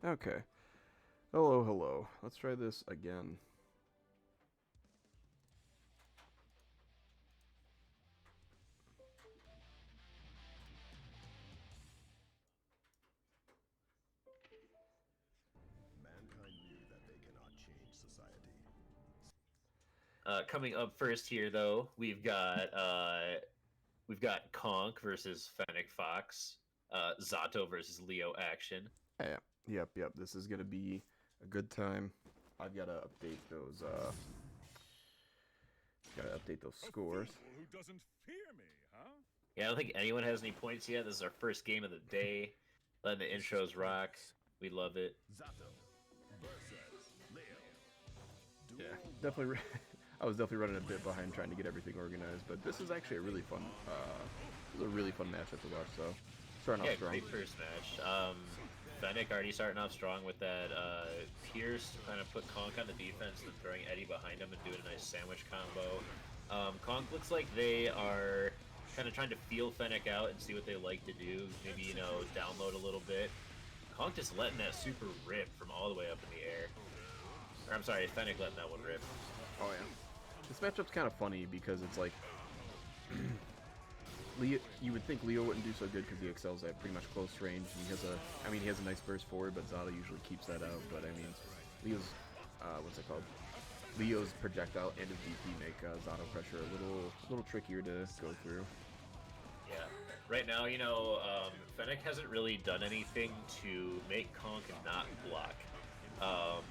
Okay. Hello, hello. Let's try this again. Mankind knew that they cannot change society. Coming up first here, though, we've got Conk versus Fennec Fox, Zato versus Leo Action. Yeah, yep. This is gonna be a good time. I've gotta update those A scores. fool who doesn't fear me, huh? Yeah, I don't think anyone has any points yet. This is our first game of the day. Letting the This is intros rock. pointless. We love it. Zato versus Leo. Yeah, Duel definitely. one. I was definitely running a bit behind trying to get everything organized, but this is actually a really fun. This is a really fun matchup to watch. So, starting off Yeah, strong. great first match. Fennec already starting off strong with that Pierce to kind of put Conk on the defense and throwing Eddie behind him and doing a nice sandwich combo. Conk looks like they are kind of trying to feel Fennec out and see what they like to do. Maybe, download a little bit. Conk just letting that super rip from all the way up in the air. Or I'm sorry, Fennec letting that one rip. Oh yeah. This matchup's kind of funny because it's like Leo. You would think Leo wouldn't do so good because he excels at pretty much close range, and he has a nice burst forward, but Zada usually keeps that out. But I mean, Leo's, what's it called? Leo's projectile and his DP make Zato pressure a little trickier to go through. Yeah. Right now, Fennec hasn't really done anything to make Conk not block. Um,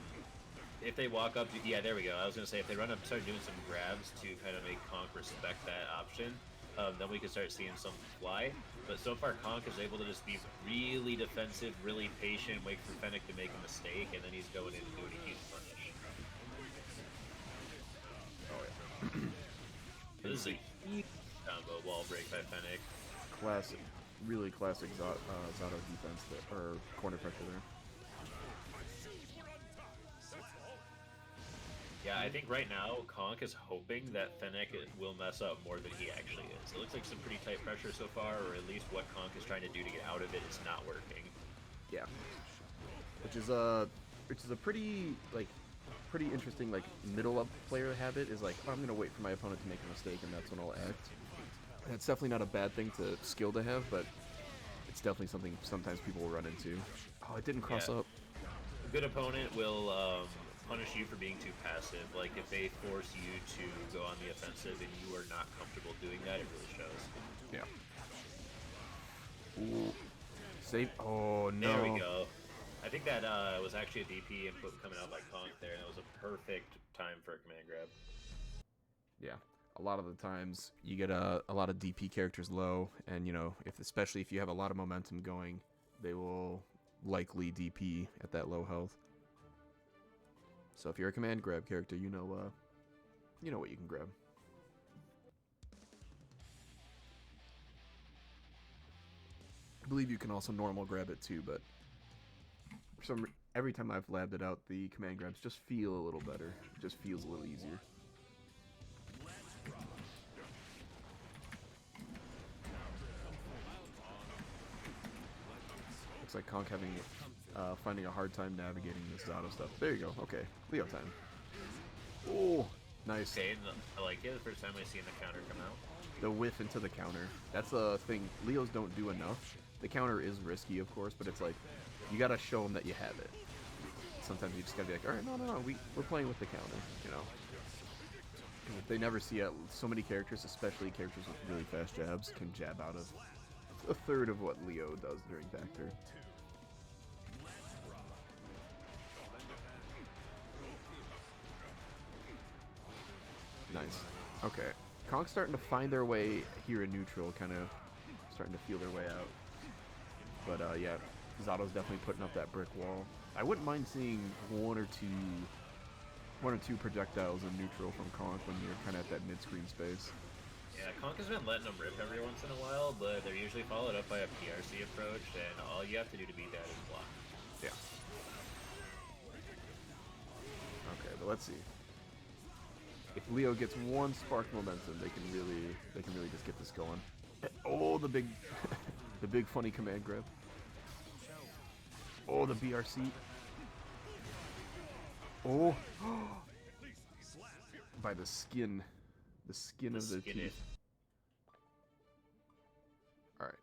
if they walk up to, yeah, there we go. I was gonna say if they run up, start doing some grabs to kind of make Conk respect that option, then we could start seeing something fly. But so far, Conk is able to just be really defensive, really patient, wait for Fennec to make a mistake, and then he's going in and doing a huge punish. Oh yeah. But this is a huge combo wall break by Fennec. Classic, really classic Zato defense or corner pressure there. Yeah, I think right now Conk is hoping that Fennec will mess up more than he actually is. It looks like some pretty tight pressure so far, or at least what Conk is trying to do to get out of it is not working. Yeah, which is a pretty interesting middle up player habit is like, oh, I'm gonna wait for my opponent to make a mistake and that's when I'll act. And it's definitely not a bad thing to skill to have, but it's definitely something sometimes people will run into. Oh, it didn't cross Yeah, up. a good opponent will punish you for being too passive. Like if they force you to go on the offensive and you are not comfortable doing that, it really shows. Yeah. Ooh. Save. Oh no. There we go. I think that was actually a DP input coming out by Conk there, and that was a perfect time for a command grab. Yeah. A lot of the times you get a lot of DP characters low, and especially if you have a lot of momentum going, they will likely DP at that low health. So if you're a command grab character, you know what you can grab. I believe you can also normal grab it too, but every time I've labbed it out, the command grabs just feel a little better. It just feels a little easier. Looks like Conk finding a hard time navigating this Zato stuff. There you go. Okay, Leo time. Oh, nice. Okay, I like it. The first time I seen the counter come out. The whiff into the counter. That's a thing Leos don't do enough. The counter is risky, of course, but it's like you gotta show them that you have it. Sometimes you just gotta be like, all right, no, we're playing with the counter, They never see it. So many characters, especially characters with really fast jabs, can jab out of a third of what Leo does during Vector. Nice. Okay. Konk's starting to find their way here in neutral, kind of starting to feel their way out. But yeah, Zato's definitely putting up that brick wall. I wouldn't mind seeing one or two projectiles in neutral from Konk when you're kind of at that mid-screen space. Yeah, Conk has been letting them rip every once in a while, but they're usually followed up by a PRC approach, and all you have to do to beat that is block. Yeah. Okay, but let's see. If Leo gets one spark momentum, they can really just get this going. Oh, the big, the big funny command grab. Oh, the BRC. Oh. By the skin. The skin of the skin it. teeth. Alright.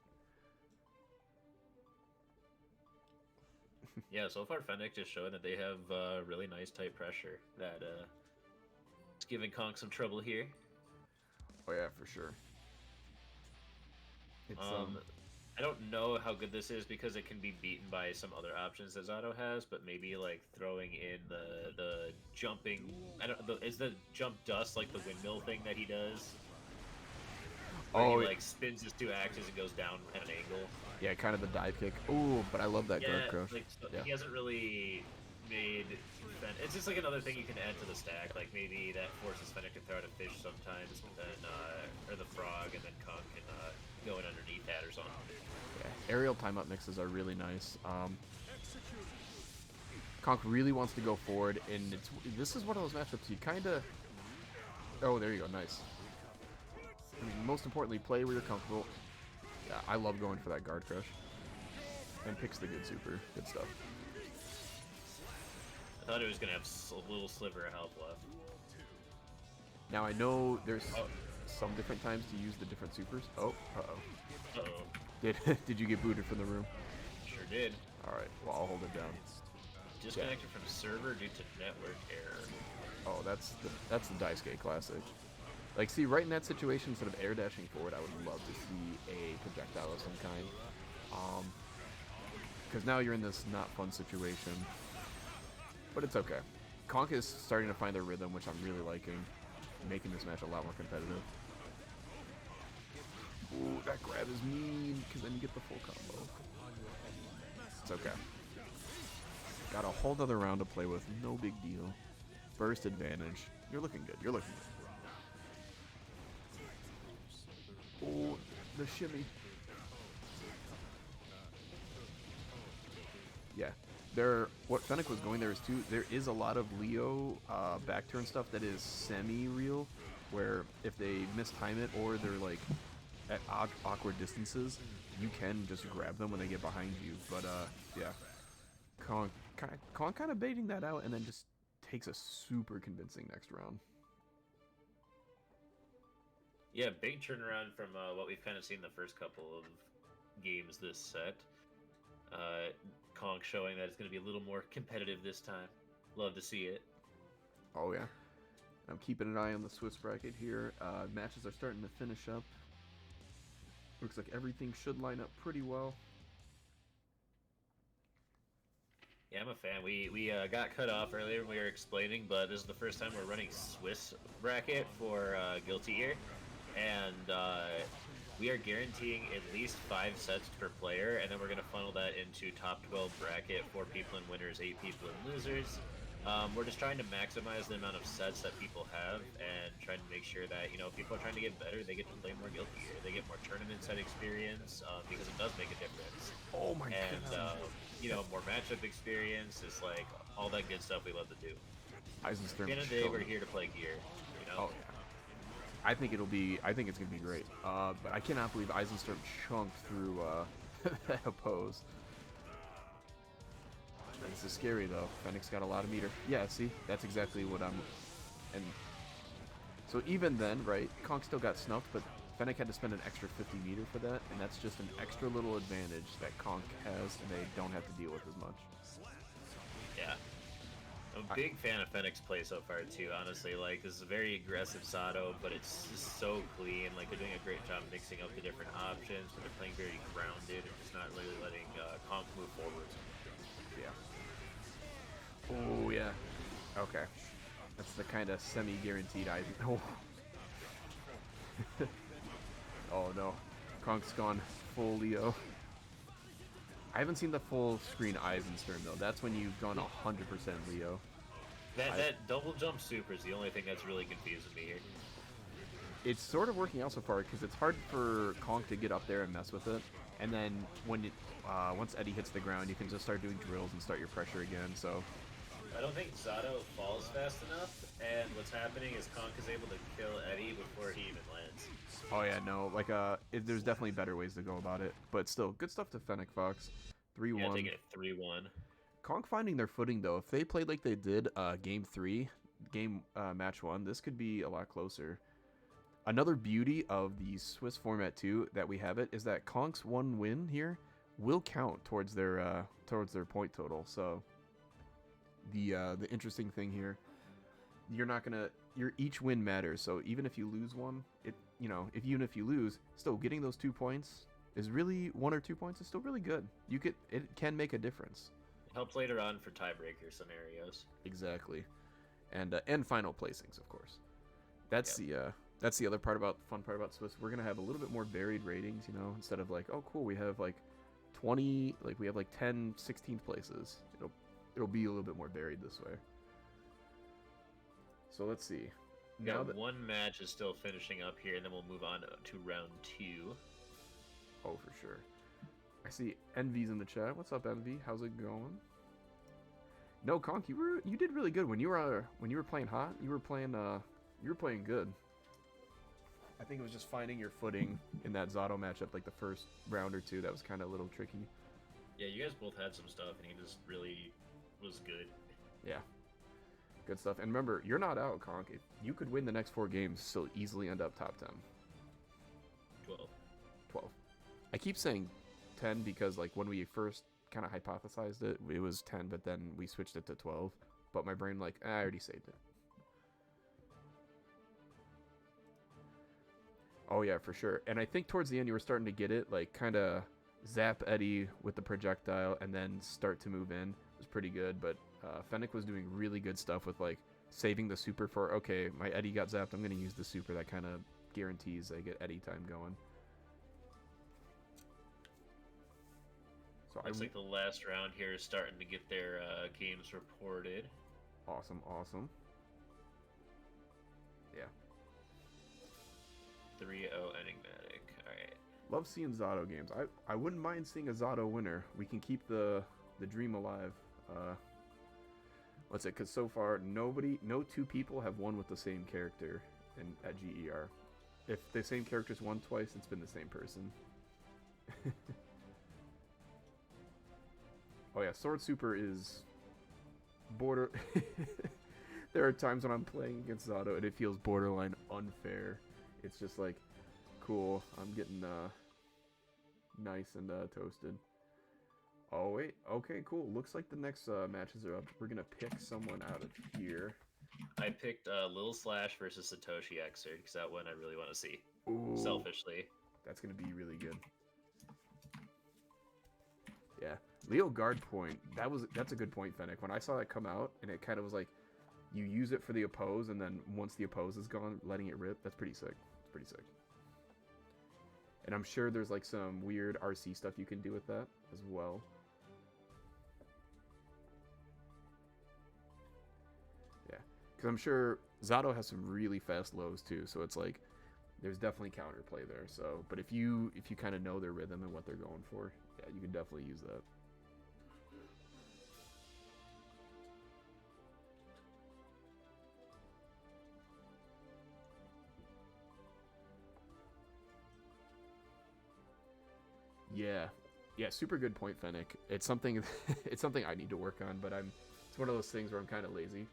Yeah, so far Fennec just showing that they have really nice tight pressure. That it's giving Kong some trouble here. Oh yeah, for sure. It's I don't know how good this is because it can be beaten by some other options that Zato has, but maybe like throwing in the jumping. I don't. Is the jump dust like the windmill thing that he does? Where Oh, he like spins his two axes and goes down at an angle. yeah, kind of the dive kick. Ooh, but I love that guard crush. Like Yeah. he hasn't really made. It's just like another thing you can add to the stack. Like maybe that forces Fennec to throw out a fish sometimes, and then or the frog, and then Kong can go in underneath that or something. Yeah, aerial time-up mixes are really nice. Conk really wants to go forward, and this is one of those matchups you kind of... Oh, there you go, nice. I mean, most importantly, play where you're comfortable. Yeah, I love going for that guard crush. And picks the good super. Good stuff. I thought it was gonna have a little sliver of health left. Now, I know there's some different times to use the different supers. Oh, uh-oh. Uh-oh. Did you get booted from the room? Sure did. Alright, well, I'll hold it down. Disconnected from server due to network error. Oh, that's the Daisuke classic. Like, see, right in that situation, instead of air dashing forward, I would love to see a projectile of some kind. Because now you're in this not fun situation. But it's okay. Conk is starting to find their rhythm, which I'm really liking. Making this match a lot more competitive. Ooh, that grab is mean, because then you get the full combo. It's okay. Got a whole other round to play with, no big deal. Burst advantage. You're looking good, you're looking good. Oh, the shimmy. Yeah. What Fennec was going there is too, there is a lot of Leo back turn stuff that is semi-real, where if they mistime it or they're like at awkward distances, you can just grab them when they get behind you. But yeah, Kong kind of baiting that out and then just takes a super convincing next round. Yeah, big turnaround from what we've kind of seen the first couple of games this set. Kong showing that it's going to be a little more competitive this time. Love to see it. Oh yeah. I'm keeping an eye on the Swiss bracket here. Matches are starting to finish up. Looks like everything should line up pretty well. Yeah, I'm a fan. We got cut off earlier when we were explaining, but this is the first time we're running Swiss bracket for Guilty Gear. And we are guaranteeing at least 5 sets per player, and then we're going to funnel that into top 12 bracket, 4 people and winners, 8 people and losers. We're just trying to maximize the amount of sets that people have and trying to make sure that, you know, if people are trying to get better, they get to play more Guilty Gear. They get more tournament set experience because it does make a difference. Oh my god. And, you know, more matchup experience is like all that good stuff we love to do. At the end of the day, we're here to play gear, you know? Oh yeah. I think it's gonna be great. But I cannot believe Eisensturm chunked through that oppose. This is scary though. Fennec's got a lot of meter. Yeah, see, that's exactly what I'm. And so even then, right? Conk still got snuffed, but Fennec had to spend an extra 50 meter for that, and that's just an extra little advantage that Conk has, and they don't have to deal with as much. Yeah. I'm a big fan of Fennec's play so far too, honestly. Like, this is a very aggressive Sato, but it's just so clean. Like, they're doing a great job mixing up the different options, but they're playing very grounded and just not really letting Conk move forward. Yeah. Oh yeah. Okay. That's the kind of semi-guaranteed Eisen. Oh. Oh no. Conk's gone full Leo. I haven't seen the full screen Eisensturm though. That's when you've gone 100% Leo. That double jump super is the only thing that's really confusing me here. It's sort of working out so far because it's hard for Conk to get up there and mess with it. And then when once Eddie hits the ground, you can just start doing drills and start your pressure again. So I don't think Zato falls fast enough, and what's happening is Conk is able to kill Eddie before he even lands. oh yeah, no, like there's definitely better ways to go about it. But still, good stuff to Fennec Fox. 3-1. Yeah, taking it 3-1. Conk finding their footing though. If they played like they did game 3, match 1, this could be a lot closer. Another beauty of the Swiss format too that we have it is that Conk's 1 win here will count towards their point total. So the interesting thing here, you're not gonna each win matters. So even if you lose one, even if you lose, still getting those 2 points is really 1 or 2 points is still really good. It can make a difference. Helps later on for tiebreaker scenarios. Exactly, and final placings, of course. That's the other fun part about Swiss. We're gonna have a little bit more varied ratings, instead of like, oh cool, we have like 20, like we have like 10 16th places. It'll be a little bit more varied this way. So let's see. Now that one match is still finishing up here, and then we'll move on to round 2. Oh, for sure. I see Envy's in the chat. What's up, Envy? How's it going? No, Conk, you did really good when you were playing hot. You were playing good. I think it was just finding your footing in that Zato matchup, like the first round or 2. That was kind of a little tricky. Yeah, you guys both had some stuff, and he just really was good. Yeah, good stuff. And remember, you're not out, Conk. You could win the next 4 games, still easily end up top 10. 12. I keep saying 10 because like when we first kind of hypothesized it, it was 10, but then we switched it to 12. But my brain I already saved it. Oh yeah, for sure. And I think towards the end you were starting to get it, like kind of zap Eddie with the projectile and then start to move in. It was pretty good, but Fennec was doing really good stuff with like saving the super for, okay, my Eddie got zapped, I'm going to use the super. That kind of guarantees I get Eddie time going. So Looks like the last round here is starting to get their games reported. Awesome. Yeah. 3-0 Enigmatic. Alright. Love seeing Zato games. I wouldn't mind seeing a Zato winner. We can keep the dream alive. What's it? Because so far, no 2 people have won with the same character at GER. If the same character's won twice, it's been the same person. Oh yeah, Sword Super is border. There are times when I'm playing against Zato and it feels borderline unfair. It's just like, cool, I'm getting nice and toasted. Oh wait, okay, cool. Looks like the next matches are up. We're gonna pick someone out of here. I picked Lil Slash versus Satoshi Xer because that one I really want to see. Ooh, selfishly. That's gonna be really good. Yeah, Leo guard point. That's a good point, Fennec. When I saw that come out, and it kind of was like, you use it for the oppose, and then once the oppose is gone, letting it rip. That's pretty sick. It's pretty sick. And I'm sure there's like some weird RC stuff you can do with that as well. Yeah, because I'm sure Zato has some really fast lows too, so it's like there's definitely counterplay there. So, but if you kind of know their rhythm and what they're going for, yeah, you can definitely use that. Yeah, super good point, Fennec. It's something I need to work on, but it's one of those things where I'm kind of lazy.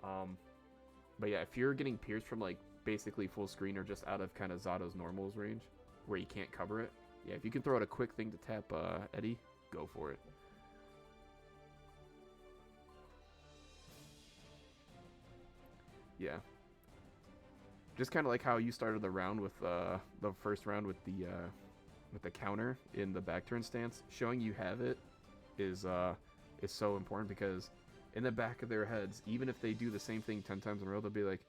But yeah, if you're getting pierced from like basically full screen or just out of kind of Zato's normals range where you can't cover it, yeah, if you can throw out a quick thing to tap Eddie, go for it. Yeah. Just kind of like how you started the round with the first round with the counter in the back turn stance. Showing you have it is so important, because in the back of their heads, even if they do the same thing 10 times in a row, they'll be like,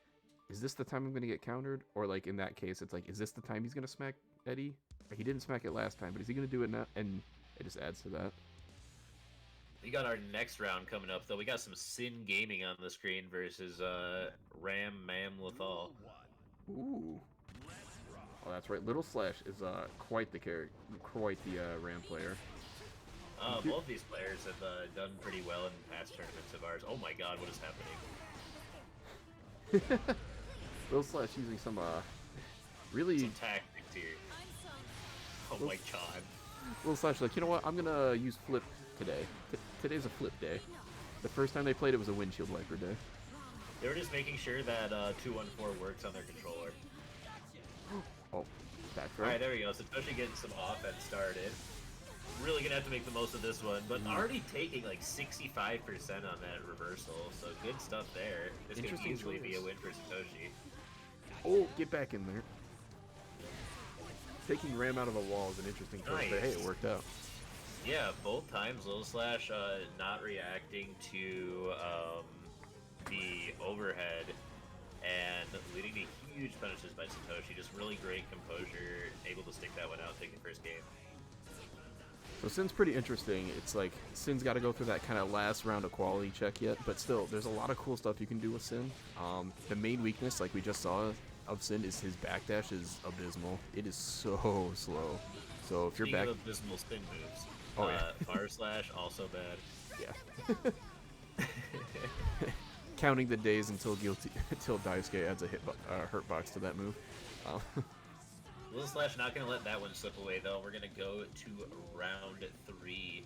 is this the time I'm going to get countered? Or like in that case, it's like, is this the time he's going to smack Eddie? He didn't smack it last time, but is he going to do it now? And it just adds to that. We got our next round coming up, though. We got some Sin Gaming on the screen versus Ram Mam Lethal. Ooh. Oh, that's right. Little Slash is quite the Ram player. Both these players have done pretty well in past tournaments of ours. Oh my god, what is happening? Little Slash using some really some tactics here. Oh my god. Little Slash like, you know what? I'm gonna use flip today. Today's a flip day. The first time they played it was a windshield wiper day. They were just making sure that 214 works on their controller. Oh, back throw. Alright, there we go. Satoshi getting some offense started. Really gonna have to make the most of this one, but already taking like 65% on that reversal, so good stuff there. This could Interesting easily be a choice. win for Satoshi. Oh, get back in there. Taking Ram out of a wall is an interesting choice, but hey, it worked out. Yeah, both times Little Slash not reacting to the overhead and leading to huge punishes by Satoshi. Just really great composure, able to stick that one out, take the first game. So Sin's pretty interesting. It's like Sin's got to go through that kind of last round of quality check yet, but still, there's a lot of cool stuff you can do with Sin. The main weakness, like we just saw of Sin, is his backdash is abysmal. It is so slow. So if you're Speaking back, of abysmal Sin moves, Oh, yeah. Fire Slash also bad. yeah. Counting the days until Daisuke adds a hurt box to that move. Little Slash not gonna let that one slip away though. We're gonna go to round 3.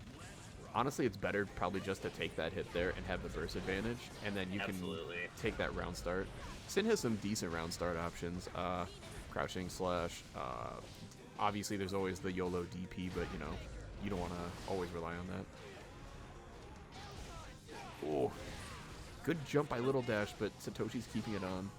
Honestly, it's better probably just to take that hit there and have the burst advantage, and then you Absolutely. can take that round start. Sin has some decent round start options. Crouching slash. Obviously, there's always the YOLO DP, but you know, you don't want to always rely on that. Oh, good jump by Little Dash, but Satoshi's keeping it on.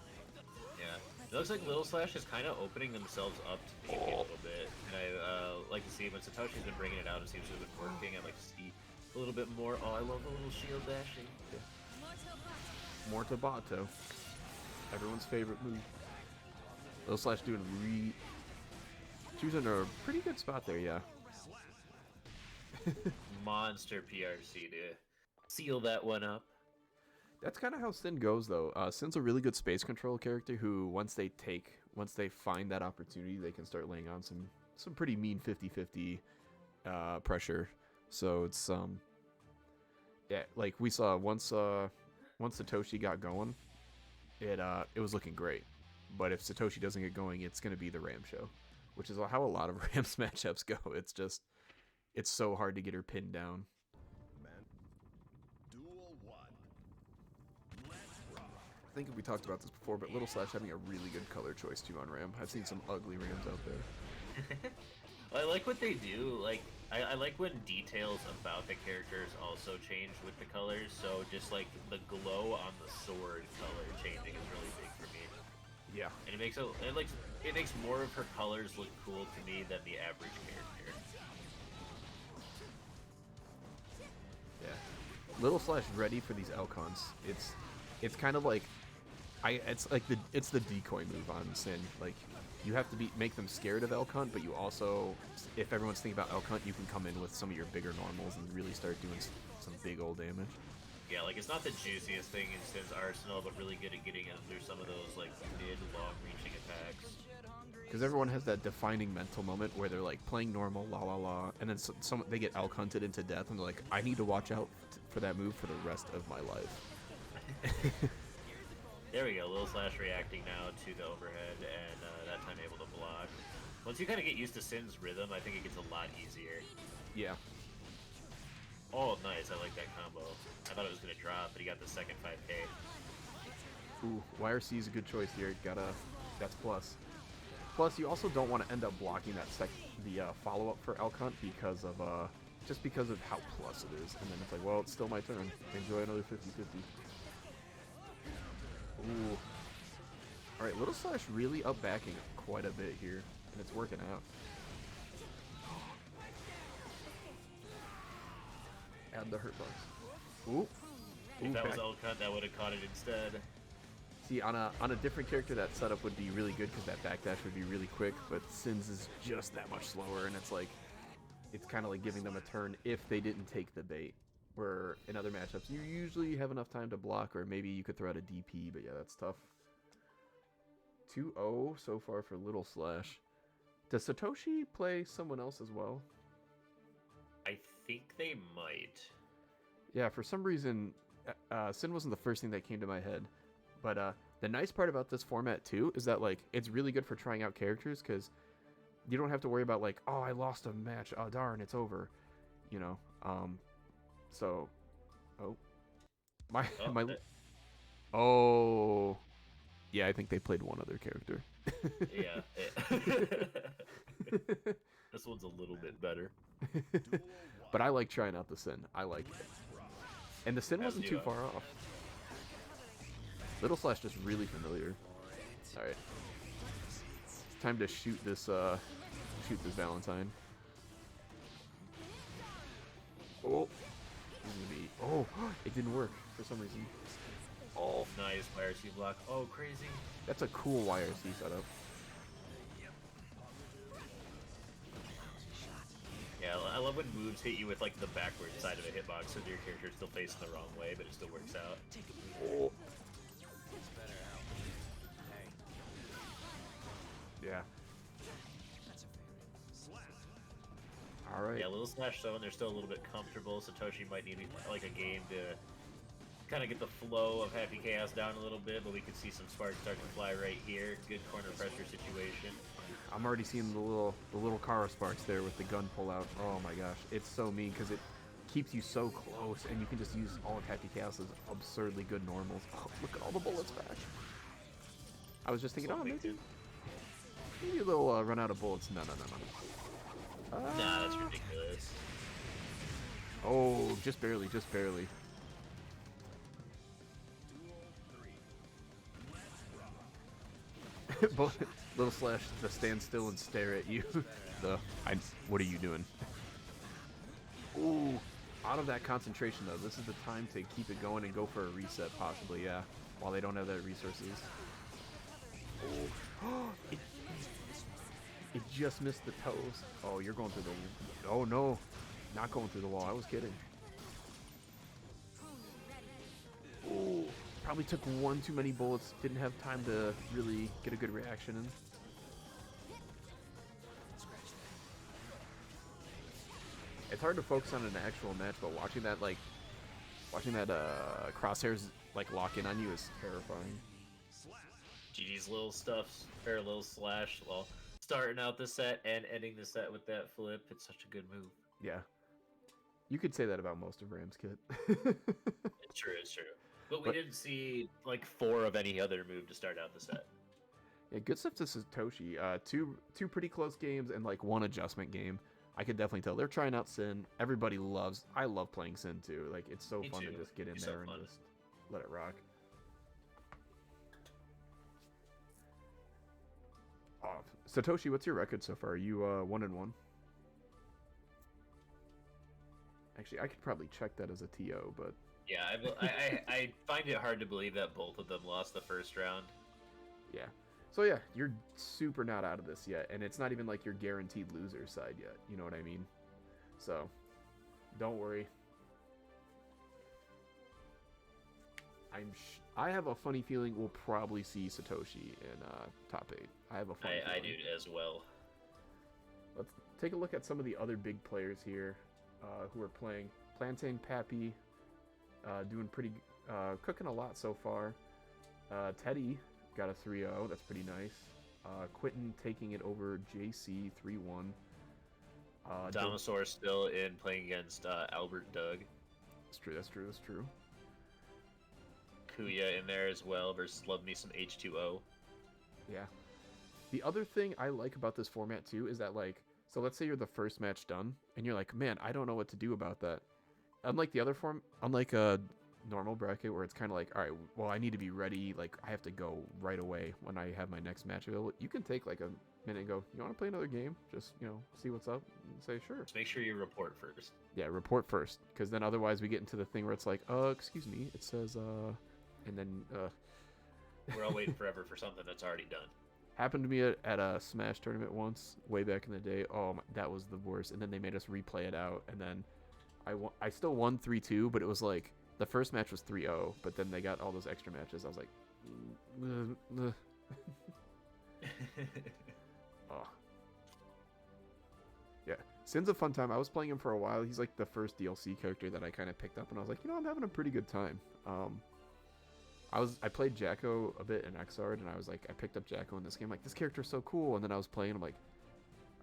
Yeah, it looks like Little Slash is kind of opening themselves up to DP a little bit, and I like to see when Satoshi's been bringing it out. It seems to have been working. I'd like to see a little bit more. Oh, I love the little shield dashing. Mortabato. Everyone's favorite move. Little Slash doing choosing a pretty good spot there, yeah. Monster PRC to seal that one up. That's kind of how Sin goes, though. Sin's a really good space control character who, once they find that opportunity, they can start laying on some pretty mean 50-50 pressure. So it's yeah, like we saw once Satoshi got going, it was looking great. But if Satoshi doesn't get going, it's going to be the Ram show, which is how a lot of Rams matchups go. It's so hard to get her pinned down. Man. Duel 1. Let's rock. I think we talked about this before, but Little Slash having a really good color choice too on Ram. I've seen some ugly Rams out there. I like what they do. Like I like when details about the characters also change with the colors. So just like the glow on the sword color changing is really big for me. Yeah. And it makes more of her colors look cool to me than the average character. Yeah. Little Slash ready for these Elcons. It's kind of like it's the decoy move on Sin. Like you have to make them scared of Elcon, but you also, if everyone's thinking about Elcon, you can come in with some of your bigger normals and really start doing some big old damage. Yeah, like it's not the juiciest thing in Sin's arsenal, but really good at getting under some of those like mid long reaching attacks. Because everyone has that defining mental moment where they're like playing normal, la la la, and then they get Elk hunted into death, and they're like, I need to watch out for that move for the rest of my life. There we go, Little Slash reacting now to the overhead, and that time able to block. Once you kind of get used to Sin's rhythm, I think it gets a lot easier. Yeah. Oh, nice, I like that combo. I thought it was going to drop, but he got the second 5k. Ooh, YRC is a good choice here. That's plus. Plus, you also don't want to end up blocking the follow-up for Elk Hunt because of how plus it is. And then it's like, well, it's still my turn. Enjoy another 50-50. Ooh. Alright, Little Slash really up backing quite a bit here, and it's working out. Add the hurt box. Ooh. If that was back. Elk Hunt, that would have caught it instead. See, on a different character, that setup would be really good because that backdash would be really quick, but Sin's is just that much slower, and it's kind of like giving them a turn if they didn't take the bait. Where in other matchups, you usually have enough time to block, or maybe you could throw out a DP, but yeah, that's tough. 2-0 so far for Little Slash. Does Satoshi play someone else as well? I think they might. Yeah, for some reason, Sin wasn't the first thing that came to my head. But the nice part about this format, too, is that like it's really good for trying out characters, because you don't have to worry about like, oh, I lost a match. Oh, darn, it's over. You know. So, oh, my Oh, my. that- Oh, yeah. I think they played one other character. yeah. This one's a little bit better. But I like trying out the Sin. I like it. And the Sin As wasn't do too I. far off. Little Slash just really familiar. Alright. It's time to shoot this Valentine. Oh. Oh, it didn't work for some reason. Oh, Nice YRC block. Oh, crazy. that's a cool YRC setup. Yeah, I love when moves hit you with like the backward side of a hitbox, so your character's still facing the wrong way, but it still works out. Oh. Yeah. Alright. Yeah, Little Slash Zone, they're still a little bit comfortable. Satoshi might need like a game to kind of get the flow of Happy Chaos down a little bit, but we could see some sparks start to fly right here. Good corner pressure situation. I'm already seeing the little Kara sparks there with the gun pull out. Oh my gosh, it's so mean because it keeps you so close, and you can just use all of Happy Chaos's absurdly good normals. Oh, look at all the bullets back. I was just thinking, oh, maybe a little run out of bullets. No. Nah, that's ridiculous. Oh, just barely, just barely. Little Slash to stand still and stare at you. What are you doing? Ooh, out of that concentration though. This is the time to keep it going and go for a reset, possibly. Yeah, while they don't have their resources. Oh, it just missed the toes. Oh, you're going through the. Oh no, not going through the wall. I was kidding. Ooh, probably took one too many bullets. Didn't have time to really get a good reaction in. It's hard to focus on an actual match, but watching that crosshairs like lock in on you is terrifying. GG's little stuffs, or Little Slash, well, starting out the set and ending the set with that flip. It's such a good move. Yeah, you could say that about most of Ram's kit. It's true, it's true. But we didn't see like 4 of any other move to start out the set. Yeah, good stuff to Satoshi. Two pretty close games and like one adjustment game. I could definitely tell they're trying out Sin. Everybody loves. I love playing Sin too. Like it's so Me fun too. to just get in It's there so and fun. just let it rock. Oh, Satoshi, what's your record so far? Are you 1-1? Actually, I could probably check that as a TO, but Yeah, I find it hard to believe that both of them lost the first round. yeah. So yeah, you're super not out of this yet, and it's not even like you're guaranteed loser side yet. You know what I mean? So don't worry. I have a funny feeling we'll probably see Satoshi in top 8. I have a funny I feeling. do as well. Let's take a look at some of the other big players here who are playing. Plantain Pappy doing pretty, cooking a lot so far. Teddy got a 3-0. That's pretty nice. Quentin taking it over JC 3-1. Dinosaur still in playing against Albert Doug. That's true. Kuya in there as well versus Love Me Some H2O. Yeah. The other thing I like about this format too is that like, so let's say you're the first match done and you're like, man, I don't know what to do about that. Unlike the other unlike a normal bracket where it's kind of like, all right, well, I need to be ready. Like I have to go right away when I have my next match available. You can take like a minute and go, you want to play another game? Just, see what's up and say, sure. Just make sure you report first. Yeah, report first. Because then otherwise we get into the thing where it's like, excuse me. It says, and then, We're all waiting forever for something that's already done. happened to me at a Smash tournament once, way back in the day. Oh, that was the worst. And then they made us replay it out. And then I still won 3-2, but it was like, the first match was 3-0, but then they got all those extra matches. I was like, oh. Yeah, Sin's a fun time. I was playing him for a while. He's like the first DLC character that I kind of picked up, and I was like, I'm having a pretty good time. I played Jacko a bit in Xrd, and I was like, I picked up Jacko in this game. Like, this character's so cool. And then I was playing, I'm like,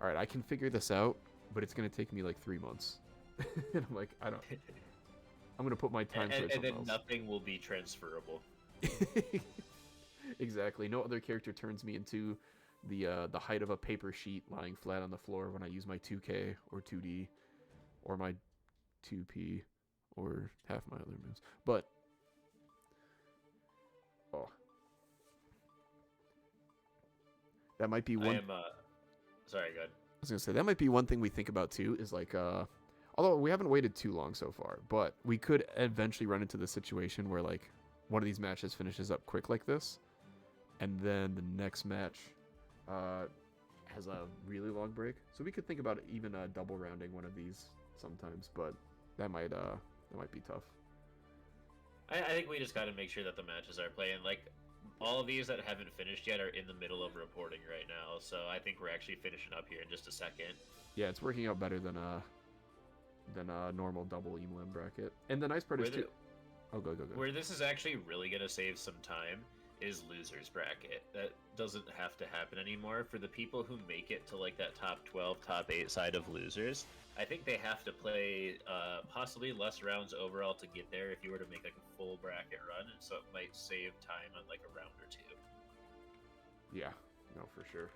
all right, I can figure this out, but it's gonna take me like 3 months. And I'm like, I don't. I'm gonna put my time towards and then something else. nothing will be transferable. Exactly. No other character turns me into the height of a paper sheet lying flat on the floor when I use my 2K or 2D or my 2P or half my other moves. But oh, that might be one. I am. Sorry, go ahead. I was gonna say that might be one thing we think about too. Is like, although we haven't waited too long so far, but we could eventually run into the situation where like one of these matches finishes up quick like this, and then the next match has a really long break. So we could think about even double rounding one of these sometimes, but that might be tough. I think we just got to make sure that the matches are playing. Like, all of these that haven't finished yet are in the middle of reporting right now, so I think we're actually finishing up here in just a second. Yeah, it's working out better than a normal double elim bracket. And the nice part is too. Oh, go. Where this is actually really gonna save some time is losers bracket. That doesn't have to happen anymore. For the people who make it to like that top 12, top 8 side of losers, I think they have to play possibly less rounds overall to get there if you were to make like a full bracket run, and so it might save time on like a round or two. Yeah, no, for sure.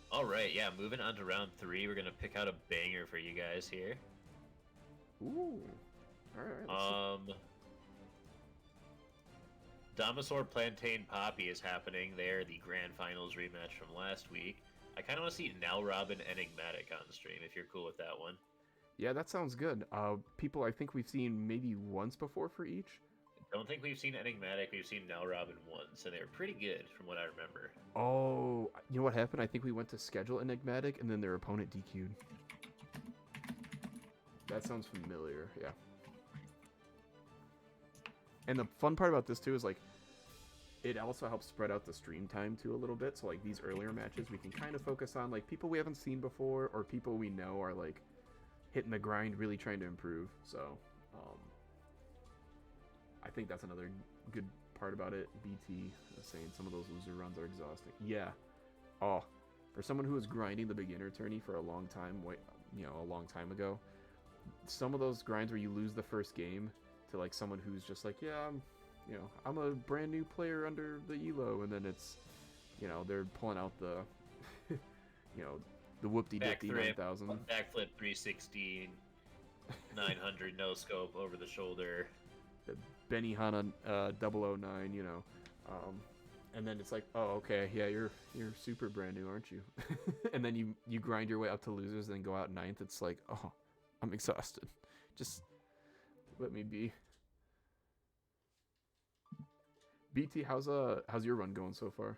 All right, yeah, moving on to round 3, we're gonna pick out a banger for you guys here. Ooh, all right. Dinosaur Plantain Poppy is happening there, the grand finals rematch from last week. I kind of want to see Now Robin Enigmatic on the stream, if you're cool with that one. Yeah, that sounds good. People I think we've seen maybe once before for each. Don't think we've seen Enigmatic, we've seen Now Robin once, and they were pretty good from what I remember. Oh, you know what happened? I think we went to schedule Enigmatic, and then their opponent DQ'd. That sounds familiar, yeah. And the fun part about this too is like, it also helps spread out the stream time too a little bit. So like these earlier matches, we can kind of focus on like people we haven't seen before or people we know are like hitting the grind, really trying to improve. So I think that's another good part about it. BT saying some of those loser runs are exhausting. Yeah. Oh, for someone who was grinding the beginner tourney for a long time, a long time ago, some of those grinds where you lose the first game to like someone who's just like, yeah, I'm a brand new player under the ELO, and then it's, they're pulling out the, the whoop-de-dip 9000. Backflip 360, 900 no scope over the shoulder. The Benihana 009, and then it's like, oh, okay, yeah, you're super brand new, aren't you? And then you grind your way up to losers, then go out 9th. It's like, oh, I'm exhausted. Just let me be. BT, how's your run going so far?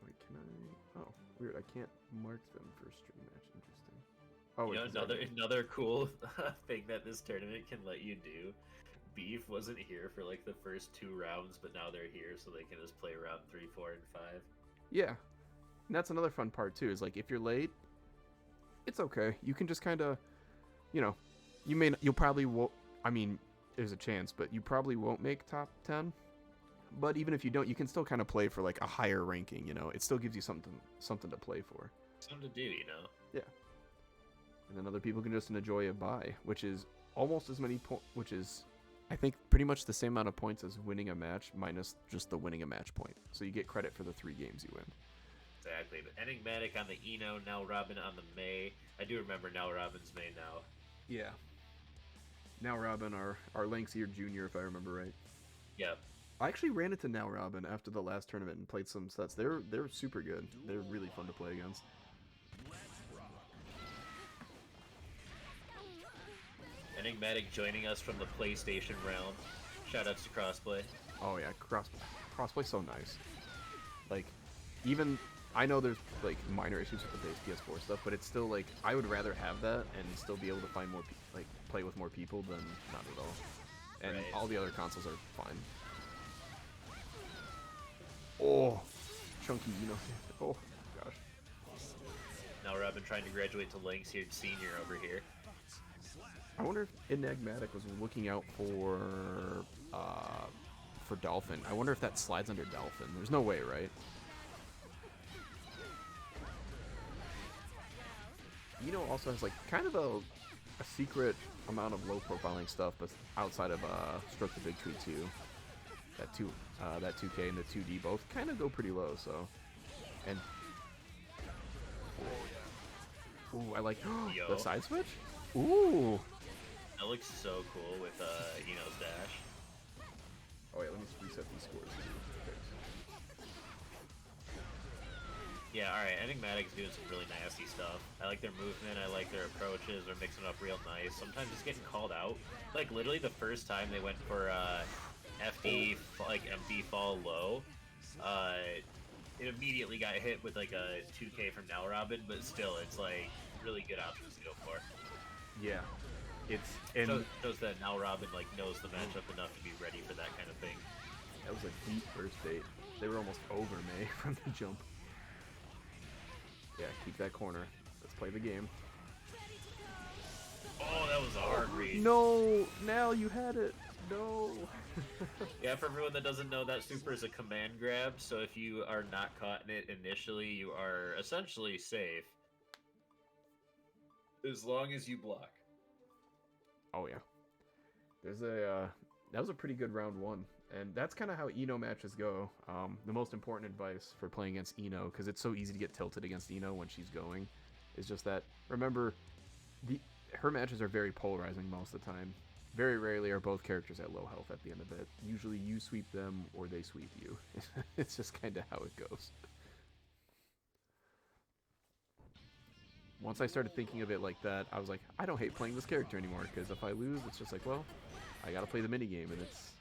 Wait, can I? Oh, weird. I can't mark them for stream match. Interesting. Oh, wait, another cool thing that this tournament can let you do. Beef wasn't here for like the first 2 rounds, but now they're here, so they can just play round 3, 4, and 5. Yeah, and that's another fun part too. Is like if you're late, it's okay. You can just kind of, you'll probably won't. I mean, there's a chance, but you probably won't make top 10. But even if you don't, you can still kind of play for like a higher ranking. It still gives you something to play for. Something to do, Yeah. And then other people can just enjoy a bye, which is almost as many points, which is, I think, pretty much the same amount of points as winning a match, minus just the winning a match point. So you get credit for the 3 games you win. Exactly. But Enigmatic on the Eno, Now Robin on the May. I do remember Now Robin's May now. Yeah. Now Robin, our Lanxier Jr., if I remember right. Yep. I actually ran into Now Robin after the last tournament and played some sets. They're super good. They're really fun to play against. Enigmatic joining us from the PlayStation realm. Shoutouts to Crossplay. Oh yeah, Crossplay's so nice. Like, even I know there's like minor issues with the base PS4 stuff, but it's still like I would rather have that and still be able to find more play with more people than not at all. And all the other consoles are fine. Oh, chunky, you know. Oh, gosh. Now Robin trying to graduate to Lynx here, senior over here. I wonder if Enigmatic was looking out for Dolphin. I wonder if that slides under Dolphin. There's no way, right? Eno also has like kind of a secret amount of low profiling stuff, but outside of Stroke the Big Tree 2. That 2K and the 2D both kind of go pretty low, so. And ooh, I like the side switch. Ooh. That looks so cool with Eno's dash. Oh yeah, let me reset these scores. Yeah, alright, Enigmatic's doing some really nasty stuff. I like their movement, I like their approaches, they're mixing it up real nice. Sometimes it's getting called out. Like, literally the first time they went for FD, like, empty fall low, it immediately got hit with, like, a 2K from Now Robin, but still, it's, like, really good options to go for. Yeah. It's shows that Now Robin, like, knows the matchup enough to be ready for that kind of thing. That was a deep burst bait. They were almost over me from the jump. Yeah, keep that corner. Let's play the game. Oh, that was a hard read. No! Now you had it! No! Yeah, for everyone that doesn't know, that super is a command grab, so if you are not caught in it initially, you are essentially safe. As long as you block. Oh yeah. There's that was a pretty good round one. And that's kind of how Eno matches go. The most important advice for playing against Eno, because it's so easy to get tilted against Eno when she's going, is just that, remember, her matches are very polarizing most of the time. Very rarely are both characters at low health at the end of it. Usually you sweep them or they sweep you. It's just kind of how it goes. Once I started thinking of it like that, I was like, I don't hate playing this character anymore, because if I lose, it's just like, well, I gotta play the minigame, and it's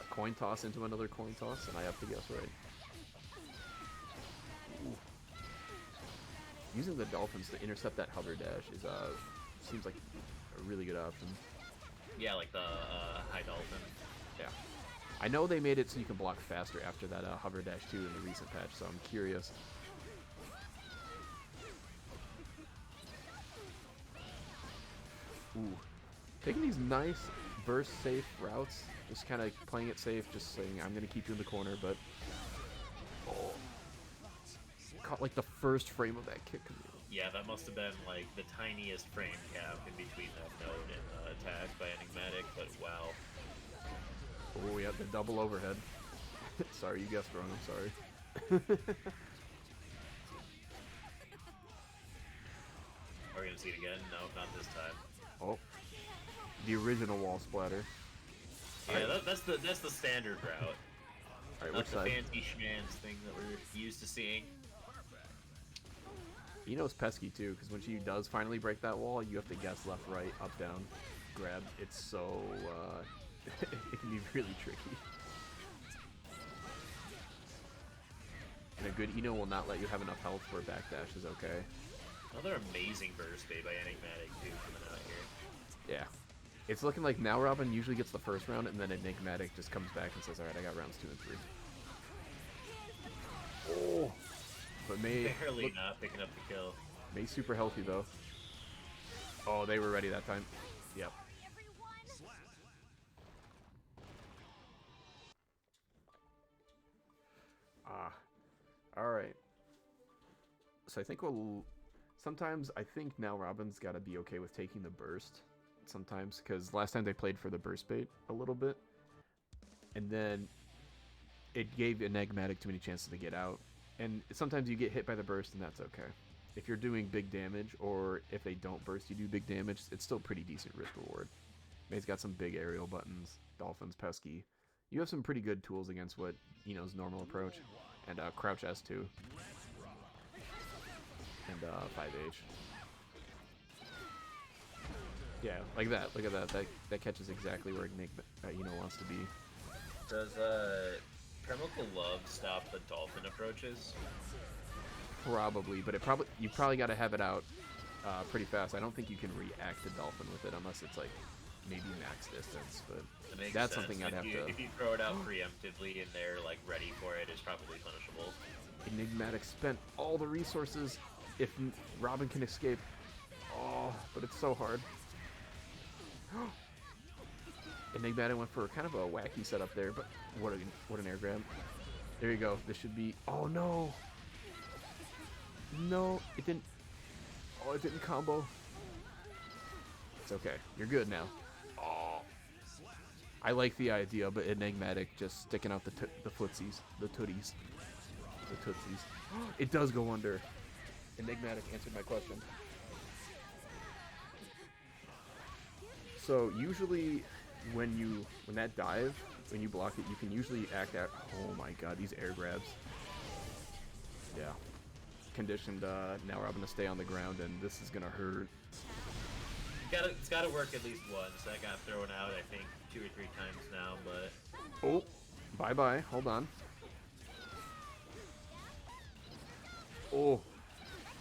a coin toss into another coin toss, and I have to guess right. Ooh. Using the Dolphins to intercept that hover dash is seems like a really good option. Yeah, like the high dolphin. Yeah. I know they made it so you can block faster after that hover dash too in the recent patch, so I'm curious. Ooh. Taking these nice burst safe routes, just kind of playing it safe, just saying I'm going to keep you in the corner, but oh. Caught like the first frame of that kick. Yeah, that must have been like the tiniest frame gap in between that node and attack by Enigmatic, but wow. Oh yeah, the double overhead. Sorry, you guessed wrong, I'm sorry. Are we gonna see it again? No, not this time. Oh, the original wall splatter. Yeah, right. that's the standard route. Alright, not which the side? fancy schmanz thing that we're used to seeing. Eno's pesky too, because when she does finally break that wall, you have to guess left, right, up, down, grab. It's so it can be really tricky. And a good Eno will not let you have enough health where backdash is okay. Another amazing burst bait by Enigmatic too coming out here. Yeah. It's looking like now Robin usually gets the first round, and then Enigmatic just comes back and says, alright, I got rounds 2 and 3. Oh! But May... Barely not picking up the kill. May's super healthy, though. Oh, they were ready that time. Yep. Ah. Alright. So I think we'll... Sometimes I think now Robin's got to be okay with taking the burst. Sometimes, because last time they played for the burst bait a little bit. And then it gave Enigmatic too many chances to get out. And sometimes you get hit by the burst, and that's okay. If you're doing big damage, or if they don't burst, you do big damage, it's still pretty decent risk reward. May's got some big aerial buttons, Dolphin's pesky. You have some pretty good tools against what Eno's normal approach. And crouch S2. And 5H. Yeah, like that. Look at that. That catches exactly where Eno wants to be. Does Chemical Love stop the dolphin approaches? Probably, but you probably got to have it out pretty fast. I don't think you can react to dolphin with it unless it's like maybe max distance. But that's sense. Something I'd have to. If you throw it out preemptively and they're like ready for it, it's probably punishable. Enigmatic spent all the resources. If Robin can escape. Oh, but it's so hard. Enigmatic went for kind of a wacky setup there, but what an air grab. There you go. This should be... Oh, no. No, it didn't... Oh, it didn't combo. It's okay. You're good now. Oh. I like the idea, but Enigmatic just sticking out the footsies. The tooties. The tootsies. It does go under. Enigmatic answered my question. So usually when that dive, when you block it, you can usually act out. Oh my god, these air grabs. Yeah. Conditioned now Robin to stay on the ground, and this is gonna hurt. It's gotta work at least once. That got thrown out, I think, 2 or 3 times now, but... Oh, bye-bye. Hold on. Oh,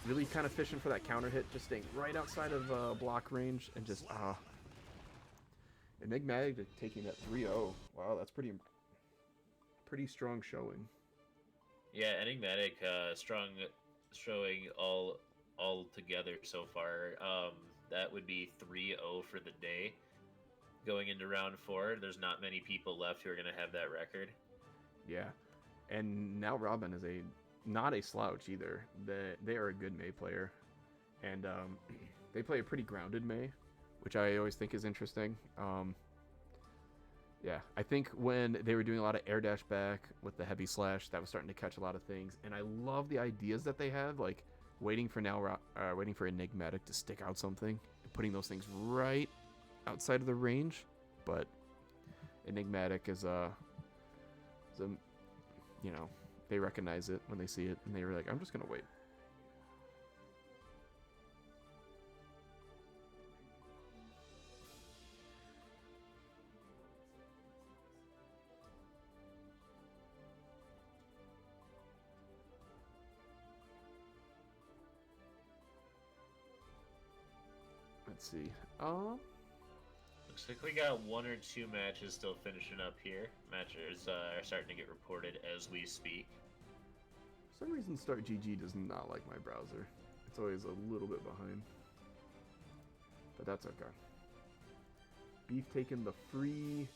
really kind of fishing for that counter hit, just staying right outside of block range, and just, Enigmatic taking that 3-0. Wow, that's pretty strong showing. Yeah, Enigmatic, strong showing all together so far. That would be 3-0 for the day. Going into round 4, there's not many people left who are going to have that record. Yeah, and now Robin is not a slouch either. They are a good Mei player, and they play a pretty grounded Mei, which I always think is interesting. Yeah, I think when they were doing a lot of air dash back with the heavy slash, that was starting to catch a lot of things, and I love the ideas that they have, like waiting for Enigmatic to stick out something, and putting those things right outside of the range. But Enigmatic is they recognize it when they see it, and they were like, I'm just gonna wait. Let's see. Looks like we got 1 or 2 matches still finishing up here. Matches are starting to get reported as we speak. For some reason, Start GG does not like my browser. It's always a little bit behind, but that's okay. Beef taking the free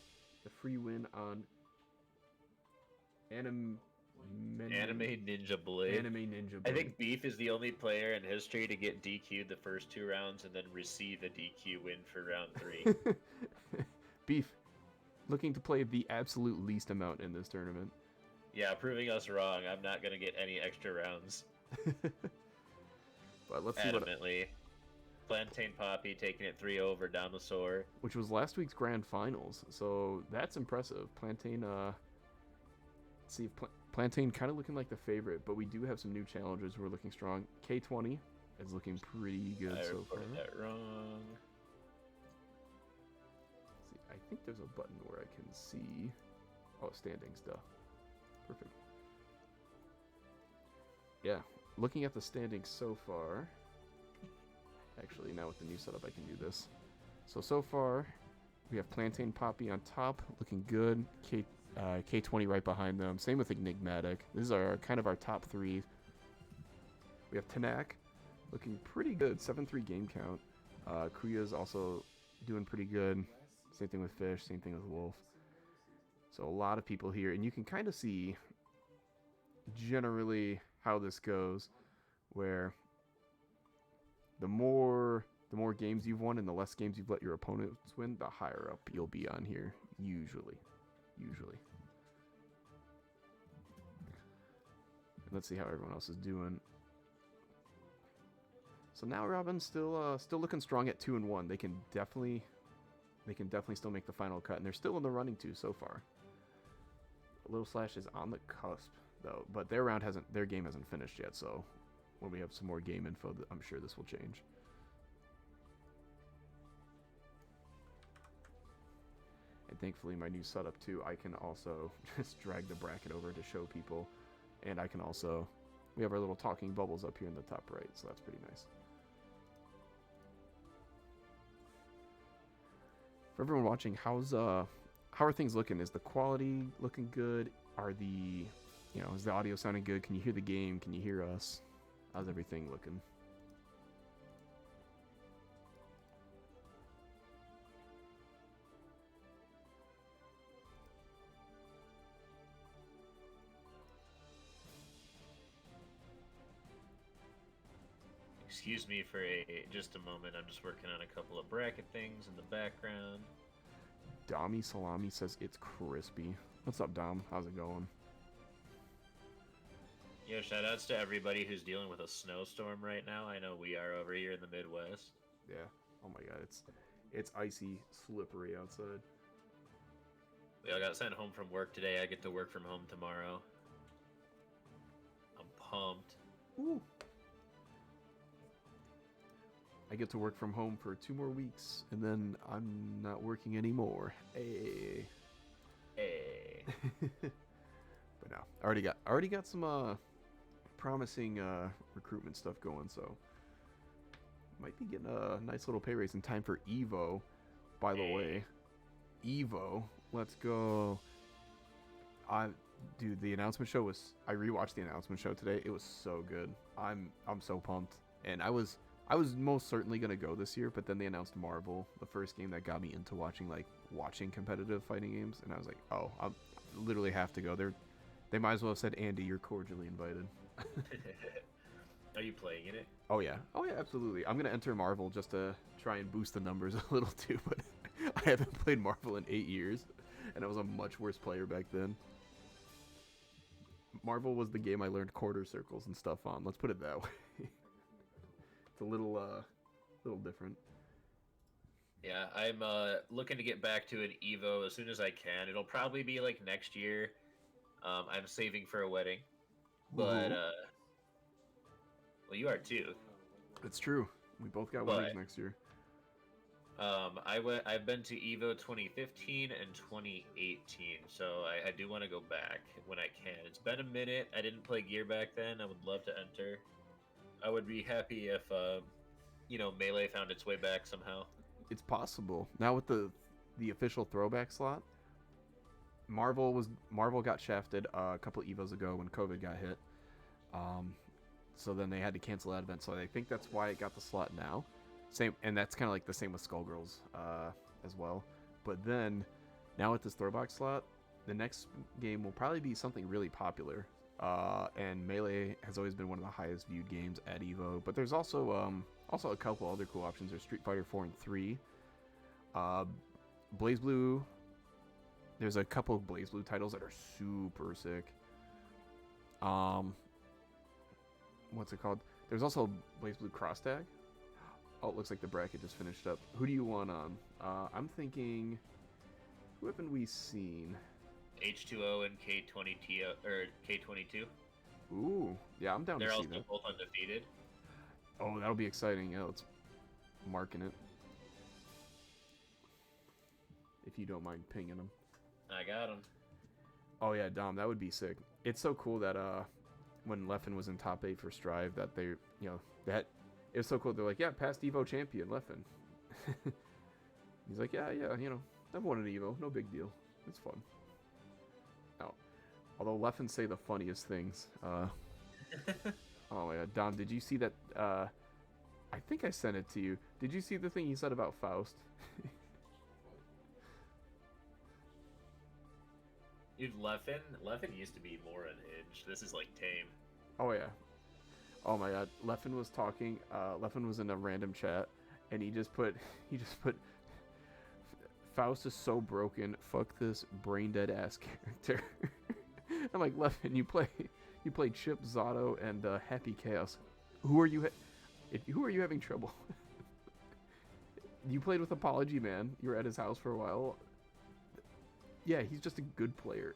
win on Anime Ninja Blade. Anime Ninja Blade. I think Beef is the only player in history to get DQ'd the first 2 rounds and then receive a DQ win for round 3. Beef, looking to play the absolute least amount in this tournament. Yeah, proving us wrong. I'm not going to get any extra rounds. But let's see Adamantly. Plantain Poppy taking it 3 over Dinosaur. Which was last week's grand finals, so that's impressive. Plantain, let's see if Plantain kind of looking like the favorite, but we do have some new challengers who are looking strong. K20 is looking pretty good so far. I reported that wrong. See, I think there's a button where I can see. Oh, standings, duh. Perfect. Yeah, looking at the standings so far. Actually, now with the new setup, I can do this. So far, we have Plantain Poppy on top, looking good. K20 right behind them. Same with Enigmatic. This is kind of our top 3. We have Tanak looking pretty good. 7-3 game count. Kuya's also doing pretty good. Same thing with Fish. Same thing with Wolf. So a lot of people here, and you can kind of see generally how this goes, where the more games you've won and the less games you've let your opponents win, the higher up you'll be on here, usually. And let's see how everyone else is doing. So now Robin's still looking strong at 2-1. They can definitely still make the final cut, and they're still in the running too so far. Little Slash is on the cusp though, but their game hasn't finished yet. So when we have some more game info, I'm sure this will change. And thankfully, my new setup too, I can also just drag the bracket over to show people, and I can also, we have our little talking bubbles up here in the top right, so that's pretty nice. For everyone watching, how are things looking? Is the quality looking good? Are the is the audio sounding good? Can you hear the game? Can you hear us? How's everything looking? Excuse me for just a moment. I'm just working on a couple of bracket things in the background. Dami Salami says it's crispy. What's up, Dom? How's it going? Yo, shoutouts to everybody who's dealing with a snowstorm right now. I know we are over here in the Midwest. Yeah. Oh my god, it's icy, slippery outside. We all got sent home from work today. I get to work from home tomorrow. I'm pumped. Ooh. I get to work from home for 2 more weeks, and then I'm not working anymore. Hey. Hey. But no, I already got some promising recruitment stuff going, so might be getting a nice little pay raise in time for Evo. By the way, Evo, let's go. Dude, the announcement show was. I rewatched the announcement show today. It was so good. I'm so pumped, and I was most certainly gonna go this year, but then they announced Marvel, the first game that got me into watching competitive fighting games, and I was like, oh, I literally have to go. They might as well have said, Andy, you're cordially invited. Are you playing in it? Oh yeah, absolutely. I'm gonna enter Marvel just to try and boost the numbers a little too, but I haven't played Marvel in 8 years, and I was a much worse player back then. Marvel was the game I learned quarter circles and stuff on. Let's put it that way. It's a little different. Yeah, I'm looking to get back to an Evo as soon as I can. It'll probably be like next year. I'm saving for a wedding, but well, you are too. It's true. We both got weddings next year. I've been to Evo 2015 and 2018, so I do want to go back when I can. It's been a minute. I didn't play Gear back then. I would love to enter. I would be happy if Melee found its way back somehow. It's possible now with the official throwback slot. Marvel got shafted a couple Evos ago when COVID got hit. So then they had to cancel that event. So I think that's why it got the slot now. Same, and that's kind of like the same with Skullgirls as well. But then now with this throwback slot, the next game will probably be something really popular. And Melee has always been one of the highest viewed games at Evo. But there's also a couple other cool options. There's Street Fighter 4 and 3. BlazBlue. There's a couple of BlazBlue titles that are super sick. What's it called? There's also BlazBlue Cross Tag. Oh, it looks like the bracket just finished up. Who do you want on? I'm thinking, who haven't we seen? H2O and K20T or K22. Ooh, yeah, I'm down They're to see also that. both undefeated. Oh, that'll be exciting. Yeah, let's marking it. If you don't mind pinging them. I got them. Oh yeah, Dom, that would be sick. It's so cool that when Leffen was in top 8 for Strive, that it was so cool. They're like, yeah, past Evo champion Leffen. He's like, yeah, I've won an Evo, no big deal. It's fun. Oh, although Leffen say the funniest things. Oh my god, Dom, did you see that? I think I sent it to you. Did you see the thing he said about Faust? Dude, Leffen used to be more unhinged. This is like tame. Oh yeah. Oh my god, Leffen was talking. Leffen was in a random chat, and he just put Faust is so broken. Fuck this brain dead ass character. I'm like, Leffen, you played Chip, Zato, and Happy Chaos. Who are you? Who are you having trouble? You played with Apology Man. You were at his house for a while. Yeah, he's just a good player.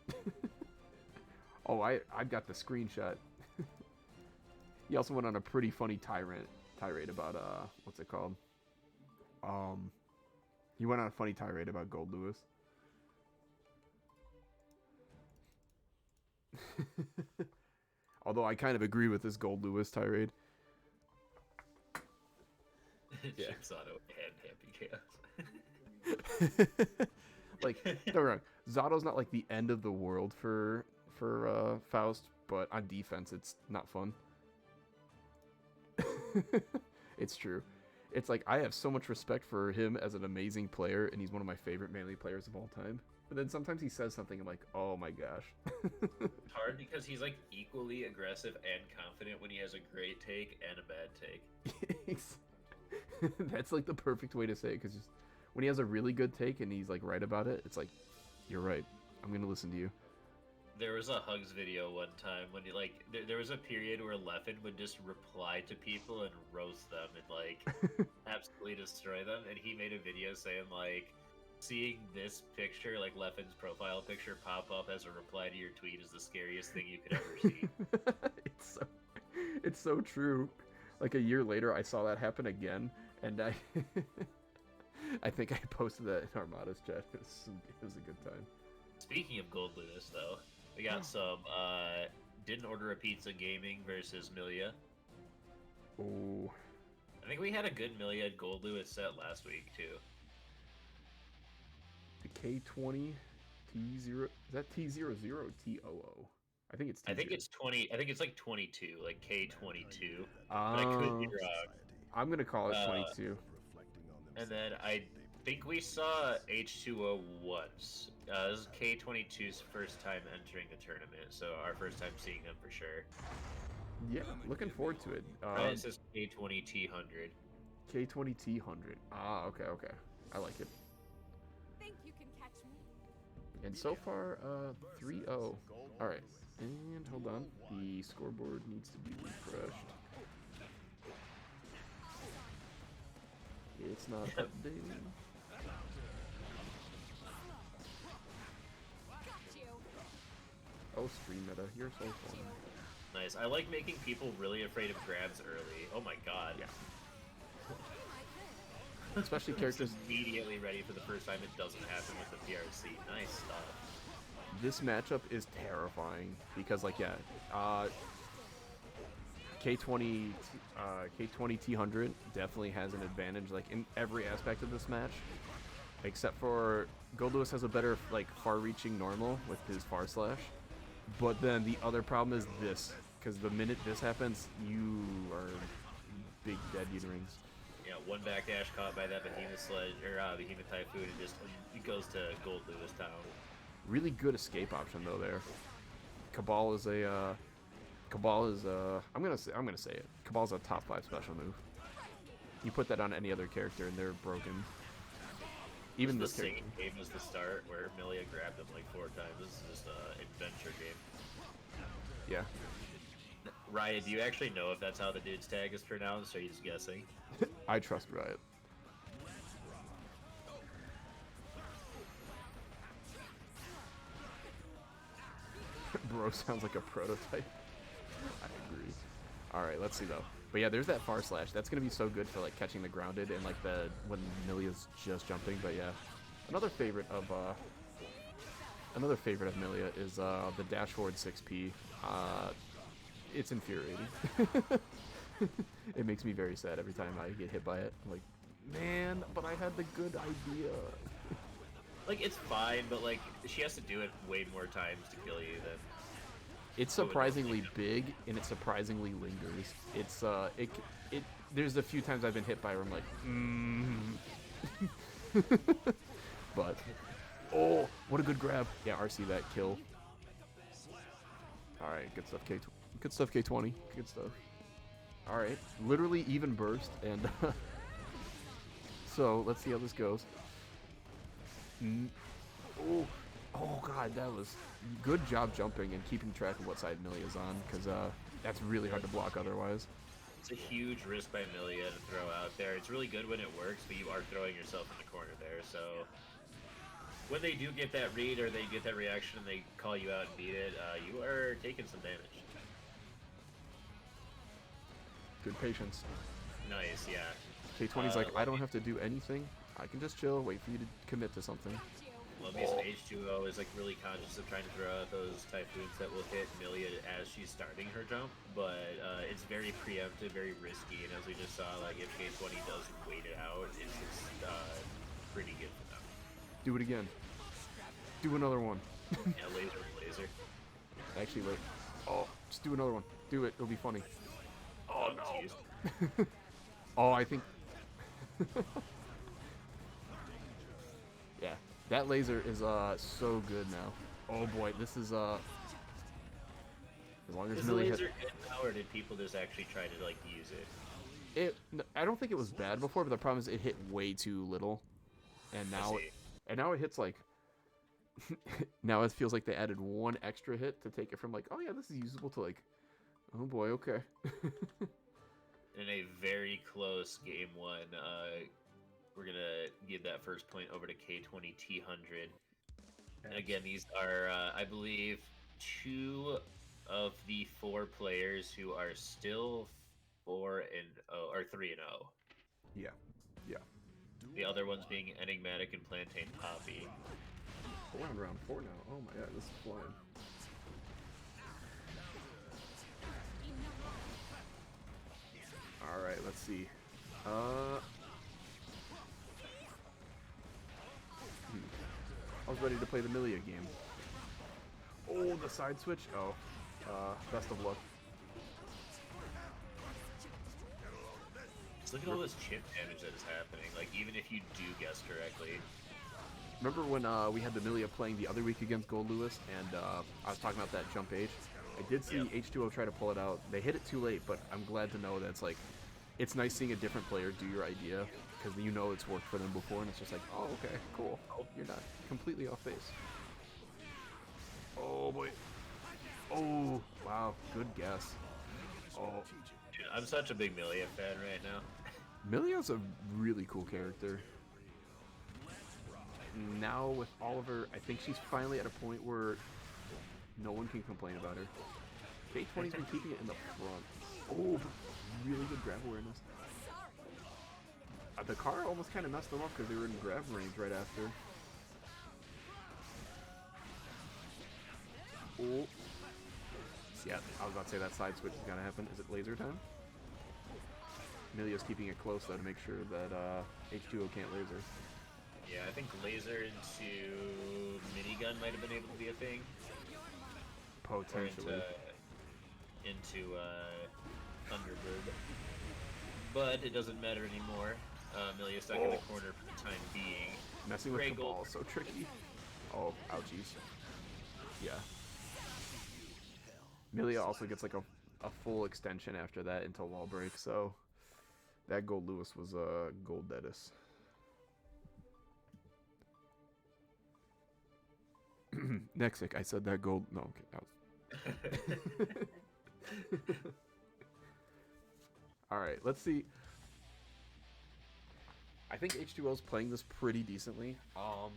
Oh, I've got the screenshot. He also went on a pretty funny tirade about what's it called? He went on a funny tirade about Gold Lewis. Although I kind of agree with this Gold Lewis tirade. Yeah. Chip, Zato, and Happy Chaos. Like, don't get me wrong, Zato's not like the end of the world for for Faust, but on defense, it's not fun. It's true. It's like, I have so much respect for him as an amazing player, and he's one of my favorite melee players of all time. But then sometimes he says something, I'm like, oh my gosh. It's hard because he's like equally aggressive and confident when he has a great take and a bad take. That's like the perfect way to say it, because when he has a really good take and he's like right about it, it's like, you're right. I'm gonna listen to you. There was a Hugs video one time when he, like there was a period where Leffen would just reply to people and roast them and like absolutely destroy them, and he made a video saying like, seeing this picture, like Leffen's profile picture, pop up as a reply to your tweet is the scariest thing you could ever see. It's so true. Like a year later, I saw that happen again, and I I think I posted that in Armada's chat. It was a good time. Speaking of Gold Ludus, though, we got some Didn't Order a Pizza Gaming versus Milia. Oh. I think we had a good Milia Gold Lewis set last week too. The K20 T0, is that T00 or TOO? I think it's T0. I think it's 20. I think it's like 22, like K22. But Ah. I could be wrong. I'm gonna call it 22. And then I think we saw H2O once. This is K22's first time entering the tournament, so our first time seeing them for sure. Yeah, looking forward to it. It says K20T100. K20T100. Ah, okay. I like it. Think you can catch me? And so far, 3-0. Alright, and hold on. The scoreboard needs to be refreshed. It's not updating. Got you. Oh, stream meta, you're so fun. Nice. I like making people really afraid of grabs early. Oh my god. Yeah. Especially characters. Immediately ready for the first time it doesn't happen with the PRC. Nice stuff. This matchup is terrifying because, like, yeah, K20 T100 definitely has an advantage, like, in every aspect of this match, except for Gold Lewis has a better, like, far-reaching normal with his far slash. But then the other problem is this, because the minute this happens, you are big dead rings. Yeah, one backdash caught by that Behemoth Sledge, or Behemoth Typhoon, and just it goes to Gold Lewis Town. Really good escape option though there. Cabal is I'm gonna say it. Cabal's a top 5 special move. You put that on any other character and they're broken. Even this the character. same game as the start where Milia grabbed him like 4 times. This is just an adventure game. Yeah. Riot, do you actually know if that's how the dude's tag is pronounced, or are you just guessing? I trust Riot. Bro sounds like a prototype. I agree. Alright, let's see though. But yeah, there's that far slash. That's gonna be so good for like catching the grounded and like when Milia's just jumping. But yeah, another favorite of Milia is the dash forward 6P. It's infuriating. It makes me very sad every time I get hit by it. I'm like, man, but I had the good idea. Like, it's fine, but like she has to do it way more times to kill you than. It's surprisingly big and it surprisingly lingers. It's there's a few times I've been hit by where I'm like, but oh, what a good grab. Yeah, RC that kill. All right, good stuff. Good stuff. K20. Good stuff. All right, literally even burst, and so let's see how this goes. Oh god, that was good job jumping and keeping track of what side Milia's on, because that's really hard to block otherwise. It's a huge risk by Milia to throw out there. It's really good when it works, but you are throwing yourself in the corner there, so when they do get that read or they get that reaction and they call you out and beat it, you are taking some damage. Good patience. Nice, yeah. K20's like, I don't have to do anything. I can just chill, wait for you to commit to something. Lumby's H2O is like really conscious of trying to throw out those typhoons that will hit Milia as she's starting her jump, but it's very preemptive, very risky, and as we just saw, like if K20 doesn't wait it out, it's pretty good for them. Do it again. Do another one. Yeah, laser. Actually, wait. Oh, just do another one. Do it. It'll be funny. Oh no. Oh, I think... yeah, that laser is so good now. Oh boy, this is as long as Is the Millie laser good now, or did people just actually try to like use it? I don't think it was bad before, but the problem is it hit way too little, and now it hits like now it feels like they added one extra hit to take it from like, oh yeah, this is usable, to like, oh boy, okay. In a very close game one, we're gonna give that first point over to K20 T100. And again, these are, I believe, 2 of the 4 players who are still 4-0 or 3-0. Yeah, yeah. The other ones being Enigmatic and Plantain Poppy. We're on round 4 now. Oh my god, this is flying. All right, let's see. I was ready to play the Milia game. Oh, the side switch. Oh, best of luck. Just look at all this chip damage that is happening. Like, even if you do guess correctly. Remember when we had the Milia playing the other week against Gold Lewis, and I was talking about that jump H? I did see H2O try to pull it out. They hit it too late, but I'm glad to know that it's like, it's nice seeing a different player do your idea, because you know it's worked for them before, and it's just like, oh, okay, cool. Oh, you're not completely off base. Oh, boy. Oh, wow, good guess. Oh. Dude, I'm such a big Milia fan right now. Milia's a really cool character. Now with Oliver, I think she's finally at a point where no one can complain about her. K20's been keeping it in the front. Oh, really good grab awareness. The car almost kind of messed them up because they were in grab range right after. Oh. Yeah, I was about to say that side switch is going to happen. Is it laser time? Milia's keeping it close though to make sure that H2O can't laser. Yeah, I think laser into minigun might have been able to be a thing. Potentially. Into Thunderbird. But it doesn't matter anymore. Milia's stuck in the corner for the time being. Messing with the ball is so tricky. Oh, ouchies. Yeah. Milia also gets like a full extension after that into wall break, so that Gold Lewis was Gold Dennis. Nexic, I said that gold. No, okay. Alright, let's see. I think H2O's playing this pretty decently. I'm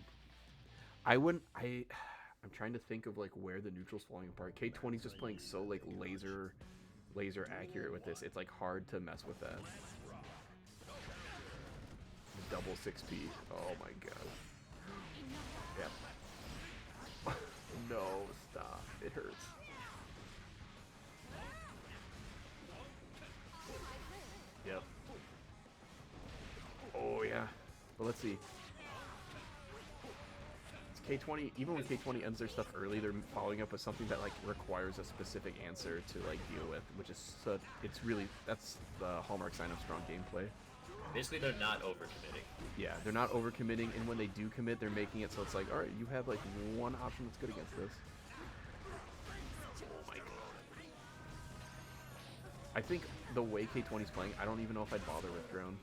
trying to think of like where the neutral's falling apart. K20's just playing so like laser accurate with this. It's like hard to mess with that. Double 6P. Oh my god. Yep. No, stop. It hurts. Yep. Oh yeah. But let's see. It's K20, even when K20 ends their stuff early, they're following up with something that like requires a specific answer to like deal with, which is such, that's the hallmark sign of strong gameplay. Basically, they're not overcommitting. Yeah, they're not overcommitting, and when they do commit, they're making it so it's like, all right, you have like one option that's good against this. Oh my god. I think the way K20's playing, I don't even know if I'd bother with drone.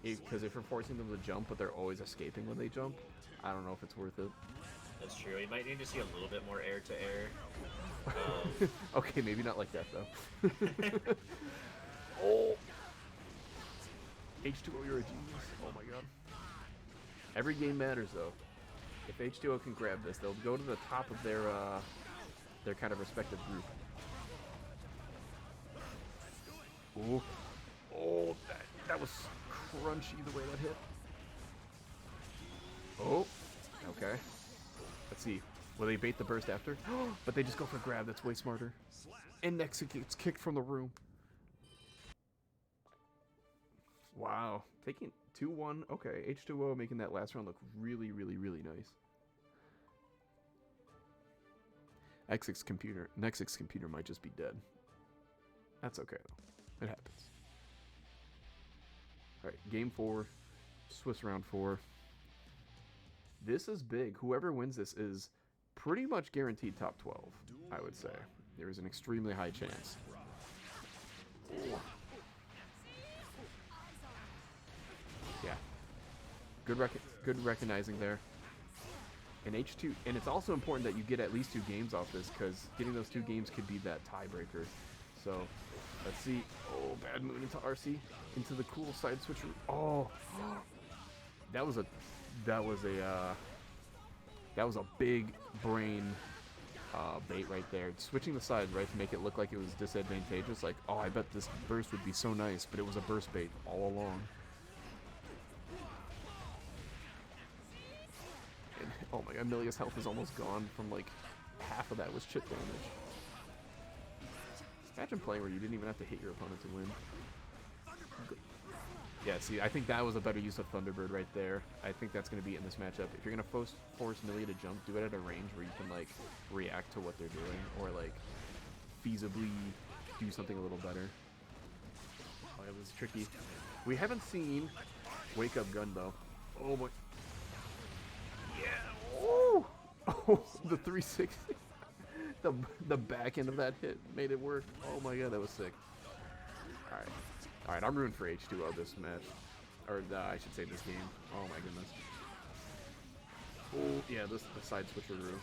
Because if you're forcing them to jump, but they're always escaping when they jump, I don't know if it's worth it. That's true. You might need to see a little bit more air to air. Okay, maybe not like that though. Oh! H2O, you're a genius. Oh my god. Every game matters though. If H2O can grab this, they'll go to the top of their kind of respective group. Ooh. Oh, that was crunchy the way that hit. Oh, okay. Let's see. Will they bait the burst after? But they just go for grab. That's way smarter. And Nexic gets kicked from the room. Wow. Taking 2-1. Okay, H2O making that last round look really, really, really nice. Nexix computer might just be dead. That's okay though. It happens. Alright, game 4. Swiss round 4. This is big. Whoever wins this is pretty much guaranteed top 12, I would say. There is an extremely high chance. Ooh. Yeah. Good recognizing there. And H2, and it's also important that you get at least 2 games off this, because getting those 2 games could be that tiebreaker. So, let's see. Oh, bad move into RC, into the cool side switcher. Oh, that was a big brain bait right there. Switching the sides, right, to make it look like it was disadvantageous. Like, oh, I bet this burst would be so nice, but it was a burst bait all along. And, oh my god, Milia's health is almost gone from like half of that was chip damage. Imagine playing where you didn't even have to hit your opponent to win. Yeah, see, I think that was a better use of Thunderbird right there. I think that's going to be in this matchup. If you're going to force Milia to jump, do it at a range where you can, like, react to what they're doing. Or, like, feasibly do something a little better. Oh, it was tricky. We haven't seen Wake Up Gun, though. Oh, boy. Yeah. Oh! Oh, the 360. The back end of that hit made it work. Oh, my God, that was sick. All right. Alright, I'm rooting for H2O this match. Or, I should say this game. Oh my goodness. Oh, yeah, the side switcheroo.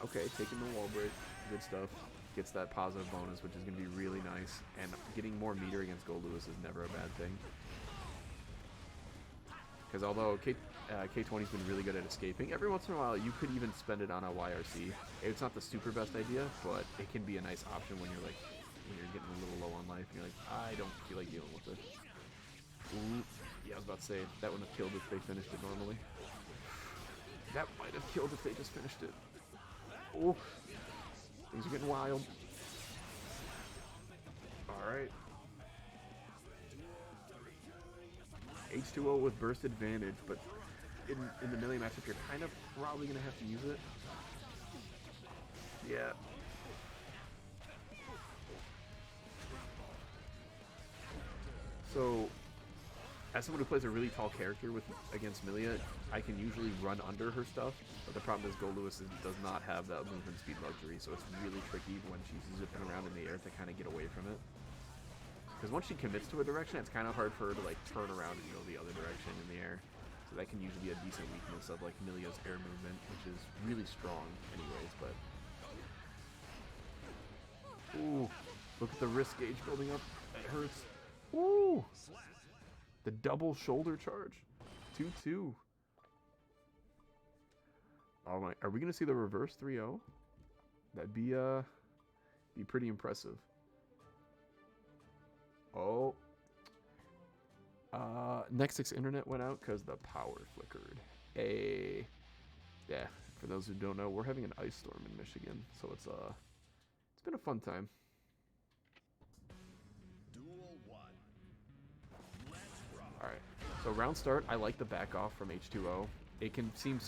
Okay, taking the wall break. Good stuff. Gets that positive bonus, which is going to be really nice. And getting more meter against Gold Lewis is never a bad thing. Because although K20's been really good at escaping, every once in a while you could even spend it on a YRC. It's not the super best idea, but it can be a nice option when you're like, when you're getting a little low on life and you're like, I don't feel like dealing with it. Ooh, yeah, I was about to say, that wouldn't have killed if they finished it normally. That might have killed if they just finished it. Oh, things are getting wild. Alright. H2O with burst advantage, but in the melee matchup, you're kind of probably going to have to use it. Yeah. So, as someone who plays a really tall character against Milia, I can usually run under her stuff, but the problem is Gold Lewis does not have that movement speed luxury, so it's really tricky when she's zipping around in the air to kind of get away from it. Because once she commits to a direction, it's kind of hard for her to like turn around and go the other direction in the air. So that can usually be a decent weakness of like Milia's air movement, which is really strong anyways, but... Ooh, look at the wrist gauge building up. It hurts. Ooh! The double shoulder charge. 2-2. Oh my, are we gonna see the reverse 3-0? That'd be pretty impressive. Oh. Nexix internet went out because the power flickered. Hey. Yeah, for those who don't know, we're having an ice storm in Michigan, so it's been a fun time. Alright, so round start, I like the back off from H2O. It can seem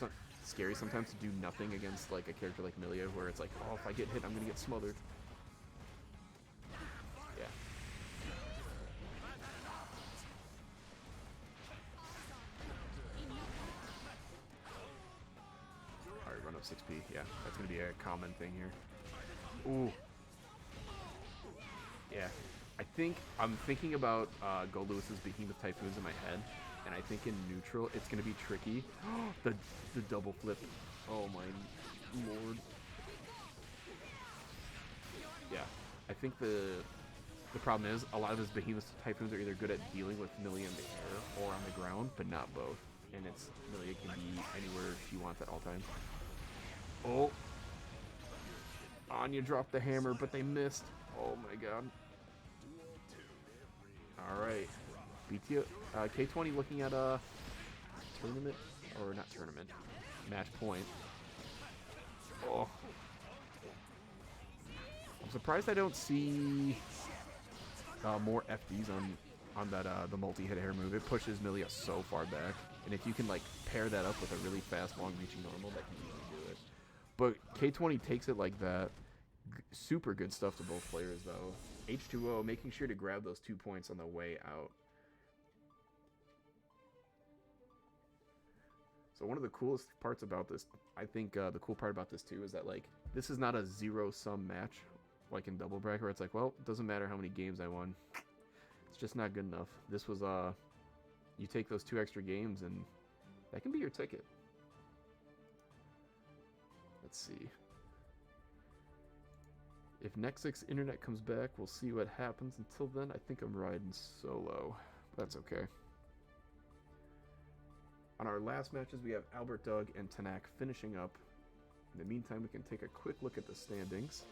scary sometimes to do nothing against like a character like Milia, where it's like, oh, if I get hit, I'm gonna get smothered. Yeah. Alright, run up 6P. Yeah, that's gonna be a common thing here. Ooh. Yeah. I'm thinking about Gold Lewis's Behemoth Typhoons in my head, and I think in neutral it's gonna be tricky. the double flip. Oh my lord. Yeah, I think the problem is a lot of his Behemoth Typhoons are either good at dealing with Milia in the air or on the ground, but not both. And Milia can be anywhere she wants at all times. Oh, Anya dropped the hammer, but they missed. Oh my god. Alright, K20 looking at a tournament, or not tournament, match point. Oh. I'm surprised I don't see more FDs on that the multi-hit air move. It pushes Milia so far back, and if you can like pair that up with a really fast, long-reaching normal, that can easily do it. But K20 takes it like that. Super good stuff to both players, though. H2O making sure to grab those 2 points on the way out. So one of the coolest parts about this, I think the cool part about this too, is that like this is not a zero-sum match like in double bracket where it's like, well, it doesn't matter how many games I won. It's just not good enough. This was you take those 2 extra games and that can be your ticket. Let's see. If Nexix's internet comes back, we'll see what happens. Until then, I think I'm riding solo. That's okay. On our last matches, we have Albert Doug and Tanak finishing up. In the meantime, we can take a quick look at the standings.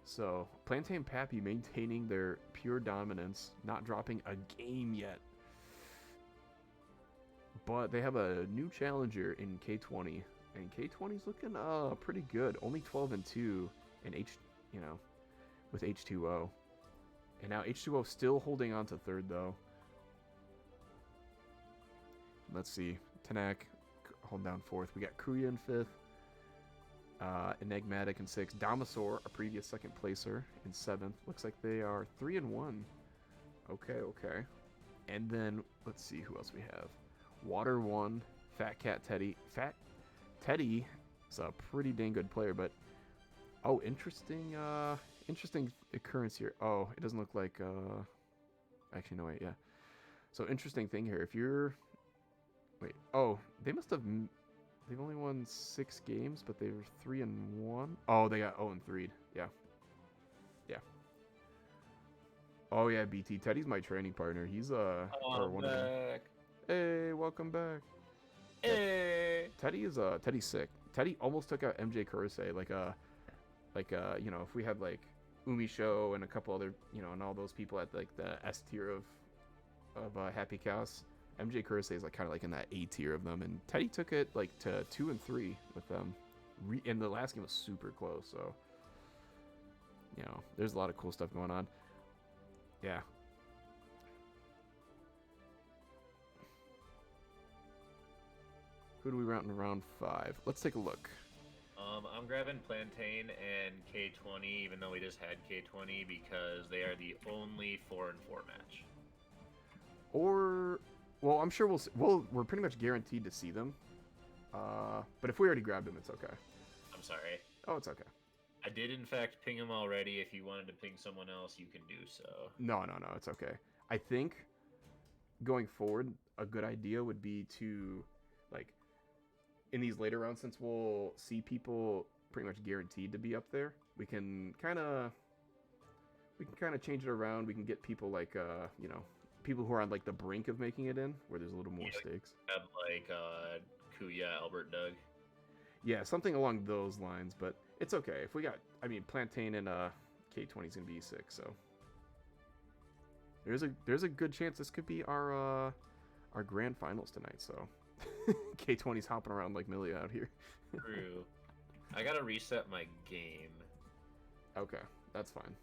So, Plantain Pappy maintaining their pure dominance, not dropping a game yet. But they have a new challenger in K20, and K20's looking pretty good. Only 12-2 in with H2O. And now H2O still holding on to third though. Let's see. Tanak holding down fourth. We got Kuya in fifth. Enigmatic in sixth. Damasaur, a previous second placer, in seventh. Looks like they are 3-1. Okay. And then let's see who else we have. Water 1, Fat Cat Teddy. Fat Teddy is a pretty dang good player, but interesting occurrence here. Oh, it doesn't look like actually no wait, yeah. So interesting thing here. If you're they've only won 6 games, but they were 3-1. Oh, they got 0-3. Yeah. Oh yeah, BT. Teddy's my training partner. He's one of them. Hey, welcome back. Hey. Teddy's sick. Teddy almost took out MJ Kurose, if we had like Umi Show and a couple other, and all those people at like the S tier of Happy Chaos. MJ Kurose is like kind of like in that A tier of them, and Teddy took it like to 2-3 with them. And the last game was super close, so there's a lot of cool stuff going on. Yeah. Who do we round in round 5? Let's take a look. I'm grabbing Plantain and K20, even though we just had K20, because they are the only 4-4 match. Well, I'm sure we're pretty much guaranteed to see them. But if we already grabbed them, it's okay. I'm sorry. Oh, it's okay. I did, in fact, ping them already. If you wanted to ping someone else, you can do so. No, it's okay. I think going forward, a good idea would be to, like, in these later rounds, since we'll see people pretty much guaranteed to be up there, we can kind of change it around. We can get people like, people who are on like the brink of making it in, where there's a little more stakes. Have like Kuya, Albert, Doug. Yeah, something along those lines, but it's okay. If we got, Plantain and K20 is gonna be 6, so there's a good chance this could be our grand finals tonight. So K20's hopping around like Millie out here. True. I gotta reset my game. Okay, that's fine.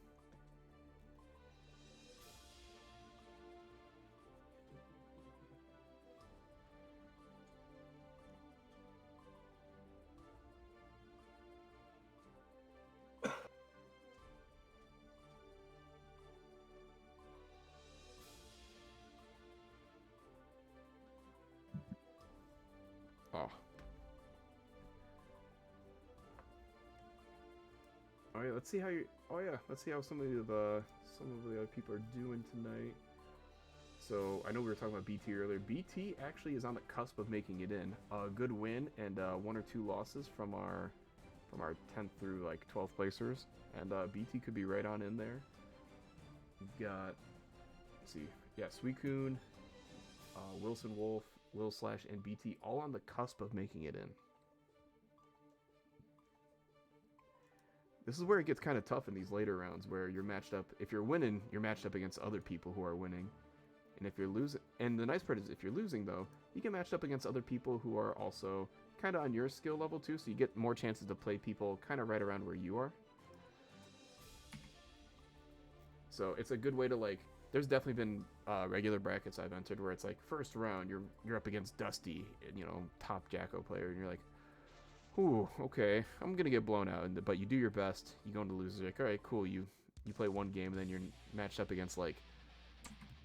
Oh yeah, let's see how some of the other people are doing tonight. So I know we were talking about BT earlier. BT actually is on the cusp of making it in. A good win and 1 or 2 losses from our 10th through like 12th placers, and BT could be right on in there. We've got, let's see, yeah, Suicune, Wilson Wolf, Lil Slash, and BT all on the cusp of making it in. This is where it gets kind of tough in these later rounds, where you're matched up. If you're winning, you're matched up against other people who are winning. And if you're losing, and the nice part is if you're losing though, you get matched up against other people who are also kind of on your skill level too, so you get more chances to play people kind of right around where you are. So it's a good way to, like, there's definitely been regular brackets I've entered where it's like first round you're up against Dusty, and top Jacko player, and you're like, Ooh, okay. I'm gonna get blown out, but you do your best. You go into losers. Like, all right, cool. You play one game, and then you're matched up against like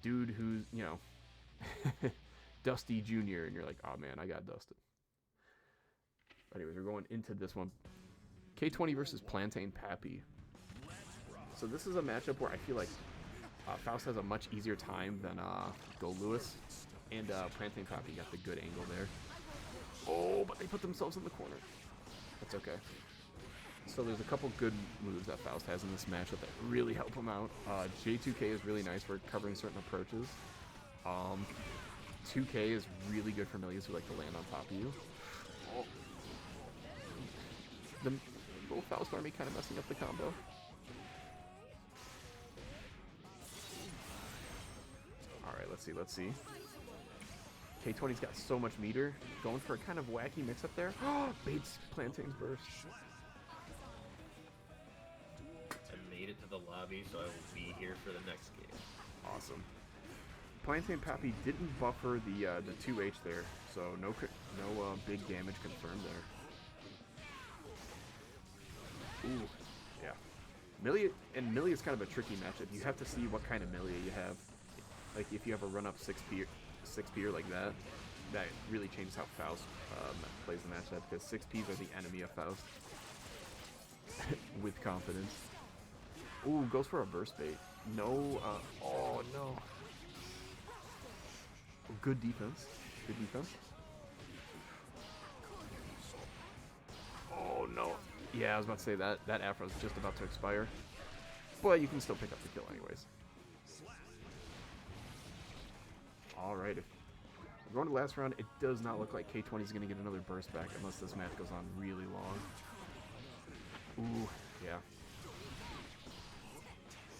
dude who's Dusty Jr. And you're like, oh man, I got dusted. Anyways, we're going into this one. K20 versus Plantain Pappy. So this is a matchup where I feel like Faust has a much easier time than Go Lewis, and Plantain Pappy got the good angle there. Oh, but they put themselves in the corner. That's okay. So there's a couple good moves that Faust has in this matchup that really help him out. J2K is really nice for covering certain approaches. 2K is really good for millions who like to land on top of you. Oh. The little Faust army kind of messing up the combo. Alright, let's see. K20's got so much meter. Going for a kind of wacky mix-up there. Bates Plantain's burst. I made it to the lobby, so I will be here for the next game. Awesome. Plantain Pappy didn't buffer the 2H there, so no big damage confirmed there. Ooh, yeah. Millie is kind of a tricky matchup. You have to see what kind of Millie you have. Like if you have a run-up 6P like that really changes how Faust plays the matchup, because 6Ps are the enemy of Faust. With confidence. Ooh, goes for a burst bait. No, oh no. Good defense. Good defense. Oh no. Yeah, I was about to say that Afro's just about to expire. But you can still pick up the kill anyways. Alright, if we're going to the last round, it does not look like K20 is going to get another burst back unless this match goes on really long. Ooh, yeah.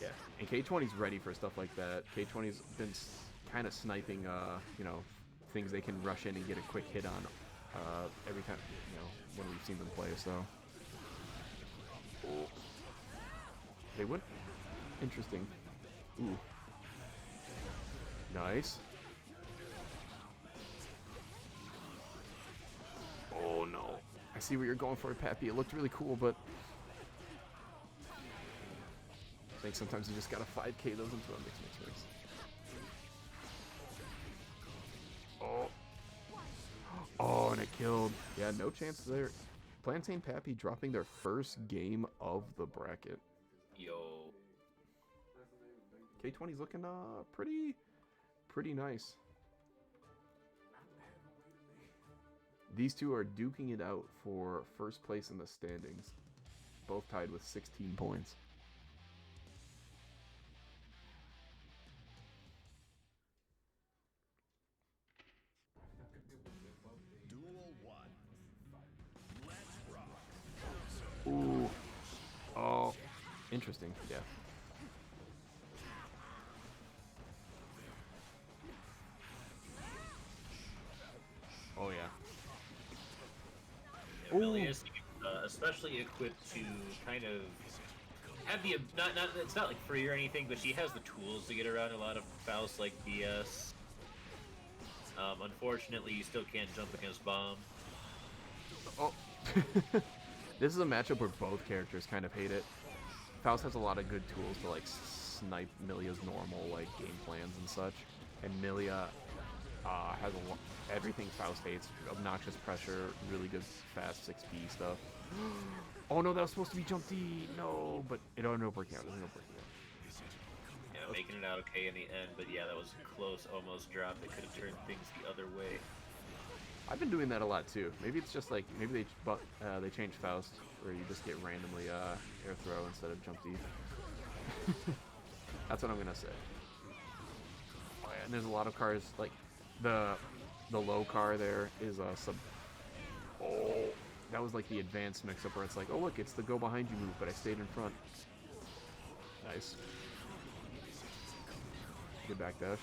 Yeah, and K20's ready for stuff like that. K20's been kind of sniping, things they can rush in and get a quick hit on every time, when we've seen them play, so. Ooh. They went. Interesting. Ooh. Nice. Oh no. I see what you're going for, Pappy. It looked really cool, but I think sometimes you just gotta 5K those into a mix. Oh. Oh, and it killed. Yeah, no chance there. Plantain Pappy dropping their first game of the bracket. Yo. K20's looking pretty nice. These two are duking it out for first place in the standings, both tied with 16 points. Duel 1. Let's rock. Ooh. Oh. Interesting. Yeah. Oh yeah. Millie is especially equipped to kind of have the it's not like free or anything, but she has the tools to get around a lot of Faust like BS. Unfortunately, you still can't jump against Bomb. Oh. This is a matchup where both characters kind of hate it. Faust has a lot of good tools to like snipe Milia's normal like game plans and such, and Milia has everything Faust hates: obnoxious pressure, really good fast 6P stuff. Oh no, that was supposed to be jump D. No, but it ended up working out. It ended up working out. Yeah, making it out okay in the end, but yeah, that was close, almost dropped. They could have turned things the other way. I've been doing that a lot too. Maybe it's just like they changed Faust, where you just get randomly air throw instead of jump D. That's what I'm gonna say. Oh yeah, and there's a lot of cars like the low car there is a sub. Oh, that was like the advanced mix-up where it's like, oh look, it's the go behind you move, but I stayed in front. Nice. Good backdash.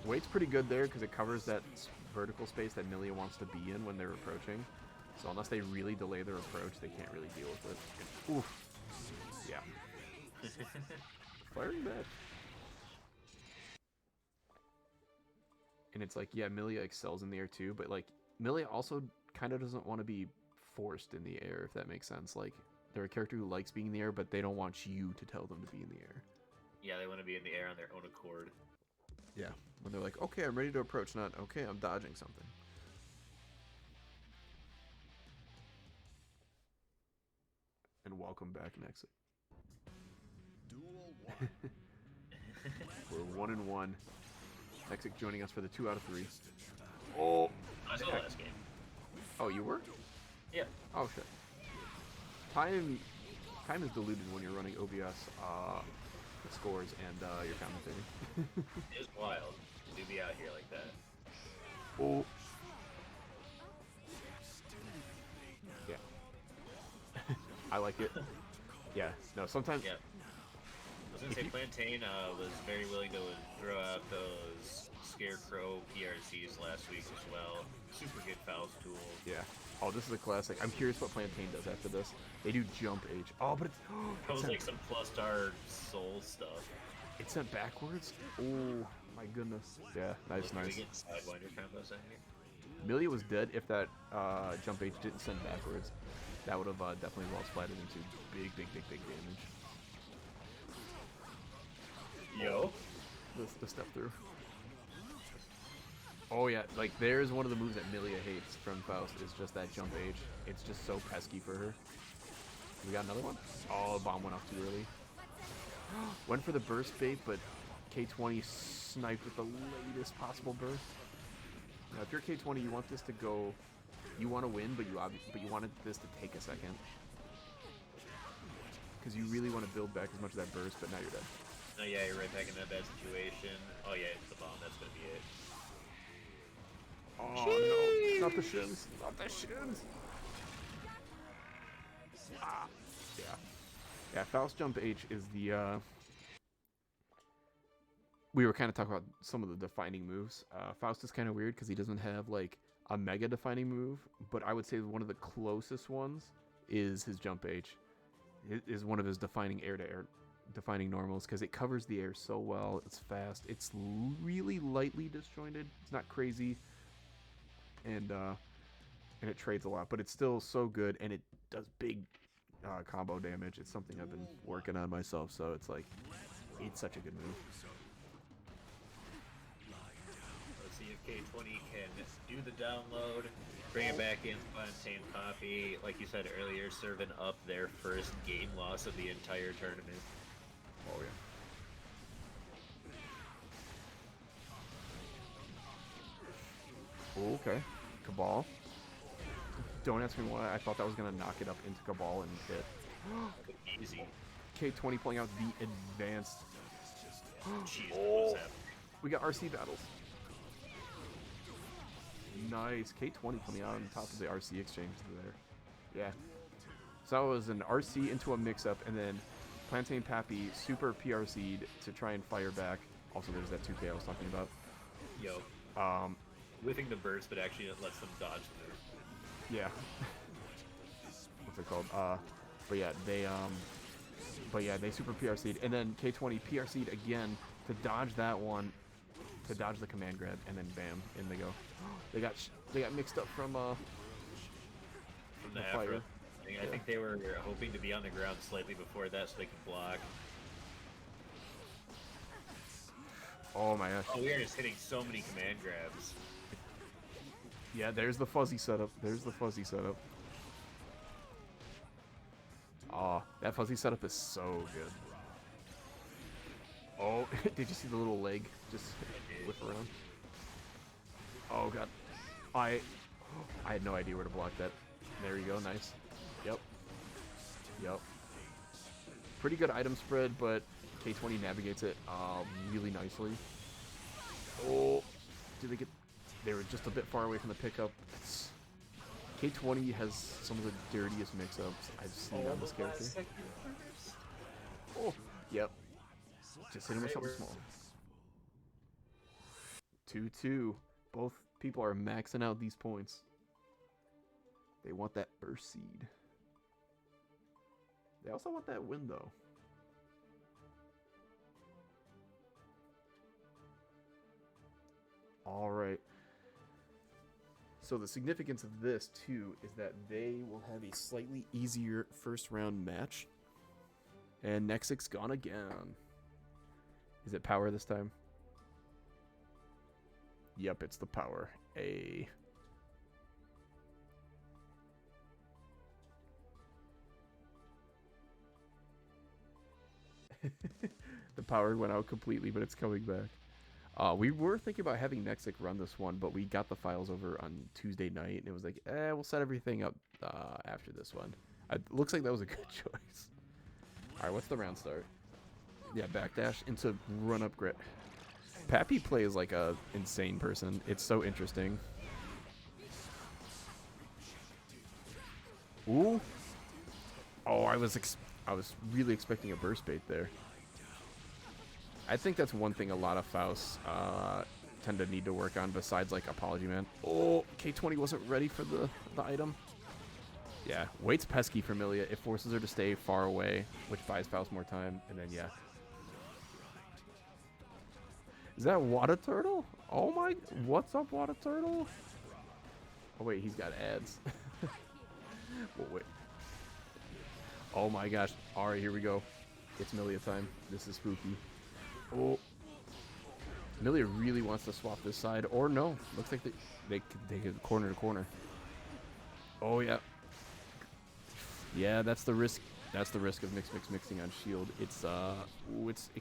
Weight's pretty good there because it covers that vertical space that Milia wants to be in when they're approaching. So unless they really delay their approach, they can't really deal with it. Oof. Yeah. Firing back. And it's like, yeah, Milia excels in the air too, but like Milia also kind of doesn't want to be forced in the air, if that makes sense. Like, they're a character who likes being in the air, but they don't want you to tell them to be in the air. Yeah, they want to be in the air on their own accord. Yeah, when they're like, okay, I'm ready to approach, not, okay, I'm dodging something. And welcome back, Nexus. Duel 1. We're 1-1. Nexus joining us for the 2 out of 3. Oh! I saw the last game. Oh, you were? Yeah. Oh, shit. Time is diluted when you're running OBS scores and you're commentating. It's wild to be out here like that. Oh. Yeah. I like it. Yeah. No, sometimes... Yeah. I was gonna say Plantain was very willing to throw out those Scarecrow PRCs last week as well. Super good Faust tool. Yeah. Oh, this is a classic. I'm curious what Plantain does after this. They do jump H. Oh, but it's... That was like some plus star soul stuff. It sent backwards? Oh, my goodness. Yeah, nice, We nice. get Sidewinder combos in here. Amelia was dead if that jump H didn't send backwards. That would have definitely well splatted into big damage. Yo. The step through. Oh yeah, like there's one of the moves that Milia hates from Faust is just that jump H. It's just so pesky for her. We got another one? Oh, bomb went off too early. Went for the burst bait, but K20 sniped with the latest possible burst. Now, if you're K20, you want this to go. You want to win, but you wanted this to take a second, because you really want to build back as much of that burst. But now you're dead. Oh yeah, you're right back in that bad situation. Oh yeah, it's the bomb. That's gonna be it. Oh no, not the shins. Not the shins. Ah, yeah. Yeah, Faust Jump H is the, we were kind of talking about some of the defining moves. Faust is kind of weird because he doesn't have, like, a mega defining move, but I would say one of the closest ones is his Jump H. It is one of his defining air-to-air defining normals because it covers the air so well. It's fast. It's really lightly disjointed. It's not crazy. And it trades a lot, but it's still so good, and it does big combo damage. It's something I've been working on myself, so it's like, it's such a good move. Let's see if K20 can do the download, bring it back in, Plantain Poppy. Like you said earlier, serving up their first game loss of the entire tournament. Oh, yeah. Oh, okay. Cabal. Don't ask me why. I thought that was going to knock it up into Cabal and hit. Easy. K20 pulling out the advanced. Jeez, Oh, what's happening? we got RC battles. Nice. K20 coming out on top of the RC exchange there. Yeah. So that was an RC into a mix-up, and then Plantain Pappy super PRC'd to try and fire back. Also, there's that 2K I was talking about. Yo. Whiffing the burst, but actually it lets them dodge the move. Yeah. What's it called? But yeah, they super PRC'd, and then K20 PRC'd again to dodge that one, to dodge the command grab, and then bam, in they go. They got mixed up from the fire. Afro thing. I think they were hoping to be on the ground slightly before that so they could block. Oh my gosh. Oh, we are just hitting so many command grabs. Yeah, there's the fuzzy setup. There's the fuzzy setup. Aw, that fuzzy setup is so good. Oh, did you see the little leg just whip around? Oh god. I had no idea where to block that. There you go, nice. Yep. Pretty good item spread, but K20 navigates it really nicely. Oh, did they get... They were just a bit far away from the pickup. K20 has some of the dirtiest mix-ups I've seen on this character. Oh, yep. Just hit him with something small. 2-2. Both people are maxing out these points. They want that burst seed. They also want that win, though. All right. So the significance of this, too, is that they will have a slightly easier first round match. And Nexic's gone again. Is it power this time? Yep, it's the power. A. The power went out completely, but it's coming back. We were thinking about having Nexic run this one, but we got the files over on Tuesday night, and it was like, we'll set everything up after this one. It looks like that was a good choice. All right, what's the round start? Yeah, backdash into run-up grit. Pappy plays like a insane person. It's so interesting. Ooh. Oh, I was really expecting a burst bait there. I think that's one thing a lot of Fausts tend to need to work on besides like Apology Man. Oh, K20 wasn't ready for the item. Yeah, wait's pesky for Milia. It forces her to stay far away, which buys Faust more time. And then, yeah. Is that Water Turtle? Oh my, what's up, Water Turtle? Oh wait, he's got ads. Well, wait. Oh my gosh. All right, here we go. It's Milia time. This is spooky. Oh. Milia really wants to swap this side, or no. Looks like they could corner to corner. Oh yeah. Yeah, that's the risk. That's the risk of mixing on shield. It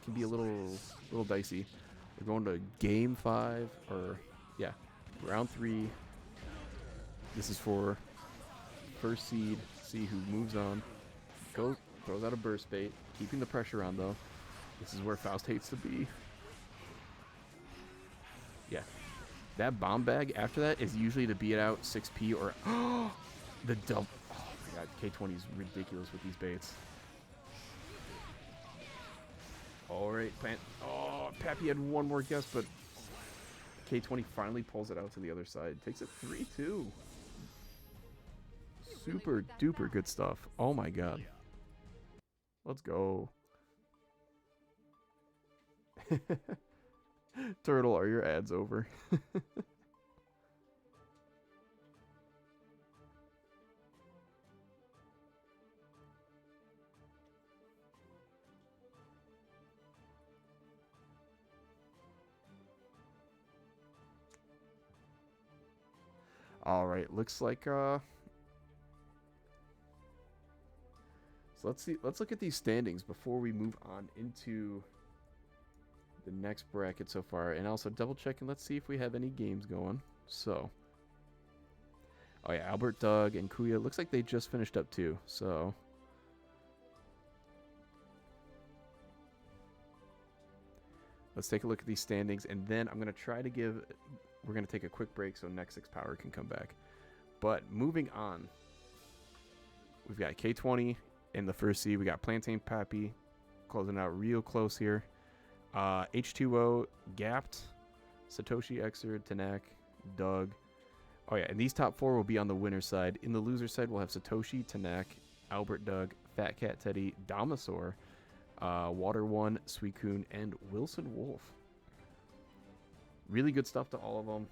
can be a little dicey. We're going to game 5 or yeah, round 3. This is for first seed. See who moves on. Throws out a burst bait, keeping the pressure on though. This is where Faust hates to be. Yeah, that bomb bag after that is usually to beat out 6P or the dump. Oh my god, K20 is ridiculous with these baits. All right, plant. Oh, Pappy had one more guess, but K20 finally pulls it out to the other side. Takes it 3-2. Super duper good stuff. Oh my god. Let's go. Turtle, are your ads over? All right, looks like so let's look at these standings before we move on into the next bracket so far, and also double check and let's see if we have any games going. So, oh yeah, Albert, Doug, and Kuya, looks like they just finished up too. So, let's take a look at these standings, and then I'm gonna we're gonna take a quick break so Nexix Power can come back. But moving on, we've got K20 in the first seed. We got Plantain Pappy closing out real close here. H2O, Gapped, Satoshi Xer, Tanak, Doug. Oh yeah, and these top 4 will be on the winner's side. In the loser side, we'll have Satoshi, Tanak, Albert, Doug, Fat Cat Teddy, Damasaur, Water One, Suicune, and Wilson Wolf. Really good stuff to all of them.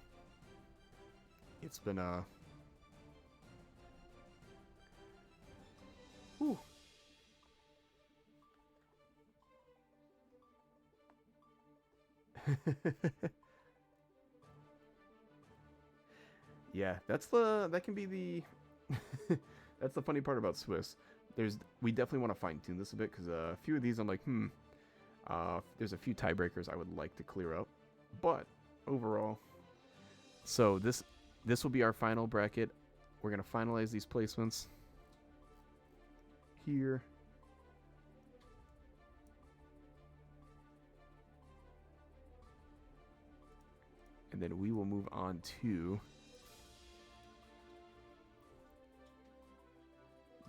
It's been whew. Yeah, that can be the that's the funny part about Swiss. We definitely want to fine tune this a bit because a few of these I'm like, there's a few tiebreakers I would like to clear up, but overall, so this will be our final bracket. We're gonna finalize these placements here. And then we will move on to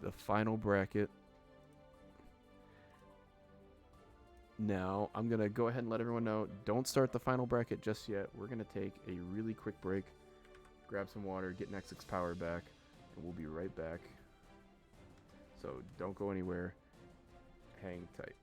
the final bracket. Now, I'm going to go ahead and let everyone know, don't start the final bracket just yet. We're going to take a really quick break, grab some water, get Nexix Power back, and we'll be right back. So don't go anywhere. Hang tight.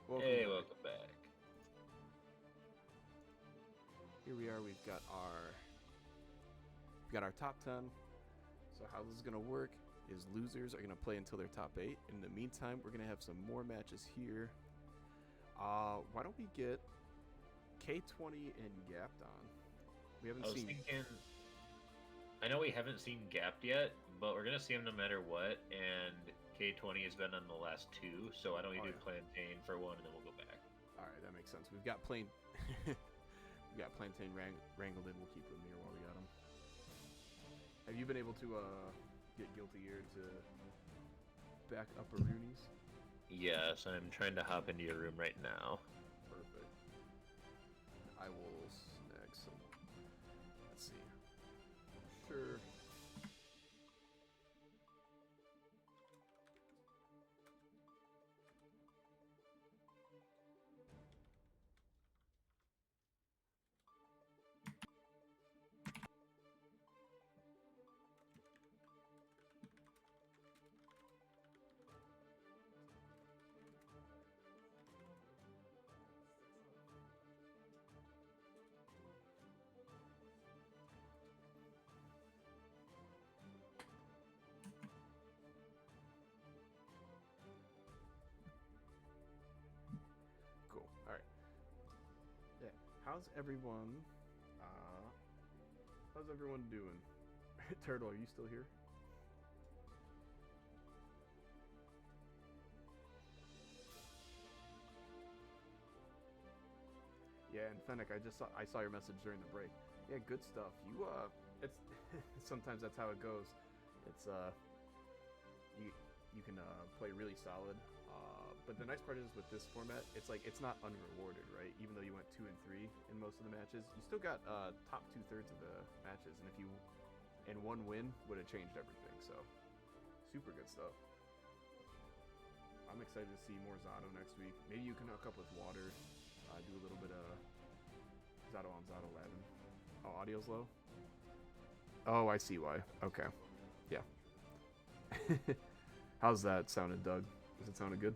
Welcome Hey, back. welcome back. Here we are. We've got our top 10. So how this is gonna work is losers are gonna play until their top 8. In the meantime, we're gonna have some more matches here. Why don't we get K20 and Gapped on? We haven't I was seen. thinking. I know we haven't seen Gapped yet, but we're gonna see him no matter what. And K20 has been on the last 2, so why don't we Oh, do yeah. Plantain for 1, and then we'll go back. All right, that makes sense. We've got Plantain wrangled in. We'll keep him here while we got him. Have you been able to get Guilty Gear to back up a Roonies? Yes, I'm trying to hop into your room right now. Perfect. I will snag some. Let's see. Sure. Cool. All right. Yeah. How's everyone? How's everyone doing? Turtle, are you still here? Yeah, and Fennec, I saw your message during the break. Yeah, good stuff. It's sometimes that's how it goes. It's you can play really solid. But the nice part is with this format, it's not unrewarded, right? Even though you went 2 and 3 in most of the matches, you still got top 2/3 of the matches, and one win would have changed everything. So super good stuff. I'm excited to see more Zato next week. Maybe you can hook up with Water, do a little bit of Zato on Zato 11. Oh, audio's low? Oh, I see why. Okay. Yeah. How's that sounded, Doug? Does it sound good?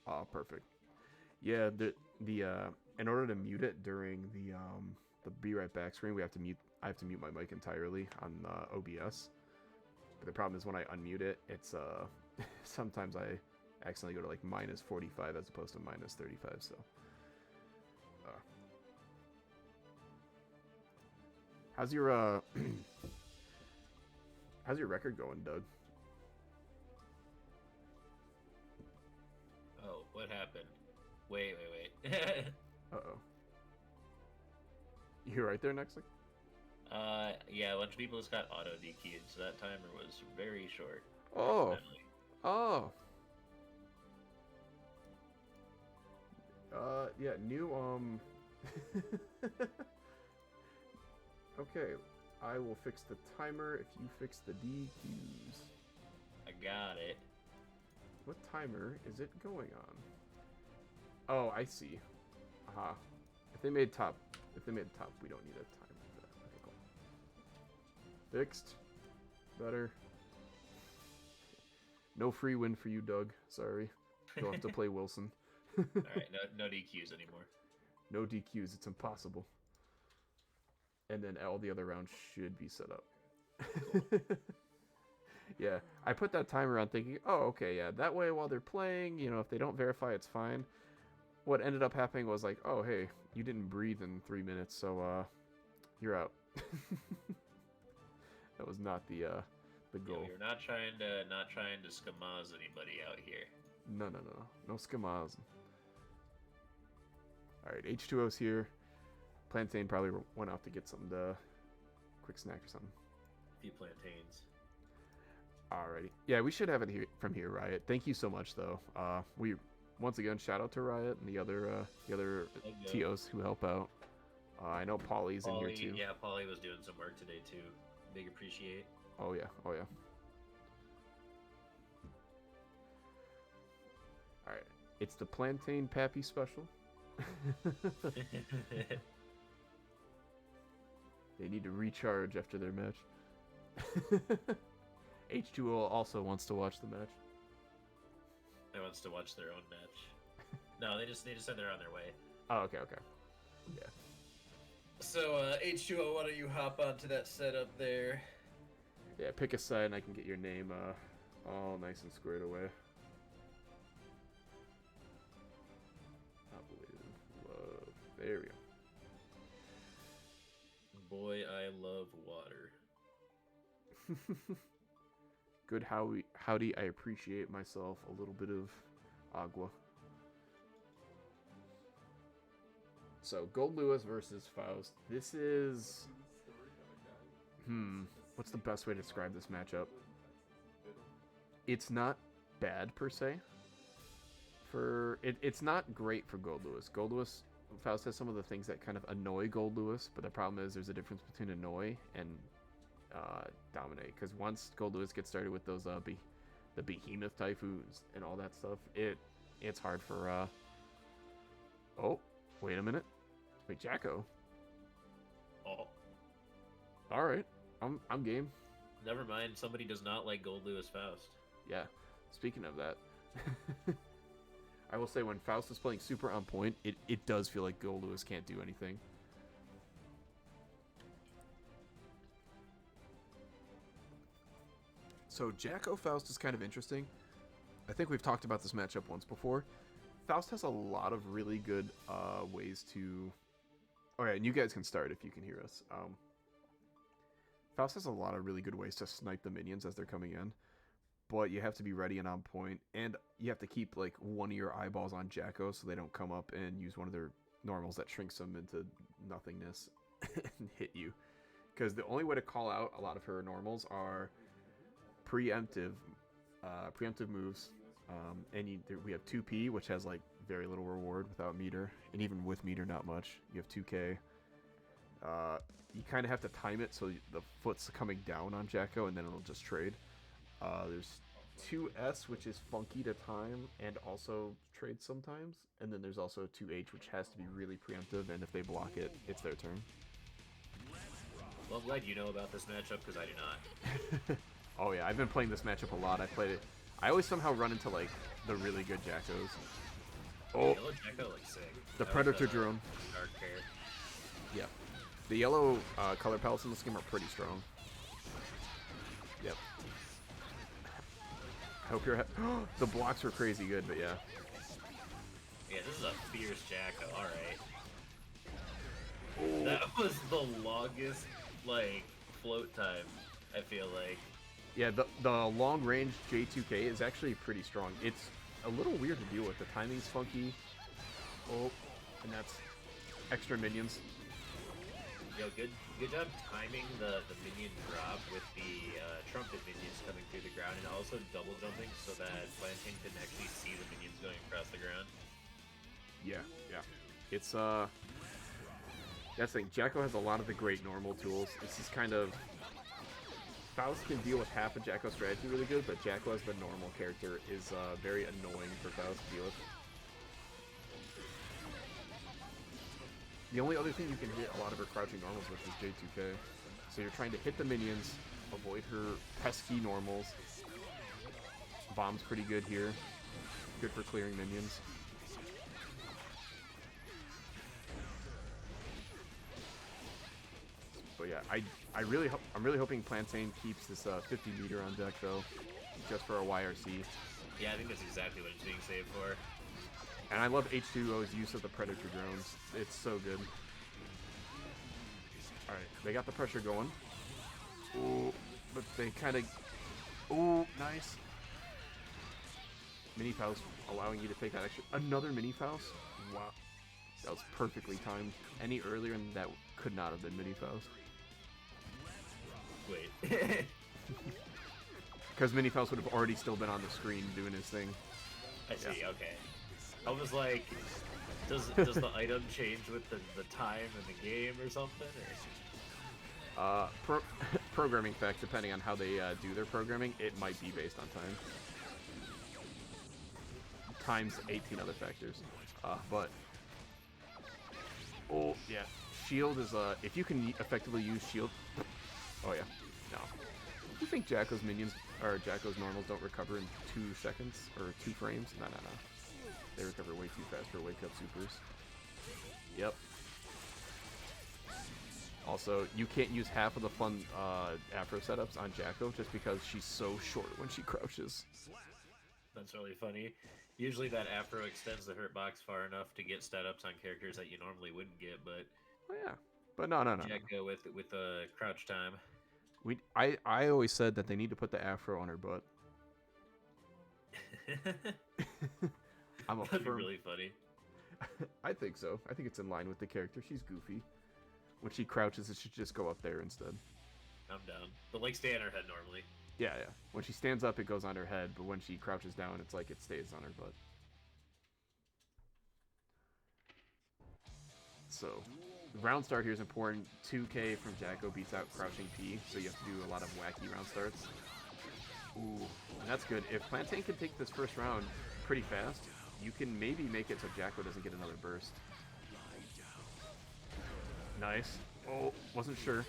Oh, perfect. Yeah, the in order to mute it during the Be Right Back screen, I have to mute my mic entirely on OBS. But the problem is when I unmute it, it's sometimes I accidentally go to like -45 as opposed to -35. So, how's your how's your record going, Doug? Oh, what happened? Wait. Uh-oh. You right there, Nexus? Yeah, a bunch of people just got auto DQ'd, so that timer was very short. Oh. accidentally. Oh. Yeah, new, Okay, I will fix the timer if you fix the DQs. I got it. What timer is it going on? Oh, I see. Aha. If they made top, we don't need a timer for that. Okay, cool. Fixed. Better. No free win for you, Doug. Sorry. You'll have to play Wilson. Alright, no DQs anymore. No DQs. It's impossible. And then all the other rounds should be set up. Yeah, I put that timer on thinking, oh, okay, yeah, that way while they're playing, if they don't verify, it's fine. What ended up happening was like, oh, hey, you didn't breathe in 3 minutes, so, you're out. That was not the goal. Yeah, we're not trying to skamaz anybody out here. No skamaz. Alright, H2O's here. Plantain probably went off to get some quick snack or something. A few plantains. Alrighty. Yeah, we should have it here from here, Riot. Thank you so much, though. We once again shout out to Riot and the other TOs who help out. I know Polly's in here too. Yeah, Polly was doing some work today too. Big appreciate. Oh yeah. Alright. It's the Plantain Pappy special. They need to recharge after their match. H2O also wants to watch the match. They wants to watch their own match. No, they just said they're on their way. Oh, okay, okay. Yeah. So, H2O, why don't you hop onto that setup there? Yeah, pick a side and I can get your name all nice and squared away. I believe love. There we go. Boy, I love water. Good howdy, I appreciate myself a little bit of agua. So, Gold Lewis versus Faust. This is... What's the best way to describe this matchup? It's not bad, per se. It's not great for Gold Lewis. Gold Lewis, Faust has some of the things that kind of annoy Gold Lewis, but the problem is there's a difference between annoy and dominate. Because once Gold Lewis gets started with those the behemoth typhoons and all that stuff, it's hard for oh, wait a minute. Wait, Jacko. Oh. Alright. I'm game. Never mind, somebody does not like Gold Lewis Faust. Yeah. Speaking of that, I will say when Faust is playing super on point, it does feel like Gold Lewis can't do anything. So Jacko Faust is kind of interesting. I think we've talked about this matchup once before. Faust has a lot of really good ways to... Alright, and you guys can start if you can hear us. Faust has a lot of really good ways to snipe the minions as they're coming in. But you have to be ready and on point, and you have to keep like one of your eyeballs on Jacko so they don't come up and use one of their normals that shrinks them into nothingness and hit you. Because the only way to call out a lot of her normals are preemptive moves, and we have 2P, which has like very little reward without meter, and even with meter, not much. You have 2K. You kind of have to time it so the foot's coming down on Jacko, and then it'll just trade. There's 2S, which is funky to time and also trade sometimes, and then there's also 2H, which has to be really preemptive, and if they block it, it's their turn. Well, I'm glad you know about this matchup, because I do not. Oh yeah, I've been playing this matchup a lot. I always somehow run into like the really good Jackos. Oh, Yellow Jacko looks sick. The That Predator was, drone. Dark hair. Yeah. The yellow color palettes in this game are pretty strong. Yep. I hope you're... The blocks were crazy good, but yeah. Yeah, this is a fierce Jacko, alright. That was the longest, like, float time, I feel like. Yeah, the long-range J2K is actually pretty strong. It's a little weird to deal with. The timing's funky. Oh, and that's extra minions. Yo, good job timing the minion drop with the trumpet minions coming through the ground, and also double jumping so that Plantain can actually see the minions going across the ground. Yeah, yeah. It's that's the thing. Jacko has a lot of the great normal tools. This is kind of... Faust can deal with half of Jacko's strategy really good, but Jacko as the normal character is very annoying for Faust to deal with. The only other thing you can hit a lot of her crouching normals with is J2K. So you're trying to hit the minions, avoid her pesky normals. Bomb's pretty good here. Good for clearing minions. But yeah, I'm really hoping Plantain keeps this 50 meter on deck though, just for a YRC. Yeah, I think that's exactly what it's being saved for. And I love H2O's use of the Predator drones. It's so good. Alright, they got the pressure going. Ooh, but they kind of... Ooh, nice. Mini Faust allowing you to take that extra... Another Mini Faust? Wow. That was perfectly timed. Any earlier than that could not have been Mini Faust. Wait. Because Mini Faust would have already still been on the screen doing his thing. I see, Yeah. okay. I was like, does the item change with the time in the game or something? Or? Programming fact, depending on how they do their programming, it might be based on time. Times 18 other factors. But... Oh, yeah. Shield is, if you can effectively use shield... Oh, yeah. No. You think Jacko's minions or Jacko's normals don't recover in 2 seconds or 2 frames? No. They recover way too fast for wake up supers. Yep. Also, you can't use half of the fun Afro setups on Jacko just because she's so short when she crouches. That's really funny. Usually that Afro extends the hurt box far enough to get setups on characters that you normally wouldn't get, but Oh yeah, but no. Jacko with crouch time. I always said that they need to put the Afro on her butt. I'm a That'd be firm. really funny. I think so. I think it's in line with the character. She's goofy. When she crouches, it should just go up there instead. I'm down. But like stay on her head normally. Yeah. When she stands up, it goes on her head, but when she crouches down, it's like it stays on her butt. So, round start here is important. 2K from Jacko beats out crouching P, so you have to do a lot of wacky round starts. Ooh, and that's good. If Plantain can take this first round pretty fast, you can maybe make it so Jacko doesn't get another burst. Nice. Oh, wasn't sure.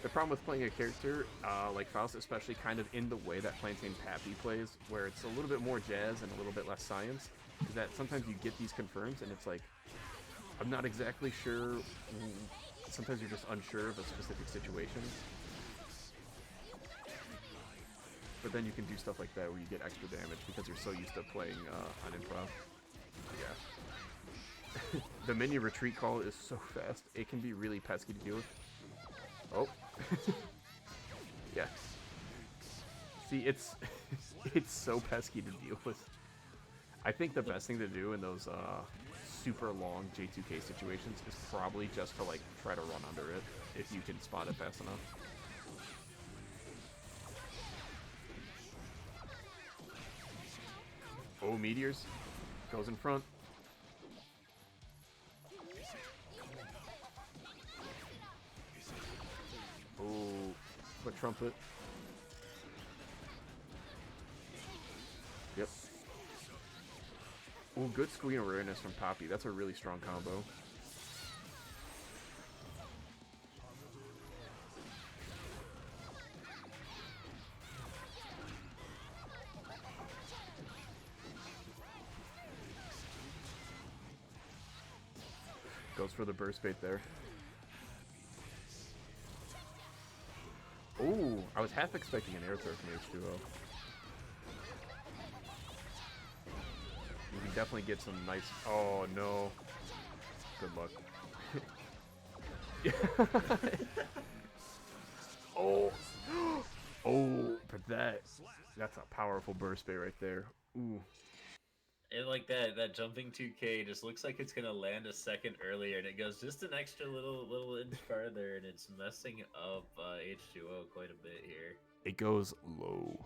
The problem with playing a character like Faust, especially kind of in the way that Plantain Pappy plays, where it's a little bit more jazz and a little bit less science, is that sometimes you get these confirms and it's like, I'm not exactly sure. Sometimes you're just unsure of a specific situation. But then you can do stuff like that where you get extra damage because you're so used to playing on improv. Yeah. The minion retreat call is so fast. It can be really pesky to deal with. Oh. Yeah. See, it's so pesky to deal with. I think the best thing to do in those super long J2K situations is probably just to like try to run under it if you can spot it fast enough. Oh, meteors. Goes in front. Oh, foot trumpet. Yep. Oh, good screen awareness from Poppy. That's a really strong combo. Goes for the burst bait there. Oh, I was half expecting an air throw from H2O. You can definitely get some nice... Oh, no. Good luck. Oh. Oh, but that's a powerful burst bait right there. Ooh. And like that jumping 2K just looks like it's gonna land a second earlier, and it goes just an extra little inch farther, and it's messing up H2O quite a bit here. It goes low.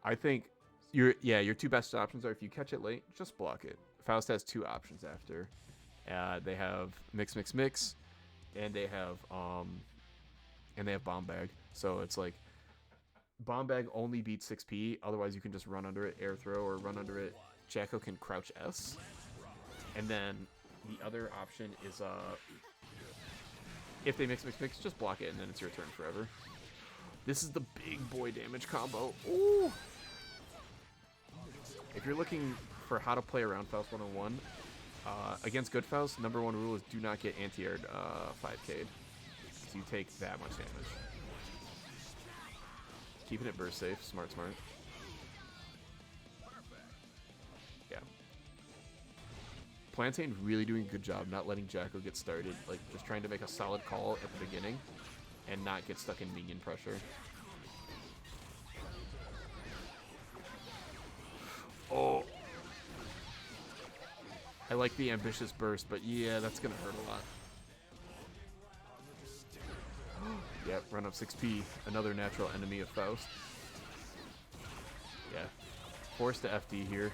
I think your two best options are if you catch it late, just block it. Faust has 2 options after. They have mix, and they have bomb bag. So it's like bomb bag only beats 6P. Otherwise, you can just run under it, air throw, or run under it. Jacko can crouch S, and then the other option is if they mix, just block it, and then it's your turn forever. This is the big boy damage combo. Ooh! If you're looking for how to play around Faust 101, against good Faust, #1 rule is do not get anti-aired 5K'd, so you take that much damage. Keeping it burst safe, smart. Plantain really doing a good job not letting Jacko get started, like just trying to make a solid call at the beginning and not get stuck in minion pressure. Oh. I like the ambitious burst, but yeah, that's gonna hurt a lot. Yep, run up 6P, another natural enemy of Faust. Yeah, forced to FD here.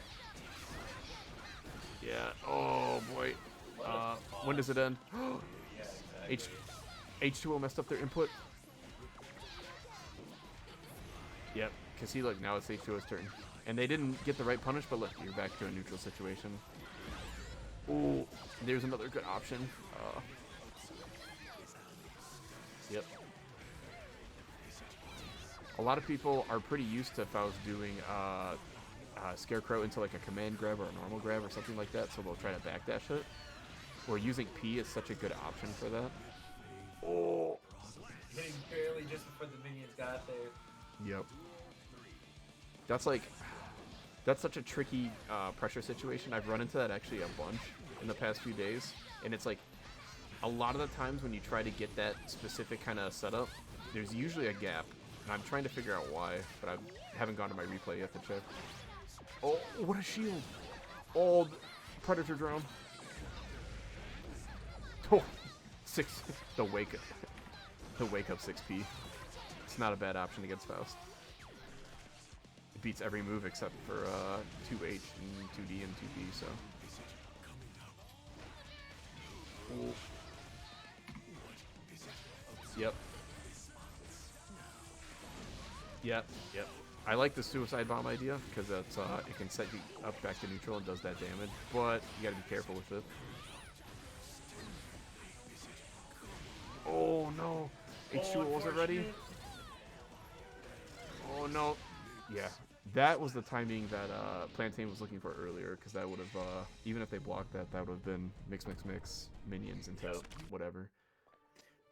Yeah. Oh boy. When does it end? H2O messed up their input. Yep. Cause see, look, now it's H2O's turn, and they didn't get the right punish. But look, you're back to a neutral situation. Oh, there's another good option. Yep. A lot of people are pretty used to Faust doing Scarecrow into like a command grab or a normal grab or something like that, so they'll try to backdash it. Or using P is such a good option for that. Oh! Hitting barely just before the minions got there. Yep. That's such a tricky pressure situation. I've run into that actually a bunch in the past few days, and it's like a lot of the times when you try to get that specific kind of setup, there's usually a gap, and I'm trying to figure out why, but I haven't gone to my replay yet to check. Oh, what a shield! Oh, Predator drone. Oh, the wake up 6P. It's not a bad option against Faust. It beats every move except for 2H and 2D and 2P, so. Ooh. Yep. Yep. I like the suicide bomb idea because it's it can set you up back to neutral and does that damage, but you gotta be careful with it. Oh no! H2O wasn't ready. Oh no! Yeah, that was the timing that Plantain was looking for earlier, because that would have, even if they blocked that, that would have been mix minions into whatever.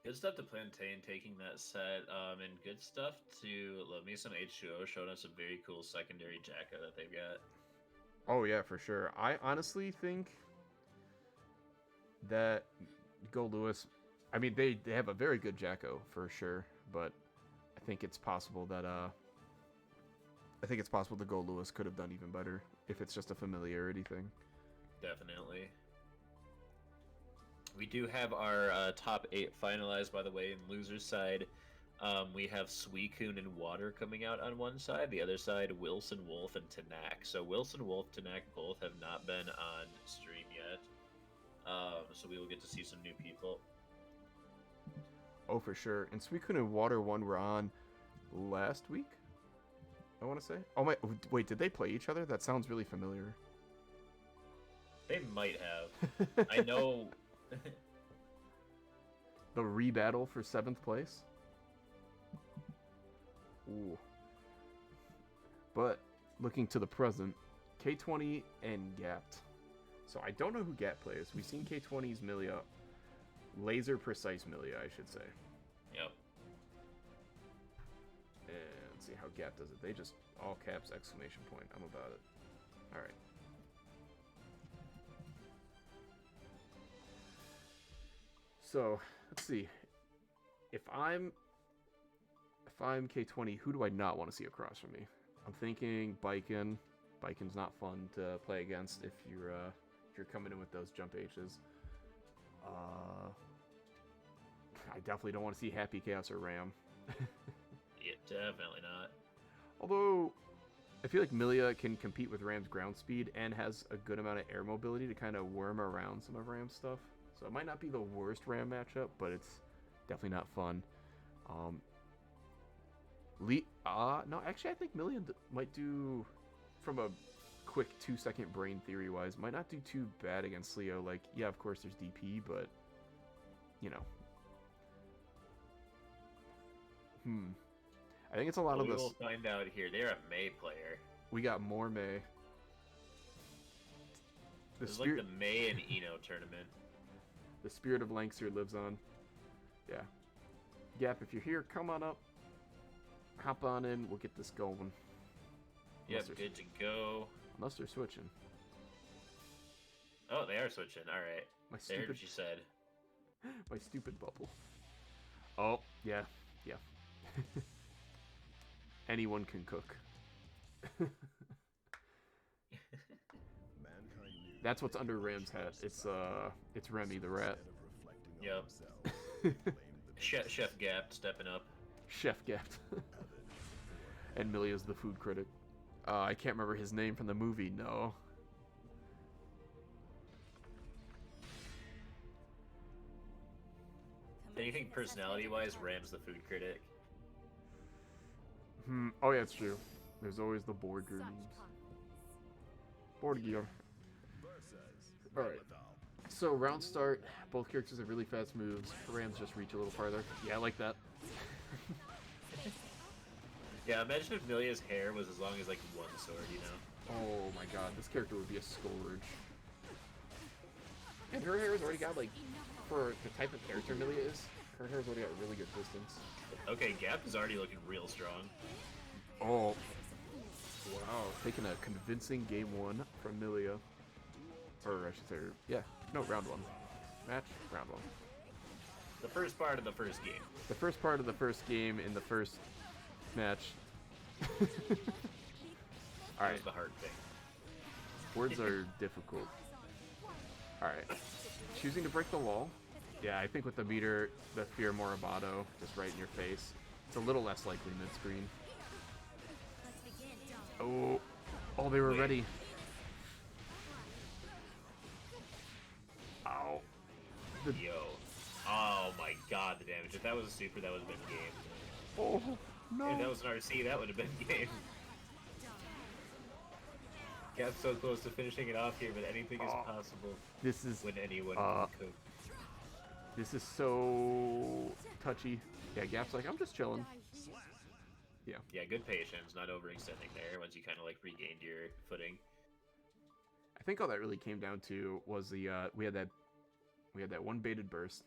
Good stuff to Plantain taking that set, and good stuff to Love Me Some H2O showing us a very cool secondary Jacko that they've got. Oh yeah, for sure. I honestly think that Go Lewis, I mean, they have a very good Jacko for sure, but I think it's possible that the Go Lewis could have done even better if it's just a familiarity thing. Definitely. We do have our top 8 finalized, by the way, in loser's side. We have Suicune and Water coming out on one side. The other side, Wilson Wolf and Tanak. So Wilson Wolf, Tanak both have not been on stream yet. So we will get to see some new people. Oh, for sure. And Suicune and Water 1 were on last week, I want to say. Oh my, wait, did they play each other? That sounds really familiar. They might have. I know. The rebattle for 7th place? Ooh. But, looking to the present, K20 and Gapt. So I don't know who Gapt plays. We've seen K20's Milia. Laser precise Milia, I should say. Yep. And let's see how Gapt does it. They just, all caps, exclamation point. I'm about it. Alright. So, let's see. If I'm K20, who do I not want to see across from me? I'm thinking Biken. Biken's not fun to play against if you're coming in with those jump H's. I definitely don't want to see Happy Chaos or Ram. Yeah, definitely not. Although, I feel like Milia can compete with Ram's ground speed and has a good amount of air mobility to kind of worm around some of Ram's stuff. So it might not be the worst Ram matchup, but it's definitely not fun. No, actually I think Milia might do, from a quick 2-second brain theory-wise, might not do too bad against Leo. Like, yeah, of course there's DP, but, you know. I think it's a lot of this. We'll find out here. They're a May player. We got more May. It's like the May and Eno tournament. The spirit of Lankster lives on. Yeah. Gap, if you're here, come on up. Hop on in. We'll get this going. Yep, good to go. Unless they're switching. Oh, they are switching. All right. My They heard stupid, what you said. my stupid bubble. Oh, yeah. Anyone can cook. That's what's under Ram's hat. It's Remy the rat. Yep. Chef Gap stepping up. Chef Gapt. And Milia's the food critic. I can't remember his name from the movie, no. Anything personality-wise, Ram's the food critic. Oh yeah, it's true. There's always the board gear memes. Board gear. Alright. So round start, both characters have really fast moves. Rams just reach a little farther. Yeah, I like that. Yeah, imagine if Milia's hair was as long as like one sword, you know? Oh my god, this character would be a scourge. And her hair has already got, like, for the type of character Milia is, her hair's already got really good distance. Okay, Gap is already looking real strong. Oh. Wow, taking a convincing game 1 from Milia. Or I should say, yeah, no, round 1. Match, round 1. The first part of the first game. The first part of the first game in the first match. That Alright, was the hard thing. words are difficult. Alright, choosing to break the wall. Yeah, I think with the meter, the Fear Moribado, just right in your face, it's a little less likely mid-screen. Oh, oh, they were Wait. ready. Ow. Yo. Oh my god, the damage. If that was a super, that would have been game. Oh, no. If that was an RC, that would have been game. Gap's so close to finishing it off here, but anything is possible This is, when anyone can cook. this is so touchy. Yeah, Gap's like, I'm just chilling. Yeah. Yeah, good patience, not overextending there once you kind of like regained your footing. I think all that really came down to was the we had that one baited burst.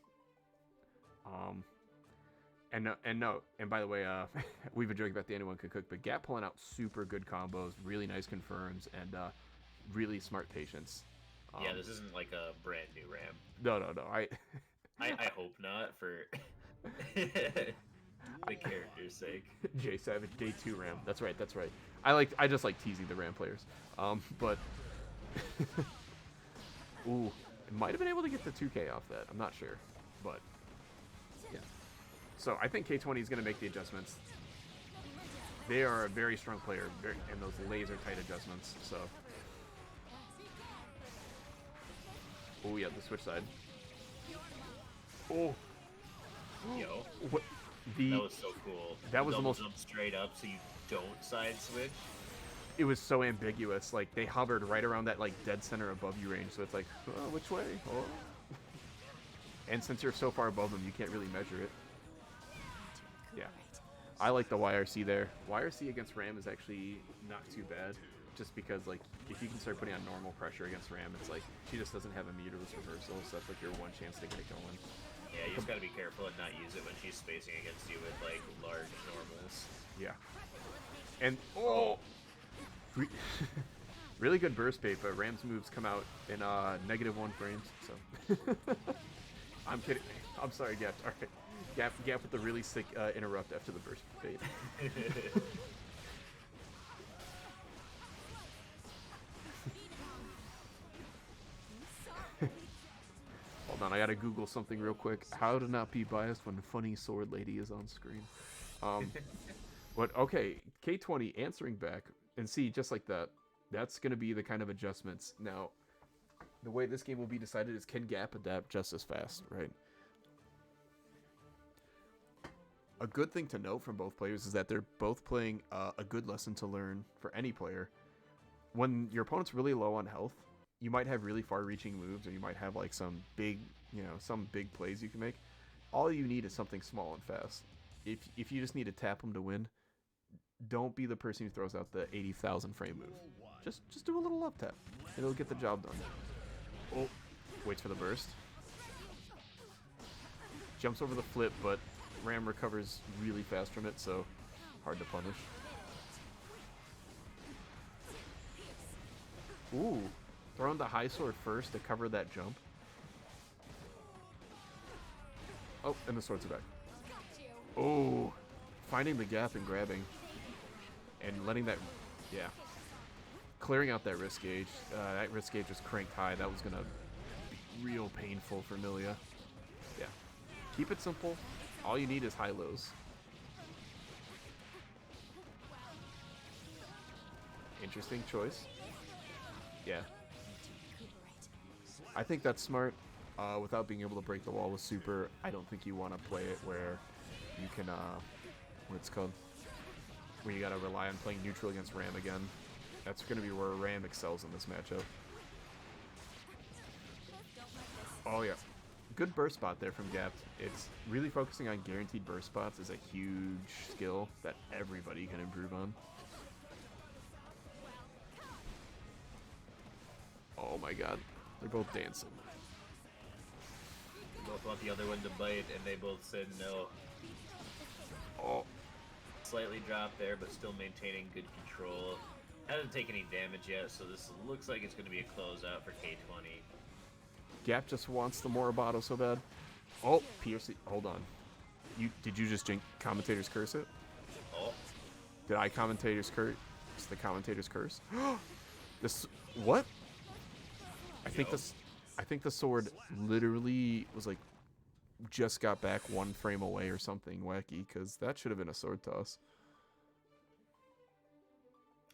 And by the way, we've been joking about the anyone could cook, but Gap pulling out super good combos, really nice confirms, and really smart patience. Yeah, this isn't like a brand new RAM. No. I hope not for the character's sake. J Savage day 2 RAM. That's right. I just like teasing the RAM players. But ooh, it might have been able to get the 2K off that. I'm not sure, but yeah. So I think K20 is going to make the adjustments. They are a very strong player, and those laser tight adjustments. So, oh yeah, the switch side. Oh, Yo, what that was so cool. That was the Double most- jump straight up, so you don't side switch. it was so ambiguous. Like they hovered right around that like dead center above you range. So it's like, which way? Oh. And since you're so far above them, you can't really measure it. Yeah, I like the YRC there. YRC against Ram is actually not too bad, just because like if you can start putting on normal pressure against Ram, it's like she just doesn't have a meterless reversal, so that's like your one chance to get it going. Yeah, you just gotta be careful and not use it when she's spacing against you with like large normals. Yeah. And really good burst bait, but Ram's moves come out in -1 frames. So I'm kidding. I'm sorry, Gap. All right. Gap with the really sick interrupt after the burst bait. Hold on, I gotta Google something real quick. How to not be biased when funny sword lady is on screen. But okay, K20 answering back, and see, just like that, that's gonna be the kind of adjustments. Now, the way this game will be decided is can Gap adapt just as fast, right? A good thing to note from both players is that they're both playing a good lesson to learn for any player. When your opponent's really low on health, you might have really far-reaching moves, or you might have like some big, some big plays you can make. All you need is something small and fast. If you just need to tap them to win, don't be the person who throws out the 80,000 frame move. Just do a little love tap, and it'll get the job done. Oh, waits for the burst. Jumps over the flip, but Ram recovers really fast from it, so hard to punish. Ooh, throwing the high sword first to cover that jump. Oh, and the swords are back. Oh, finding the gap and grabbing. And letting that, yeah. Clearing out that risk gauge. That risk gauge was cranked high. That was going to be real painful for Milia. Yeah. Keep it simple. All you need is high-lows. Interesting choice. Yeah. I think that's smart. Without being able to break the wall with super, I don't think you want to play it where you can, what's it called? Where you gotta rely on playing neutral against Ram again. That's gonna be where Ram excels in this matchup. Oh, yeah. Good burst spot there from Gap. It's really focusing on guaranteed burst spots is a huge skill that everybody can improve on. Oh my god. They're both dancing. They both want the other one to bite, and they both said no. Oh. Slightly dropped there, but still maintaining good control. Hasn't taken any damage yet, so this looks like it's going to be a closeout for K20. Gap just wants the Moribado so bad. Oh, PRC. Hold on. Did you just commentator's curse it? Oh. Did I commentator's curse? It's the commentator's curse. This what? I think the sword literally was like just got back 1 frame away or something wacky, because that should have been a sword toss.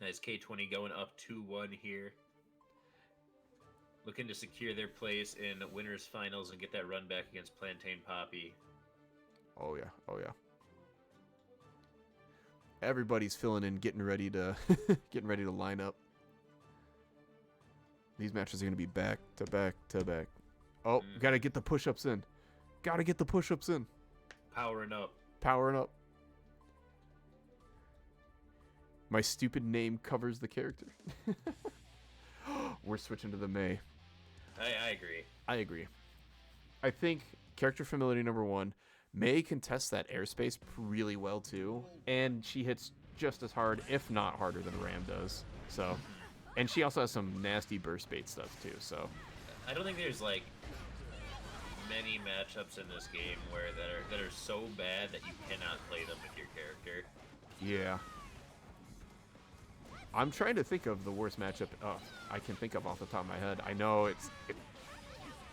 Nice. K20 going up 2-1 here. Looking to secure their place in winners finals and get that run back against Plantain Poppy. Oh yeah, oh yeah. Everybody's filling in, getting ready to line up. These matches are gonna be back to back to back. Oh, gotta get the push-ups in. Gotta get the push-ups in. Powering up. Powering up. My stupid name covers the character. We're switching to the May. I agree. I agree. I think character familiarity number 1, May contests that airspace really well too, and she hits just as hard, if not harder, than Ram does. So, and she also has some nasty burst bait stuff too. So, I don't think there's like many matchups in this game where that are so bad that you cannot play them with your character. Yeah. I'm trying to think of the worst matchup I can think of off the top of my head. I know it's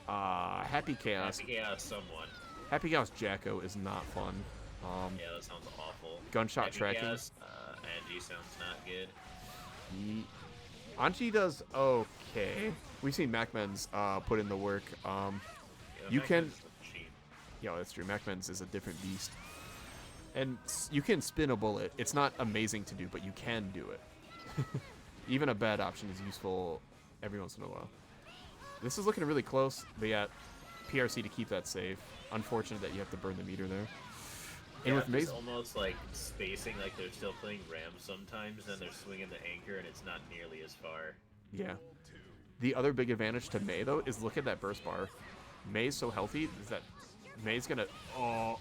Happy Chaos. Happy Chaos, someone. Happy Chaos Jacko is not fun. Yeah, that sounds awful. Gunshot Happy tracking. Chaos, Angie sounds not good. Anji does okay. We've seen MacMen's put in the work. Yeah, You can. Macman's a cheat. Yeah, that's true. MacMen's is a different beast. And you can spin a bullet. It's not amazing to do, but you can do it. Even a bad option is useful every once in a while. This is looking really close. They got PRC to keep that safe. Unfortunate that you have to burn the meter there. And with Maze, almost like spacing, like they're still playing Ram sometimes, then they're swinging the anchor, and it's not nearly as far. yeah. The other big advantage to May though is look at that burst bar. May's so healthy is that May's gonna. Oh,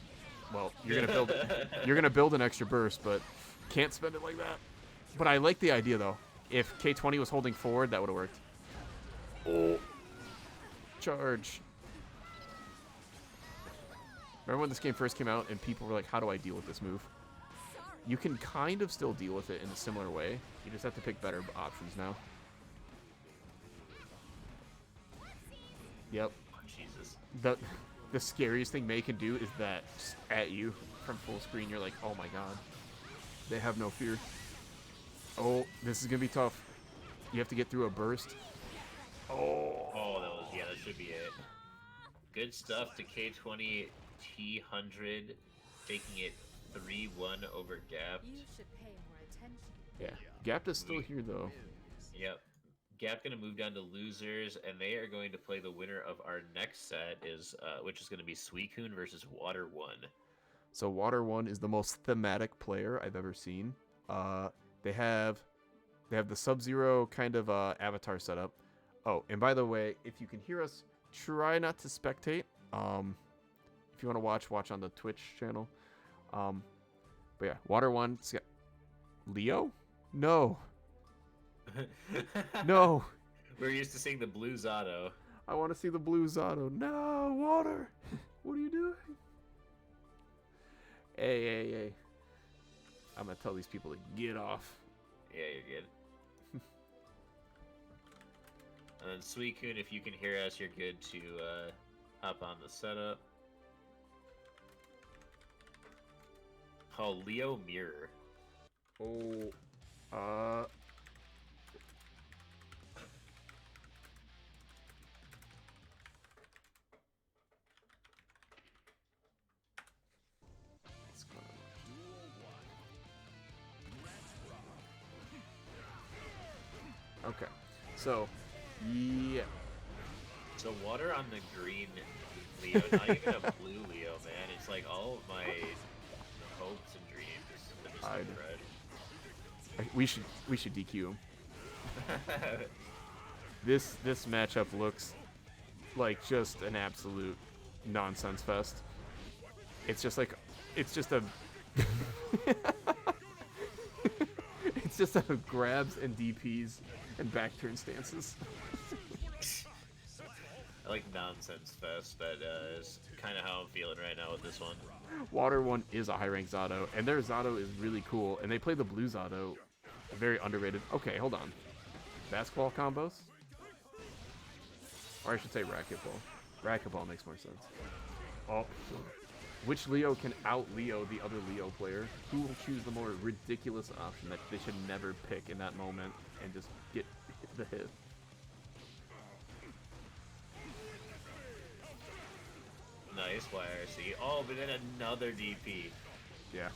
well, you're gonna build an extra burst, but can't spend it like that. But I like the idea, though. If K20 was holding forward, that would have worked. Oh. Charge. Remember when this game first came out and people were like, how do I deal with this move? You can kind of still deal with it in a similar way. You just have to pick better options now. Yep. Oh, Jesus. The scariest thing May can do is that just at you from full screen. You're like, oh my god. They have no fear. Oh, this is going to be tough. You have to get through a burst. Oh. Oh, that should be it. Good stuff to K20 T100, taking it 3-1 over Gap. You should pay more attention. Yeah. Gap is still here, though. Yep. Gap going to move down to losers, and they are going to play the winner of our next set, which is going to be Suicune versus Water 1. So Water 1 is the most thematic player I've ever seen. They have the Sub-Zero kind of avatar setup. Oh, and by the way, if you can hear us, try not to spectate. If you want to watch on the Twitch channel. But yeah, Water 1. It's got Leo? No. No. We're used to seeing the blue Zato. I want to see the blue Zato. No, Water. What are you doing? Hey. I'm going to tell these people to get off. Yeah, you're good. And then Suicune, if you can hear us, you're good to hop on the setup. Oh, Leo Mirror. Oh, okay. So, yeah. So water on the green Leo, not even a blue Leo, man. It's like all of my hopes and dreams have just I'd- been crushed. We should DQ him. This matchup looks like just an absolute nonsense fest. It's just like it's just a it's just a grabs and DPs and back turn stances. I like nonsense fest. That is kind of how I'm feeling right now with this one. Water one is a high rank Zato, and their Zato is really cool, and they play the blue Zato, very underrated. Okay, hold on. Basketball combos? Or I should say racquetball. Racquetball makes more sense. Oh. Which Leo can out-Leo the other Leo player? Who will choose the more ridiculous option that they should never pick in that moment and just get the hit? Nice YRC. Oh, but then another DP. Yeah.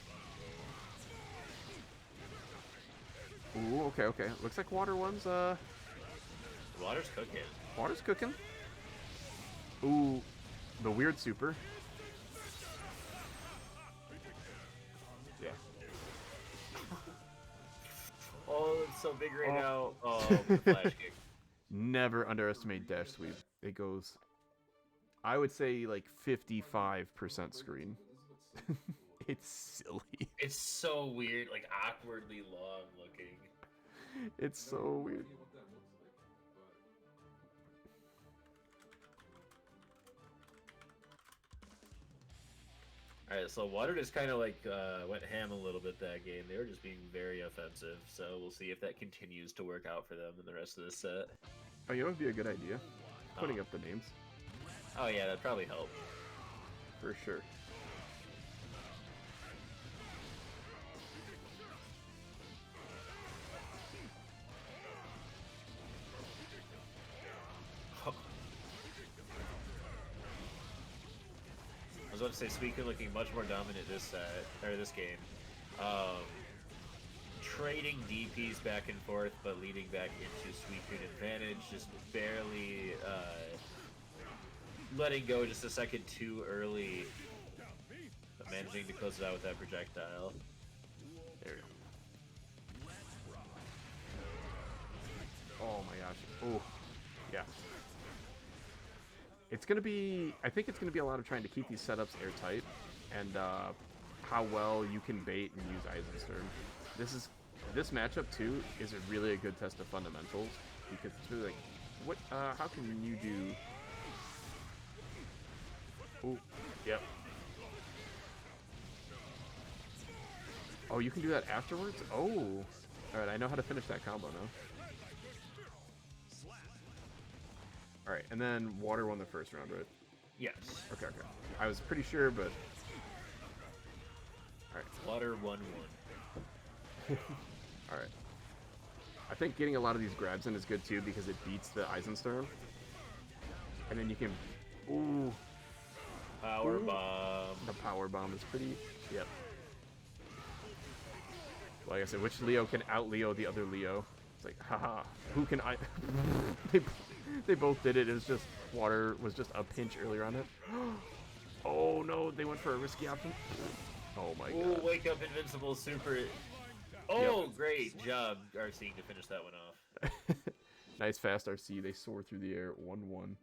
Ooh, okay, okay. Looks like Water one's, Water's cooking. Water's cooking. Ooh, the weird super. Yeah. Oh, it's so big right now. Oh, the flash kick. Never underestimate dash sweep. It goes, I would say, like 55% screen. It's silly. It's so weird, like awkwardly long looking. It's so weird. Alright, so Water just kind of like went ham a little bit that game. They were just being very offensive, so we'll see if that continues to work out for them in the rest of this set. Oh, you know what would be a good idea? Putting up the names. Oh yeah, that'd probably help. For sure. I was about to say, Suicune looking much more dominant this set, or this game. Trading DPs back and forth, but leading back into Suicune advantage, just barely letting go just a second too early, but managing to close it out with that projectile. There we go. Oh my gosh. Oh, yeah. It's going to be, I think it's going to be a lot of trying to keep these setups airtight and how well you can bait and use Eisenstern. This matchup too is really a good test of fundamentals because it's really like, how can you do? Oh, yep. Oh, you can do that afterwards? Oh, alright, I know how to finish that combo now. Alright, and then Water won the first round, right? Yes. Okay, okay. I was pretty sure, but... Alright. Water 1-1. Alright. I think getting a lot of these grabs in is good too because it beats the Eisensturm. And then you can... Ooh. Power Ooh. bomb. The power bomb is pretty... Yep. Like I said, which Leo can out-Leo the other Leo? It's like, haha, who can I... They both did it. It was just Water was just a pinch earlier on it. Oh no, they went for a risky option. Oh my god. Wake up Invincible Super. Oh, Yep. great job, RC, to finish that one off. Nice fast RC. They soar through the air 1-1.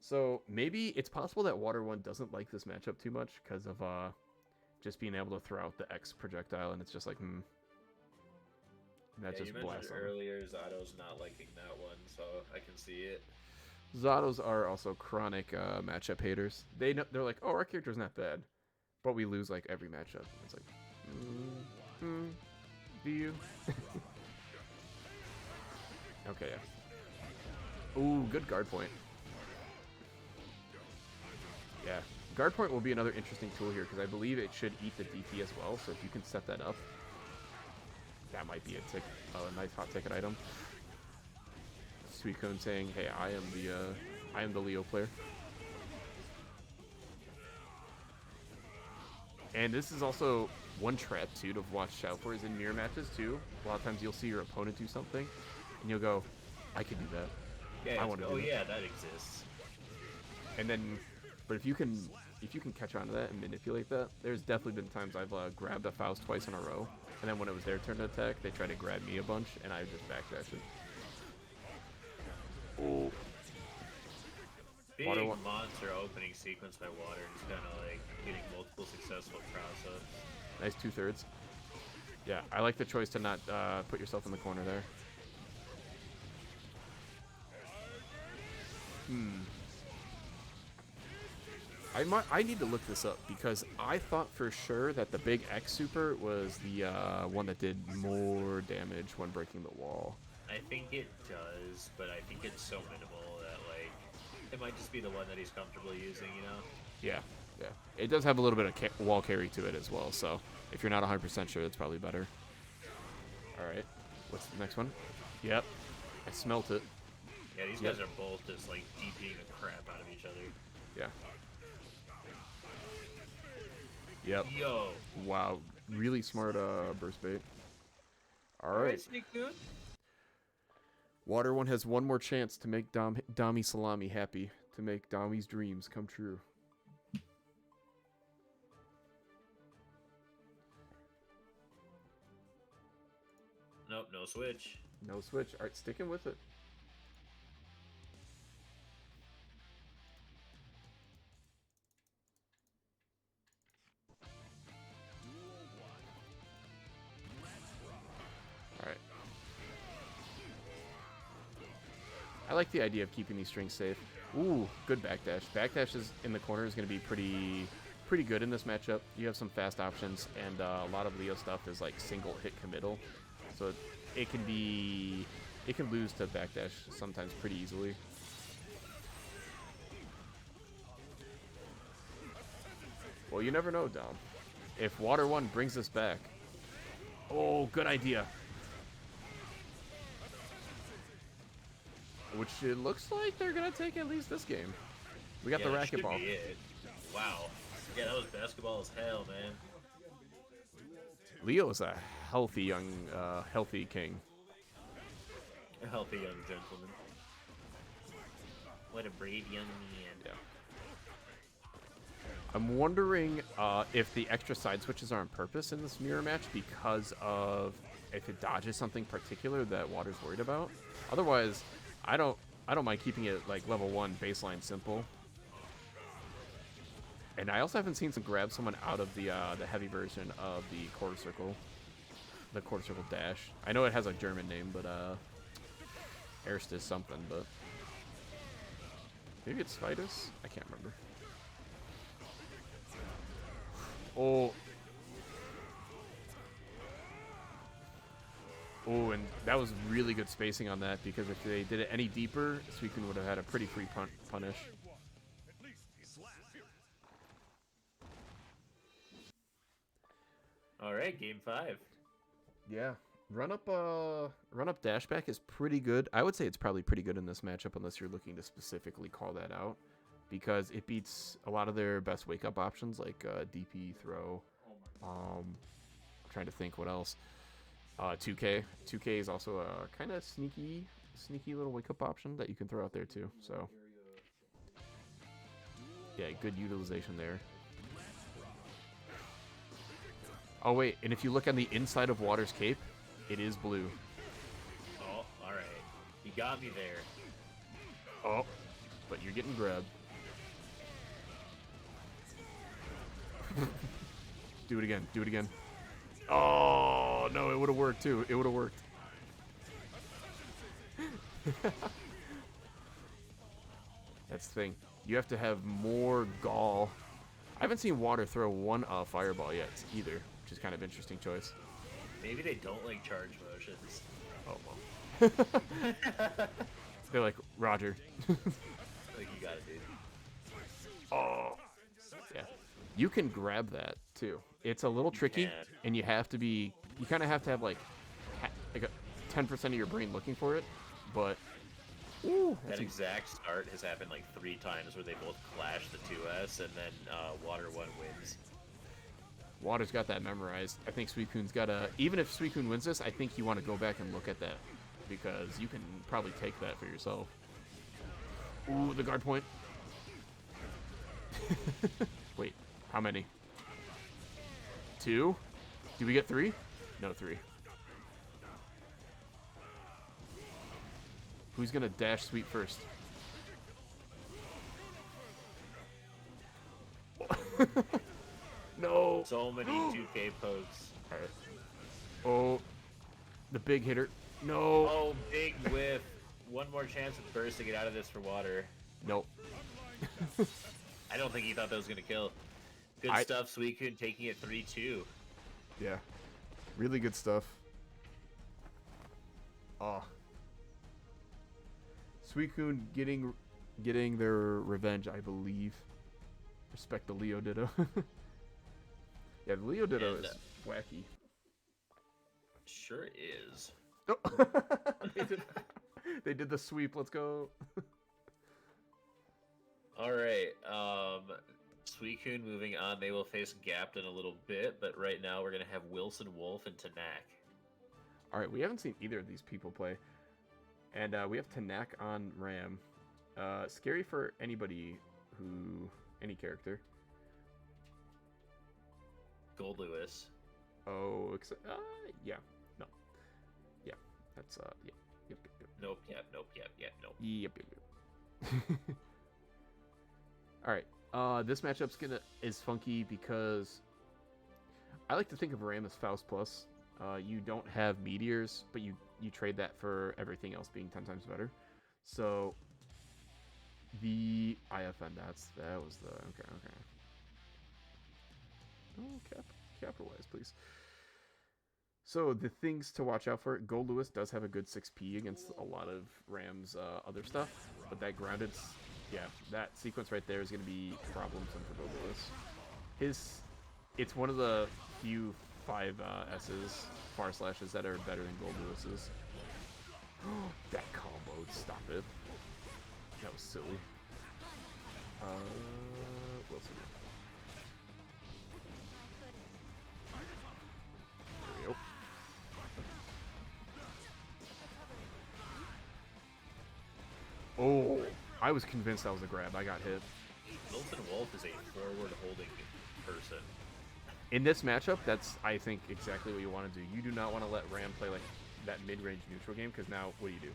So maybe it's possible that Water 1 doesn't like this matchup too much because of just being able to throw out the X projectile, and it's just like, that Yeah, just you blasts mentioned on. earlier Zato's not liking that one, so I can see it. Zatos are also chronic matchup haters. They're like, oh, our character's not bad, but we lose like every matchup. It's like, do you? Okay, yeah. Ooh, good guard point. Yeah, guard point will be another interesting tool here because I believe it should eat the DP as well. So if you can set that up, that might be a nice hot ticket item. Suicune saying, "Hey, I am the Leo player." And this is also one trap too to watch out for is in mirror matches too. A lot of times you'll see your opponent do something, and you'll go, "I could do that." Yeah, I want to oh do that. yeah, that exists. And then, but if you can catch on to that and manipulate that, there's definitely been times I've grabbed a Faust twice in a row, and then when it was their turn to attack, they tried to grab me a bunch, and I just backdash it. Oh. Big Water one. monster opening sequence by Water, just kind of like getting multiple successful cross-ups. Nice 2/3. Yeah, I like the choice to not put yourself in the corner there. I need to look this up because I thought for sure that the big X super was the one that did more damage when breaking the wall. I think it does, but I think it's so minimal that like it might just be the one that he's comfortable using, you know? Yeah, yeah. It does have a little bit of wall carry to it as well, so if you're not 100% sure, it's probably better. All right, what's the next one? Yep, I smelt it. Yeah, these guys are both just like DPing the crap out of each other. Yeah. Yep. Yo. Wow, really smart burst bait. All Alright, right. Sneak Moon. Water one has one more chance to make Dami Salami happy, to make Dami's dreams come true. Nope, no switch. No switch. All right, sticking with it. All right. I like the idea of keeping these strings safe. Ooh, good backdash. Backdash is in the corner is going to be pretty good in this matchup. You have some fast options, and a lot of Leo stuff is like single hit committal, so it can lose to backdash sometimes pretty easily. Well, you never know, Dom. If Water 1 brings us back. Oh, good idea. Which it looks like they're going to take at least this game. We got the that should racquetball. be it. Wow. Yeah, that was basketball as hell, man. Leo is a healthy young, healthy king. A healthy young gentleman. What a brave young man. Yeah. I'm wondering if the extra side switches are on purpose in this mirror match because of if it dodges something particular that Water's worried about. Otherwise, I don't mind keeping it like level 1 baseline simple. And I also haven't seen some grab someone out of the heavy version of the quarter circle dash. I know it has a German name, but Erst is something, but maybe it's Vitus? I can't remember. Oh. Oh, and that was really good spacing on that, because if they did it any deeper, Suicune would have had a pretty free punish. Alright, game 5. Yeah. Run up dash back is pretty good. I would say it's probably pretty good in this matchup unless you're looking to specifically call that out, because it beats a lot of their best wake up options like DP throw. I'm trying to think what else. 2K. 2K is also a kind of sneaky little wake up option that you can throw out there too. So yeah, good utilization there. Oh wait, and if you look on the inside of Water's cape, it is blue. Oh, alright. You got me there. Oh, but you're getting grabbed. Do it again. Do it again. Oh, no, it would have worked, too. It would have worked. That's the thing. You have to have more gall. I haven't seen Water throw one fireball yet, either, which is kind of interesting choice. Maybe they don't like charge motions. Oh, well. They're like, Roger. Like, you got it, dude. Oh. Yeah. You can grab that, too. It's a little tricky, and you have to be... You kind of have to have, like a 10% of your brain looking for it, but... Ooh, That exact start has happened like 3 times where they both clash the 2S, and then Water 1 wins. Water's got that memorized. I think Suicune's got a... Even if Suicune wins this, I think you want to go back and look at that, because you can probably take that for yourself. Ooh, the guard point. Wait, how many? 2? Do we get 3? No, 3. Who's gonna dash sweep first? No. So many 2K pokes. All right. Oh, the big hitter. No. Oh, big whiff. One more chance at burst to get out of this for water. Nope. I don't think he thought that was going to kill. Good stuff, Suicune taking it 3-2. Yeah. Really good stuff. Oh. Suicune getting their revenge, I believe. Respect the Leo Ditto. Yeah, the Leo Ditto is wacky. Sure is. Oh. They did the sweep. Let's go. All right. Suicune moving on. They will face Gapped in a little bit, but right now we're gonna have Wilson Wolf and Tanak. All right, we haven't seen either of these people play, and we have Tanak on Ram. Scary for any character. Gold Lewis. Oh, yeah, no, yeah, that's yeah, yep. Nope. Yep. All right. This matchup's is funky because I like to think of Ram as Faust Plus. You don't have meteors, but you trade that for everything else being 10 times better. So the IFN that was the okay. Oh, capitalize, please. So the things to watch out for: Gold Lewis does have a good 6P against a lot of Ram's other stuff, but that grounded, that sequence right there is going to be problemsome for Gold Lewis. It's one of the few 5 S's, far slashes, that are better than Gold Lewis's. That combo, stop it. That was silly. Wilson. There we go. Oh, I was convinced that was a grab. I got hit. Wilson Wolf is a forward holding person. In this matchup, that's, I think, exactly what you want to do. You do not want to let Ram play like that mid-range neutral game, because now, what do?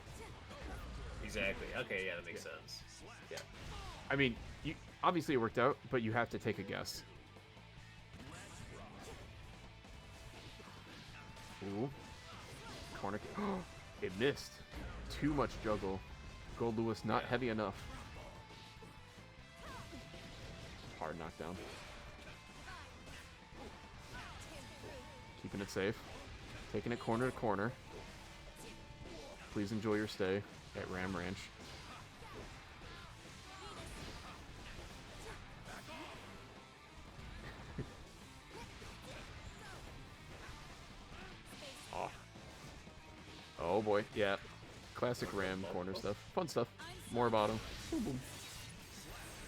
Exactly. Okay, yeah, that makes sense. Yeah. I mean, obviously it worked out, but you have to take a guess. Ooh. Corner. It missed. Too much juggle. Gold Lewis not heavy enough. Hard knockdown. Keeping it safe. Taking it corner to corner. Please enjoy your stay at Ram Ranch. Oh boy, yeah. Classic Ram corner stuff. Fun stuff. More about him. Boom, boom.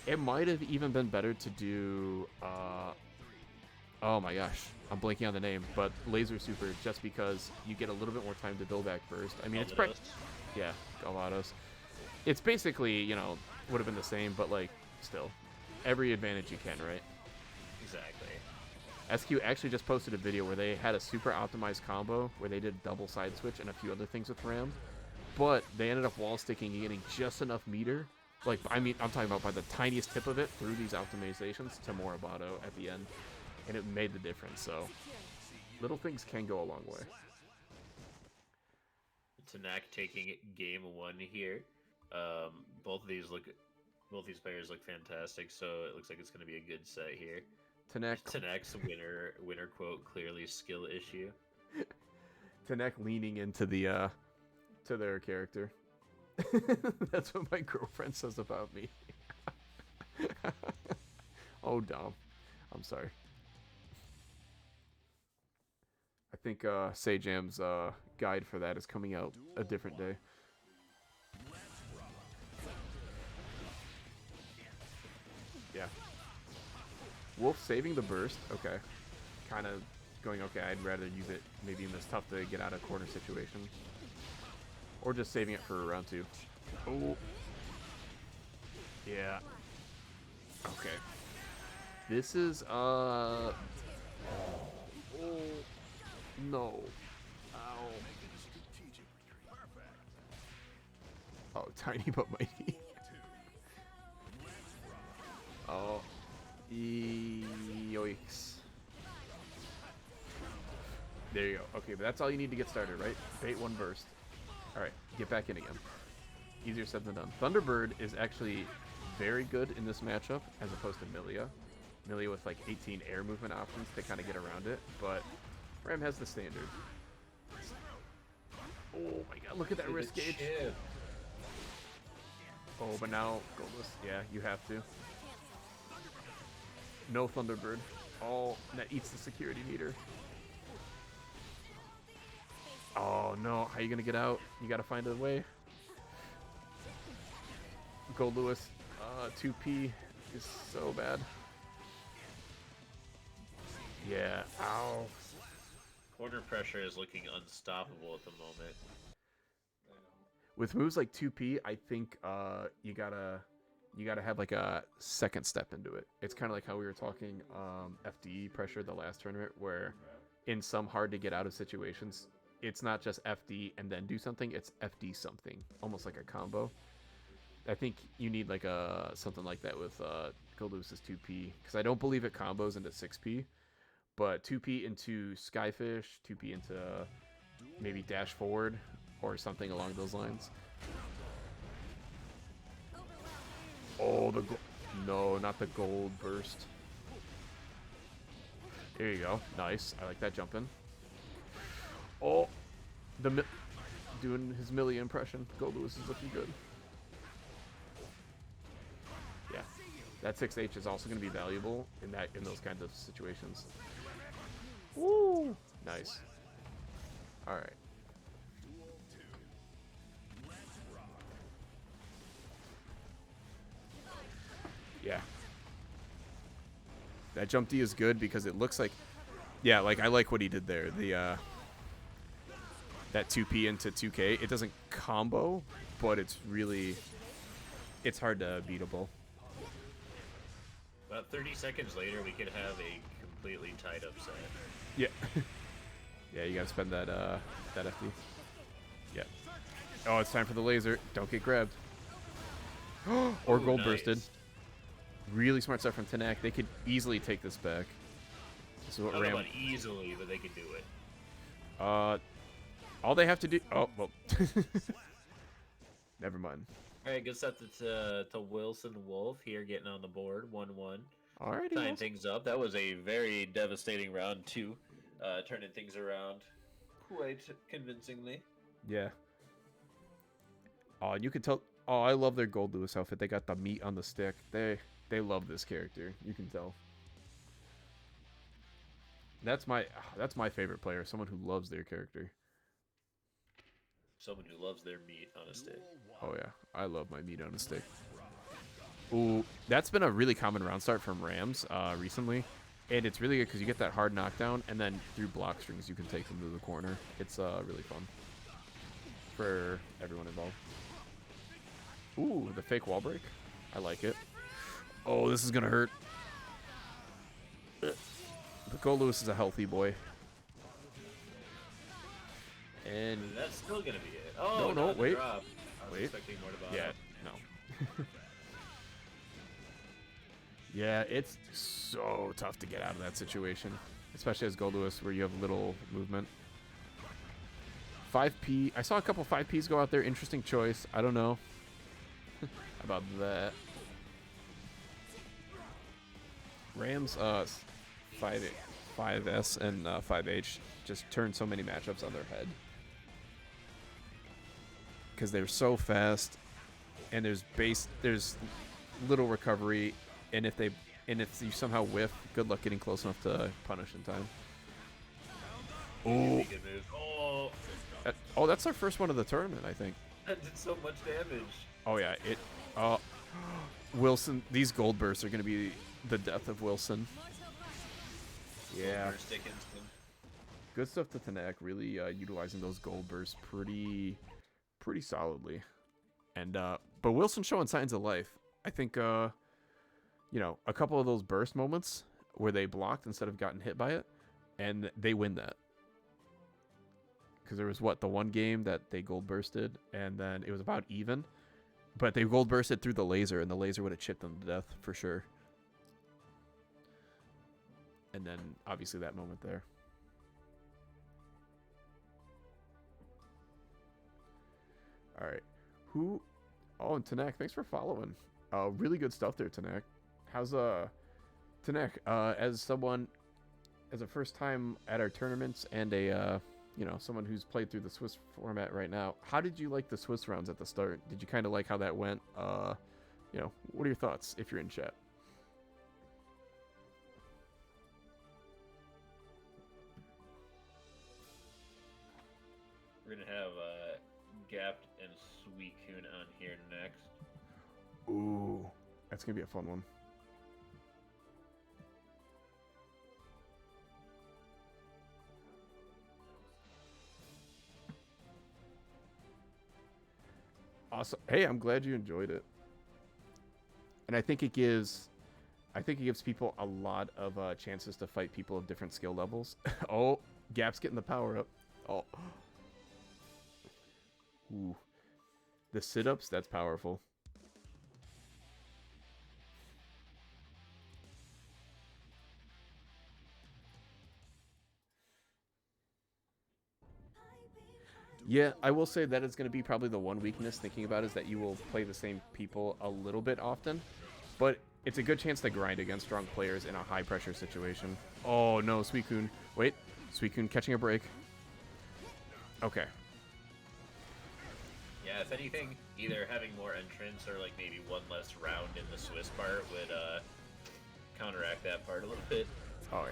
It might have even been better to do, oh my gosh, I'm blanking on the name, but Laser Super, just because you get a little bit more time to build back first. I mean, it's yeah, Galvados. It's basically, you know, would have been the same, but like, still, every advantage you can, right? Exactly. SQ actually just posted a video where they had a super optimized combo where they did double side switch and a few other things with Ram, but they ended up wall sticking and getting just enough meter. Like, I mean, I'm talking about by the tiniest tip of it through these optimizations to Moribado at the end, and it made the difference. So, little things can go a long way. Tanak taking game 1 here. Both these players look fantastic, so it looks like it's going to be a good set here. Tanak's winner quote, clearly skill issue. Tanak leaning into the to their character. That's what my girlfriend says about me. Oh, Dom. I'm sorry. I think Sajam's guide for that is coming out a different day. Yeah. Wolf saving the burst. Okay. Kind of going, okay, I'd rather use it maybe in this tough to get out of corner situation. Or just saving it for round 2. Oh. Yeah. Okay. This is oh no. Ow. Oh, tiny but mighty. Oh. Yoicks. There you go. Okay, but that's all you need to get started, right? Bait one burst. Alright, get back in again. Easier said than done. Thunderbird is actually very good in this matchup as opposed to Milia. Milia with like 18 air movement options to kind of get around it, but Ram has the standard. Oh my god, look at that risk gauge. Oh, but now, Goldless, yeah, you have to. No Thunderbird. Oh, that eats the security meter. Oh no, how are you gonna get out? You gotta find a way. Gold Lewis, 2P is so bad. Yeah, ow. Corner pressure is looking unstoppable at the moment. With moves like 2P, I think you gotta have like a second step into it. It's kind of like how we were talking FD pressure the last tournament, where in some hard to get out of situations, it's not just FD and then do something, it's FD something, almost like a combo. I think you need like something like that with Gold Lewis's 2P, because I don't believe it combos into 6P, but 2P into Skyfish, 2P into maybe dash forward or something along those lines. Oh, no, not the gold burst. There you go. Nice. I like that jump in. Oh, doing his Millie impression. Gold Lewis is looking good. Yeah, that 6H is also going to be valuable in those kinds of situations. Woo! Nice. All right. Yeah. That jump D is good because it looks like, yeah, like I like what he did there. The that 2P into 2K. It doesn't combo, but it's hard to beatable. About 30 seconds later, we could have a completely tied up set. Yeah. Yeah, you gotta spend that FD. Yeah. Oh, it's time for the laser. Don't get grabbed. Or Ooh, gold nice. bursted. Really smart stuff from Tanak. They could easily take this back. This is what I don't know Ram. about easily, but they could do it. All they have to do. Oh well. Never mind. All right, good stuff to Wilson Wolf here, getting on the board, 1-1. Alrighty. Tying things up. That was a very devastating round 2, turning things around quite convincingly. Yeah. Oh, you can tell. Oh, I love their Gold Lewis outfit. They got the meat on the stick. They love this character. You can tell. That's my favorite player. Someone who loves their character. Someone who loves their meat on a stick. Oh yeah, I love my meat on a stick. Ooh, that's been a really common round start from Rams recently, and it's really good because you get that hard knockdown, and then through block strings you can take them to the corner. It's really fun for everyone involved. Ooh, the fake wall break. I like it. Oh, this is gonna hurt. But Gold Lewis is a healthy boy. And That's still gonna be it. Oh no, not the wait. drop. I was Wait. expecting more to bottom. yeah, no. Yeah, it's so tough to get out of that situation, especially as Gold Lewis, where you have little movement. 5P. I saw a couple 5Ps go out there. Interesting choice. I don't know about that. Rams 5S and 5H just turn so many matchups on their head because they're so fast, and there's little recovery, and if you somehow whiff, good luck getting close enough to punish in time. Really good move. Oh, That's our first one of the tournament, I think. that did so much damage. Oh yeah, Wilson. These gold bursts are gonna be the death of Wilson. Yeah. First stick instant. Good stuff to Tanak, really utilizing those gold bursts pretty solidly. And but Wilson showing signs of life. I think you know, a couple of those burst moments where they blocked instead of gotten hit by it, and they win that. Because there was the one game that they gold bursted, and then it was about even, but they gold bursted through the laser, and the laser would have chipped them to death for sure. And then obviously that moment there. All right, who? Oh, and Tanak, thanks for following. Really good stuff there, Tanak. How's Tanak? As a first time at our tournaments and a you know, someone who's played through the Swiss format right now, how did you like the Swiss rounds at the start? Did you kind of like how that went? You know, what are your thoughts if you're in chat? We're gonna have Gapped and Suicune on here next. Ooh, that's gonna be a fun one. Awesome. Hey, I'm glad you enjoyed it. And I think it gives people a lot of chances to fight people of different skill levels. Oh, Gap's getting the power up. Oh. Ooh. The sit-ups, that's powerful. Yeah, I will say that is going to be probably the one weakness thinking about is that you will play the same people a little bit often, but it's a good chance to grind against strong players in a high pressure situation. Oh no, Suicune. Wait, Suicune catching a break. Okay. Yeah, if anything, either having more entrants or like maybe one less round in the Swiss part would counteract that part a little bit. Oh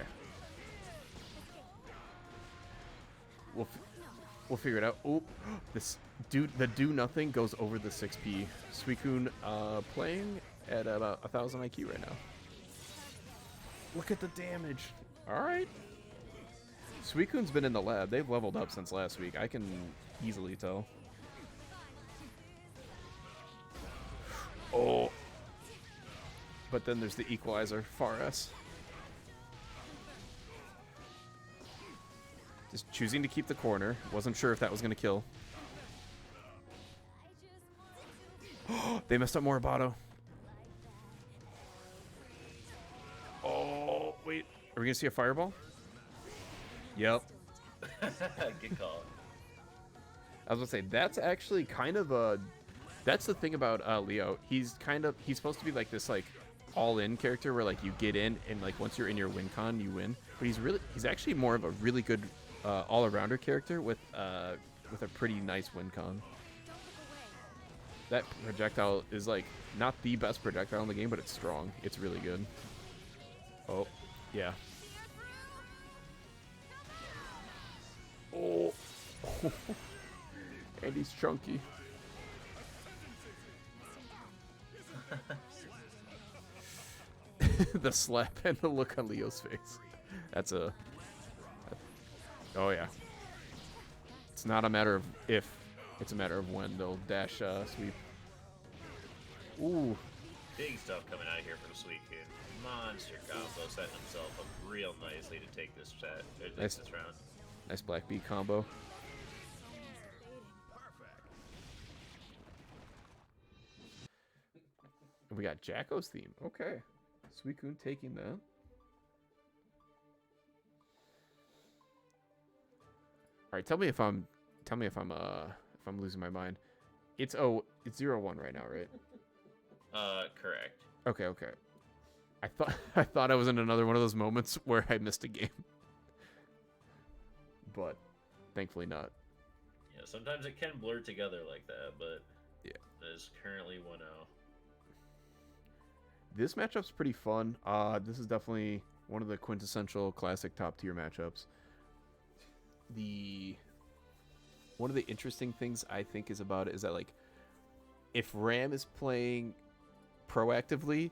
yeah. We'll figure it out. Oh, this dude, the do nothing goes over the 6p. Suicune playing at about 1,000 IQ right now. Look at the damage. All right. Suicune's been in the lab. They've leveled up since last week. I can easily tell. Oh. But then there's the equalizer, far S. Just choosing to keep the corner. Wasn't sure if that was going to kill. They messed up Moribato. Oh, wait. Are we going to see a fireball? Yep. Good call. I was going to say, that's actually kind of a... That's the thing about Leo. He's supposed to be like this, like, all-in character where, like, you get in and, like, once you're in your win con, you win. But he's actually more of a really good all-arounder character with a pretty nice win con. That projectile is like not the best projectile in the game, but it's strong. It's really good. Oh, yeah. Oh, and he's chunky. The slap and the look on Leo's face. That's a... Oh, yeah. It's not a matter of if, it's a matter of when they'll dash sweep. Ooh. Big stuff coming out of here from Suicune. Monster combo setting himself up real nicely to take this set, Nice. this round. Nice Black Beat combo. And we got Jacko's theme. Okay. Suicune taking that. All right, tell me if I'm losing my mind. It's 0-1 right now, right? Correct. Okay. I thought I was in another one of those moments where I missed a game. But thankfully not. Yeah, sometimes it can blur together like that, but yeah. It is currently 1-0. This matchup's pretty fun. This is definitely one of the quintessential classic top tier matchups. One of the interesting things I think is about it is that, like, if Ram is playing proactively,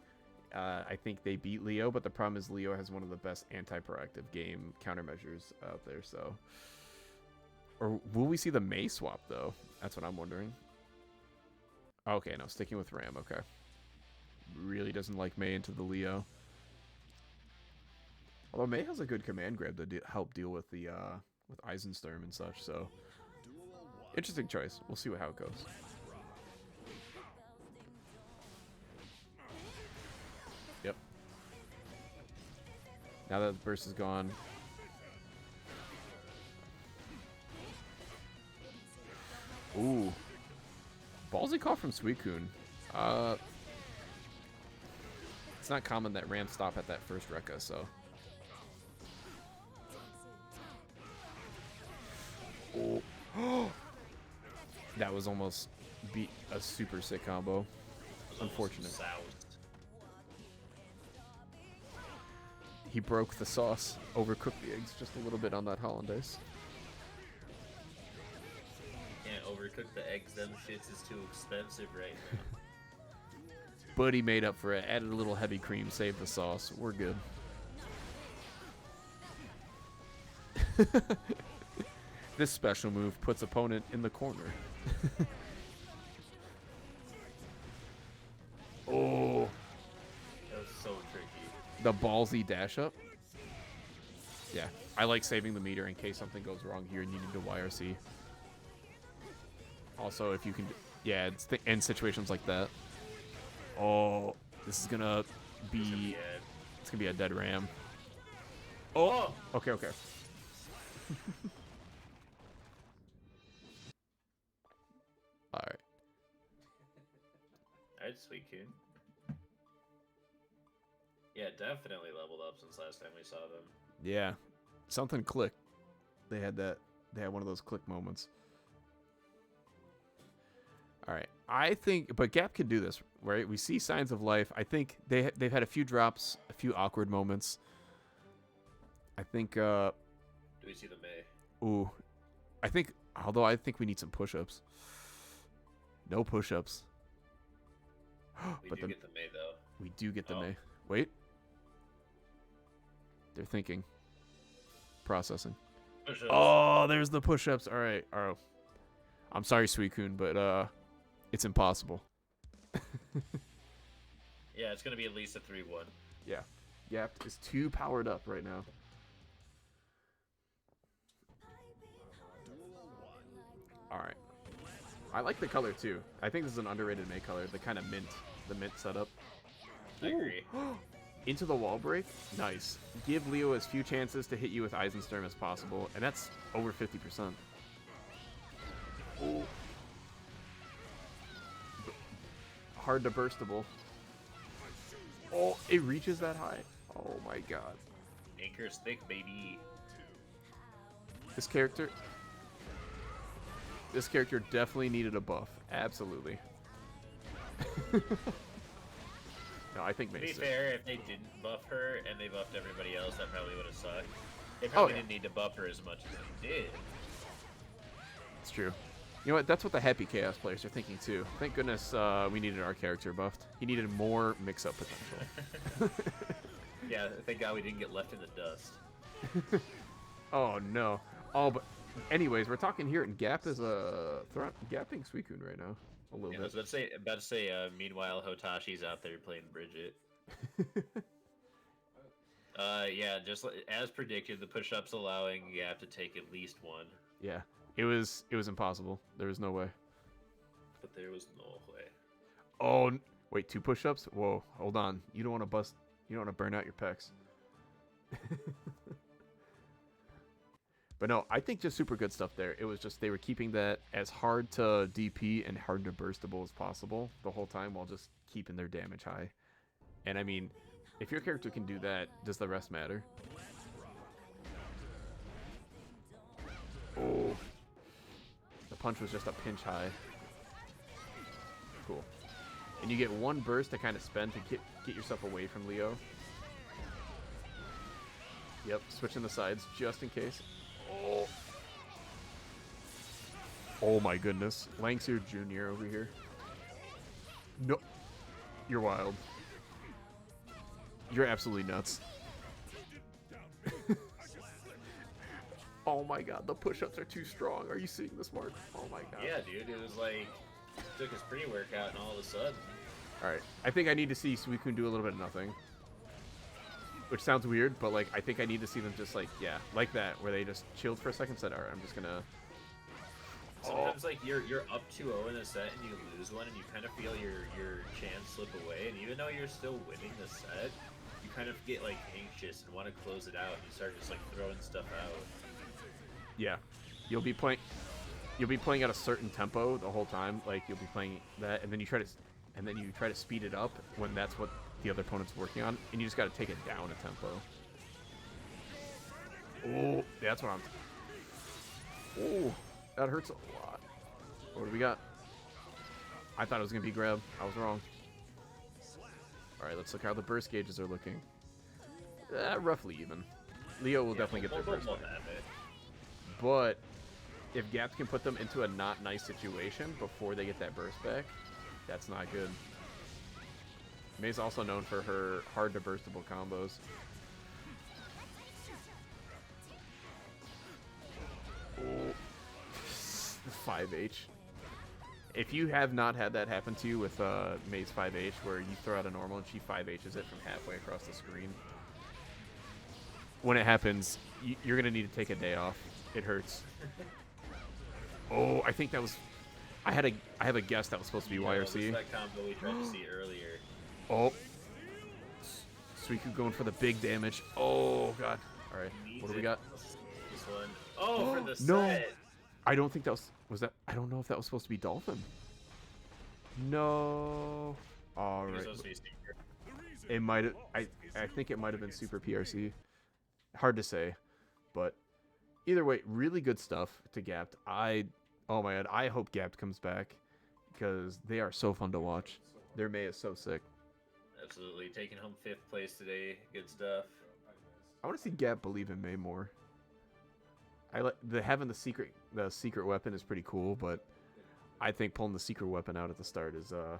I think they beat Leo, but the problem is Leo has one of the best anti-proactive game countermeasures out there, so... Or will we see the Mei swap, though? That's what I'm wondering. Okay, no, sticking with Ram, okay. really doesn't like Mei into the Leo. Although Mei has a good command grab to help deal with the with Eisensturm and such, so interesting choice. We'll see how it goes. Yep. Now that the burst is gone. Ooh. Ballsy call from Suicune. It's not common that Rams stop at that first Rekka, so. Oh. That was almost beat a super sick combo. Unfortunate. He broke the sauce, overcooked the eggs just a little bit on that hollandaise. Can't overcook the eggs, them shits is too expensive right now. But he made up for it, added a little heavy cream, saved the sauce. We're good. This special move puts opponent in the corner. Oh. That was so tricky. The ballsy dash up. Yeah, I like saving the meter in case something goes wrong here and you need to YRC. Also, if you can, yeah, it's in situations like that. Oh, this is gonna be, it's gonna be a dead ram. Oh, okay, okay. All right. Alright, Suicune. Yeah, definitely leveled up since last time we saw them. Yeah, something clicked. They had one of those click moments. All right, I think, but Gap can do this, right? We see signs of life. I think they've had a few drops, a few awkward moments. I think. Do we see the Mei? Ooh, I think. Although I think we need some push-ups. No push-ups. We do get the Mei though. We do get the Mei. Wait. They're thinking. Processing. Push-ups. Oh, there's the push-ups. All right. Oh, I'm sorry, Suicune, but it's impossible. Yeah, it's gonna be at least a 3-1. Yeah. Gap is too powered up right now. All right. I like the color too. I think this is an underrated Mei color. The kind of mint, the mint setup. I agree. Into the wall break. Nice. Give Leo as few chances to hit you with Eisensturm as possible, and that's over 50%. Oh. Hard to burstable. Oh, it reaches that high. Oh my god. Anchor's thick, baby. This character definitely needed a buff. Absolutely. No, I think To be Mei's fair, if they didn't buff her and they buffed everybody else, that probably would have sucked. They probably didn't need to buff her as much as they did. It's true. You know what? That's what the Happy Chaos players are thinking too. Thank goodness we needed our character buffed. He needed more mix-up potential. Yeah, thank God we didn't get left in the dust. Oh no. Oh, but anyways, we're talking here, and Gap is gapping Suicune right now a little bit. I was about to say. Meanwhile, Hotashi's out there playing Bridget. Yeah, just as predicted, the push-ups allowing Gap to take at least one. Yeah, it was impossible. There was no way. But there was no way. Oh wait, 2 push-ups? Whoa, hold on. You don't want to bust. You don't want to burn out your pecs. But no, I think just super good stuff there. It was just they were keeping that as hard to DP and hard to burstable as possible the whole time while just keeping their damage high. And I mean, if your character can do that, does the rest matter? Oh. The punch was just a pinch high. Cool. And you get 1 burst to kind of spend to get yourself away from Leo. Yep, switching the sides just in case. Oh. Oh my goodness. Langseer Jr. over here. No. You're wild. You're absolutely nuts. Oh my god, the push-ups are too strong. Are you seeing this, Mark? Oh my god. Yeah, dude, it was like took his pre-workout and all of a sudden. Alright. I think I need to see Suicune do a little bit of nothing. Which sounds weird, but like I think I need to see them just like, yeah, like that, where they just chilled for a second, said, alright, I'm just gonna... Sometimes like you're up 2-0 in a set and you lose one and you kind of feel your chance slip away, and even though you're still winning the set, you kind of get like anxious and want to close it out and you start just like throwing stuff out. Yeah. You'll be playing at a certain tempo the whole time, like you'll be playing that, and then you try to speed it up when that's what the other opponent's working on, and you just got to take it down a tempo. Oh, that's what I'm... Oh, that hurts a lot. What do we got? I thought it was going to be grab. I was wrong. Alright, let's look how the burst gauges are looking. Roughly even. Leo will definitely get their burst back. But if Gaps can put them into a not nice situation before they get that burst back, that's not good. May's also known for her hard to burstable combos. Oh. 5H. If you have not had that happen to you with May's 5H, where you throw out a normal and she 5H's it from halfway across the screen, when it happens, you're going to need to take a day off. It hurts. Oh, I think that was... I have a guess that was supposed to be YRC. That combo we tried to see earlier. Oh. Suicune going for the big damage. Oh, God. All right. What do we got? This one. Oh, for the set. No. I don't think that was that. I don't know if that was supposed to be Dolphin. No. All right. It might have. I think it might have been Super PRC. Hard to say, but either way, really good stuff to Gapt. Oh my God. I hope Gapt comes back because they are so fun to watch. Their May is so sick. Absolutely, taking home 5th place today. Good stuff. I want to see Gapt believe in May more. I like having the secret weapon is pretty cool, but I think pulling the secret weapon out at the start is I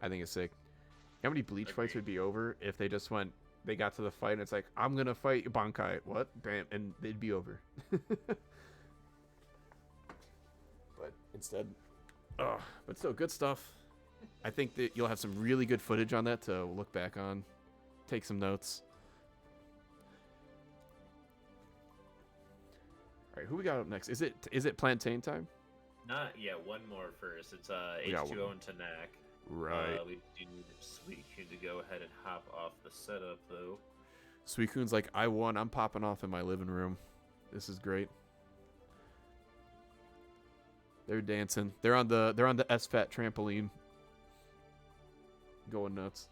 think it's sick. How many Bleach fights would be over if they just went, they got to the fight and it's like, I'm gonna fight Bankai, what? Bam, and it'd be over. But instead, but still good stuff. I think that you'll have some really good footage on that to look back on, take some notes. All right, who we got up next? Is it Plantain time? Not yet. One more first. It's H2O and Tanak. Right. We do need Suicune to go ahead and hop off the setup though. Suicune's like, I won. I'm popping off in my living room. This is great. They're dancing. They're on the SFAT trampoline. Going nuts.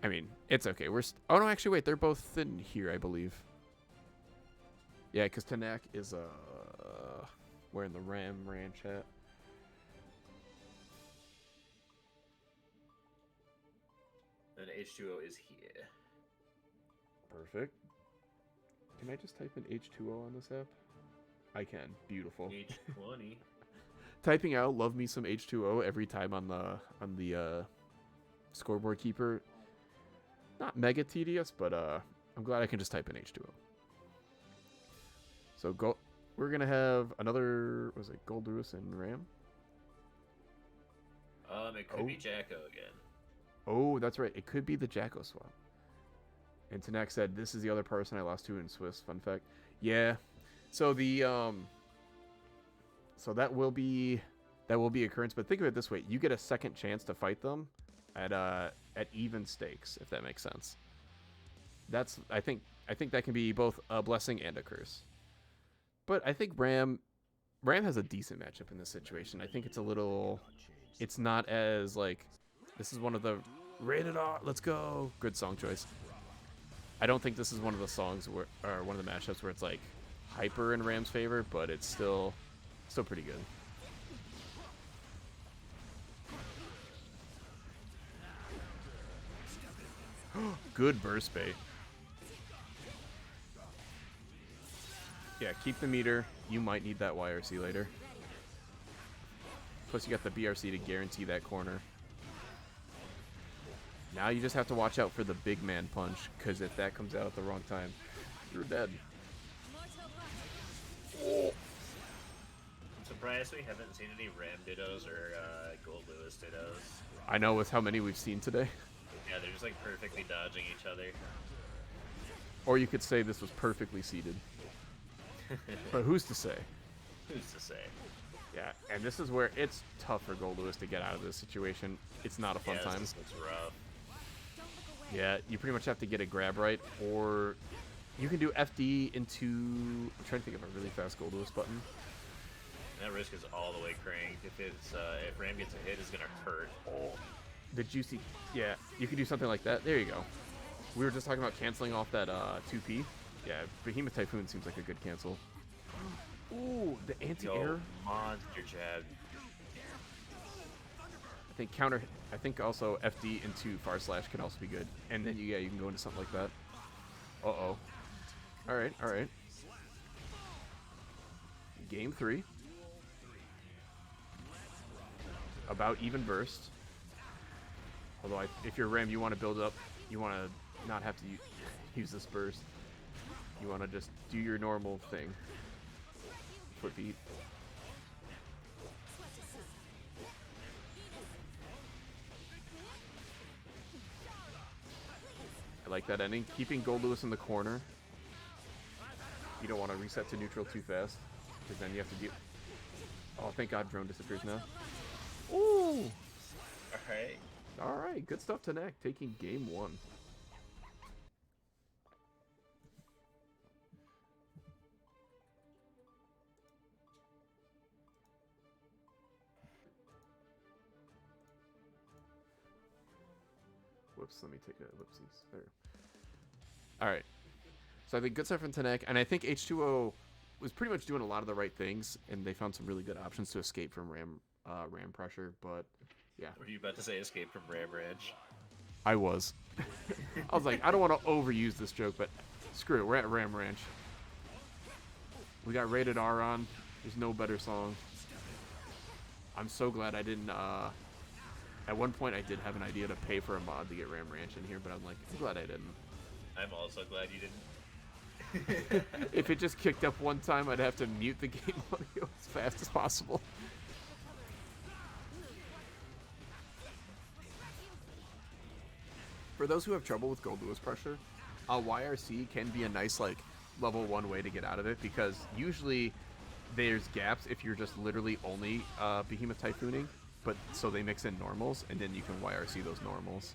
I mean, it's okay. Oh no, actually, wait. They're both in here, I believe. Yeah, because Tanak is wearing the Ram Ranch hat. And H2O is here. Perfect. Can I just type in H2O on this app? I can. Beautiful. H20. Typing out "love me some H2O" every time on the scoreboard keeper. Not mega tedious, but I'm glad I can just type in H2O. So we're gonna have another. Was it Goldurus and Ram? It could be Jacko again. Oh, that's right. It could be the Jacko swap. And Tanak said, "This is the other person I lost to in Swiss." Fun fact. Yeah. So the so that will be occurrence. But think of it this way: you get a second chance to fight them at even stakes, if that makes sense. That's I think that can be both a blessing and a curse. But I think Ram has a decent matchup in this situation. I think it's not as like, this is one of the rated R, let's go, good song choice. I don't think this is one of the songs or one of the matchups where it's like hyper in Ram's favor, but it's still pretty good. Good burst bait. Yeah, keep the meter. You might need that YRC later. Plus, you got the BRC to guarantee that corner. Now you just have to watch out for the big man punch, because if that comes out at the wrong time, you're dead. Oh. surprised we haven't seen any Ram Dittos or Gold Lewis Dittos. I know with how many we've seen today. Yeah, they're just like perfectly dodging each other. Or you could say this was perfectly seeded. But who's to say? Who's to say? Yeah, and this is where it's tough for Gold Lewis to get out of this situation. It's not a fun Yeah, time. this looks rough. Yeah, you pretty much have to get a grab right, or you can do FD into... I'm trying to think of a really fast Gold Lewis button. That risk is all the way cranked. If Ram gets a hit, it's gonna hurt. Oh, the juicy... Yeah, you can do something like that. There you go. We were just talking about canceling off that 2P. Yeah, Behemoth Typhoon seems like a good cancel. Ooh, the anti-air. Yo, monster jab. I think counter... I think also FD into far slash can also be good. And then, you can go into something like that. Uh-oh. Alright, alright. Game 3. About even burst. Although, if you're Ram, you want to build up. You want to not have to use this burst. You want to just do your normal thing. Foot beat. I like that ending. Keeping Gold Lewis in the corner. You don't want to reset to neutral too fast, because then you have to deal. Oh, thank God, drone disappears now. Ooh! Alright. Alright, good stuff to Tanek, taking game 1. Whoops, let me take a whoopsies. There. Alright. So I think good stuff from Tanek, and I think H2O was pretty much doing a lot of the right things, and they found some really good options to escape from Ram pressure, but yeah. Were you about to say escape from Ram Ranch? I was. I was like, I don't want to overuse this joke, but screw it, we're at Ram Ranch. We got rated R on. There's no better song. I'm so glad I didn't, at one point I did have an idea to pay for a mod to get Ram Ranch in here, but I'm like, I'm glad I didn't. I'm also glad you didn't. If it just kicked up one time, I'd have to mute the game audio as fast as possible. For those who have trouble with Gold Lewis pressure, YRC can be a nice, like, level 1 way to get out of it, because usually there's gaps if you're just literally only Behemoth Typhooning, but so they mix in normals, and then you can YRC those normals.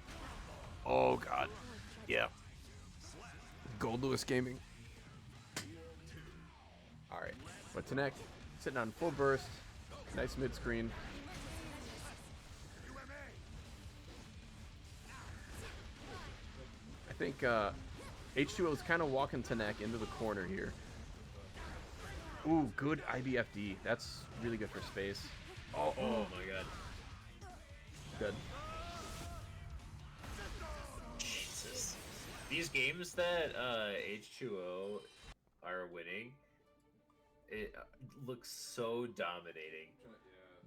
Oh, God. Yeah. Gold Lewis Gaming. Alright, but Tanek, sitting on full burst, nice mid-screen. I think H2O is kind of walking Tanek into the corner here. Ooh, good IBFD. That's really good for space. Oh my god. Good. Jesus. These games that H2O are winning, it looks so dominating.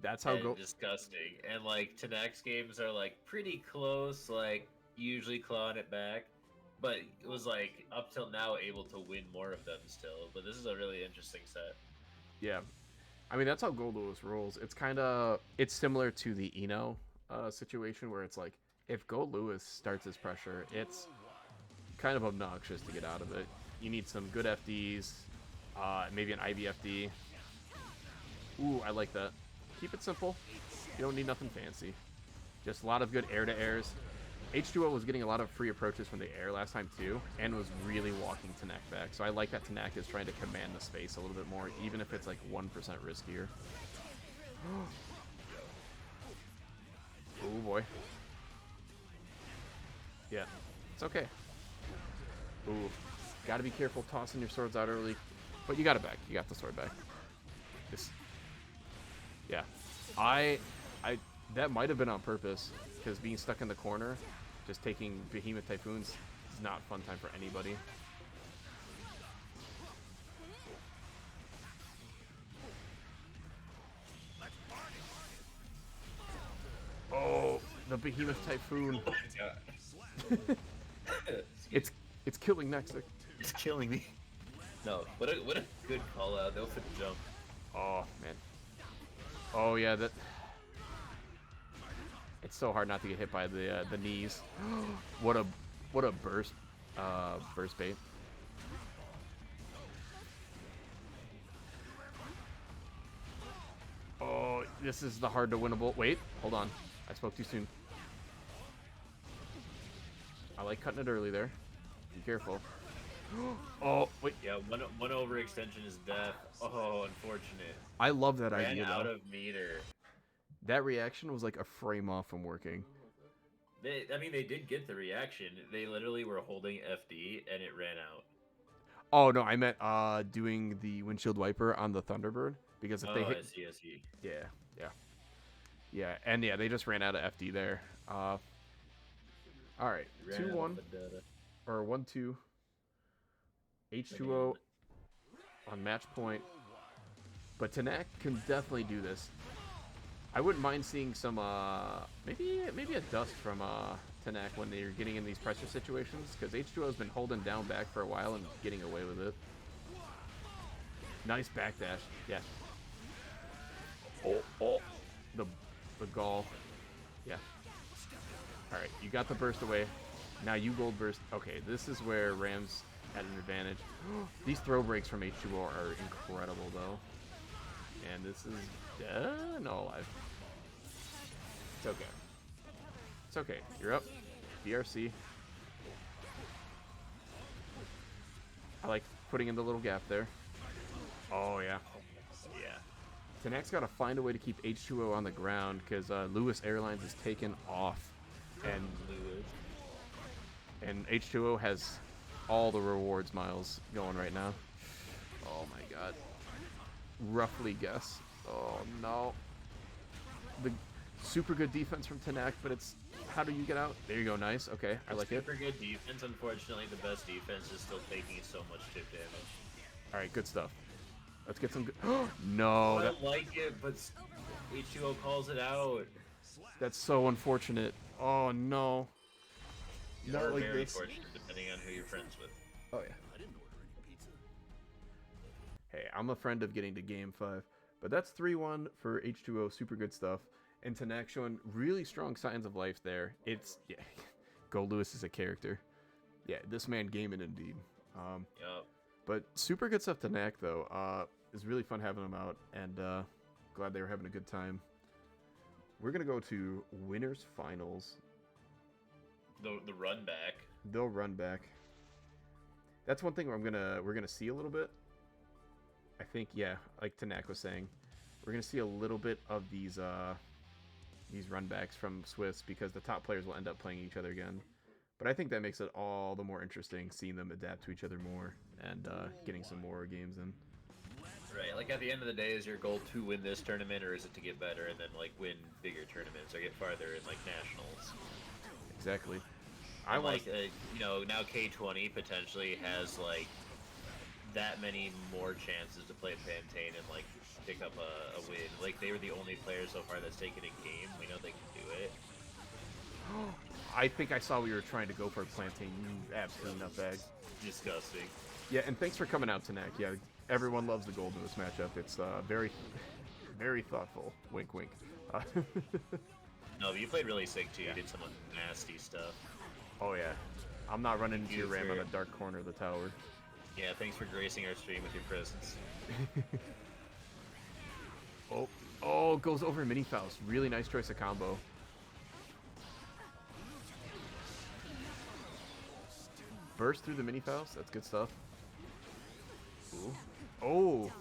That's how and disgusting. And like Tanek's games are like pretty close, like usually clawing it back. But it was like up till now able to win more of them still. But this is a really interesting set. Yeah. I mean, that's how Gold Lewis rolls. It's similar to the Eno situation where it's like, if Gold Lewis starts his pressure, it's kind of obnoxious to get out of it. You need some good FDs, maybe an IBFD. Ooh, I like that. Keep it simple. You don't need nothing fancy. Just a lot of good air-to-airs. H2O was getting a lot of free approaches from the air last time too, and was really walking Tanek back. So I like that Tanek is trying to command the space a little bit more, even if it's like 1% riskier. Oh boy. Yeah, it's okay. Ooh, gotta be careful tossing your swords out early, but you got it back. You got the sword back. Yeah, that might have been on purpose, because being stuck in the corner, just taking Behemoth Typhoons is not a fun time for anybody. Oh, the Behemoth Typhoon. Oh my god. It's killing Nexic. It's killing me. No, what a good call out though for the jump. Oh man. Oh yeah, that. It's so hard not to get hit by the knees. what a burst burst bait. Oh, this is the hard to winnable. Wait, hold on. I spoke too soon. I like cutting it early there. Be careful. Oh, wait. Yeah, one overextension is death. Oh, unfortunate. I love that Ran idea, out though. of meter. That reaction was like a frame off from working. I mean, they did get the reaction. They literally were holding FD, and it ran out. Oh, no, I meant doing the windshield wiper on the Thunderbird. Because if Oh, they hit... I see. Yeah, and yeah, they just ran out of FD there. Alright, Ran out 2-1, of the data. or 1-2. H2O on match point. But Tanak can definitely do this. I wouldn't mind seeing some, maybe a dust from Tanak when they're getting in these pressure situations, because H2O's been holding down back for a while and getting away with it. Nice backdash, yeah. Oh, the gall, yeah. All right, you got the burst away. Now you gold burst. Okay, this is where Rams had an advantage. These throw breaks from H2O are incredible, though. And this is no alive. It's okay. It's okay. You're up. DRC. I like putting in the little gap there. Oh, yeah. Yeah. Tanak's got to find a way to keep H2O on the ground because Lewis Airlines is taken off. And H2O has all the rewards miles going right now. Oh, my God. Roughly guess. Oh, no. The super good defense from Tanak, but it's... How do you get out? There you go. Nice. Okay, I like it. Super good defense. Unfortunately, the best defense is still taking so much chip damage. All right, good stuff. Let's get some good... No. I like it, but H2O calls it out. That's so unfortunate. Oh, no. You're Not like very this. fortunate, depending on who you're friends with. Oh, yeah. Hey, I'm a friend of getting to game 5. But that's 3-1 for H2O. Super good stuff. And Tanak showing really strong signs of life there. It's... Yeah. Go Lewis is a character. Yeah, this man gaming indeed. Yup. But super good stuff Tanak, though. It's really fun having him out. And glad they were having a good time. We're going to go to winners finals. The run back. They'll run back. That's one thing we're gonna see a little bit. I think, yeah, like Tanak was saying, we're gonna see a little bit of these run backs from Swiss because the top players will end up playing each other again. But I think that makes it all the more interesting seeing them adapt to each other more and getting some more games in. Right, like at the end of the day, is your goal to win this tournament, or is it to get better and then like win bigger tournaments or get farther in like nationals? Exactly. I like, you know, now K20 potentially has like that many more chances to play Pantane and like pick up a win. Like they were the only players so far that's taken a game. We know they can do it. I think I saw we were trying to go for a Plantain. You absolute nutbag. Disgusting. Yeah, and thanks for coming out, Tanak. Yeah, everyone loves the gold in this matchup. It's very, very thoughtful. Wink, wink. No, but you played really sick too. Yeah. You did some nasty stuff. Oh yeah, I'm not running into your You ram for- on the dark corner of the tower. Yeah, thanks for gracing our stream with your presence. Oh, goes over Mini Faust. Really nice choice of combo. Burst through the Mini Faust. That's good stuff. Ooh. Oh,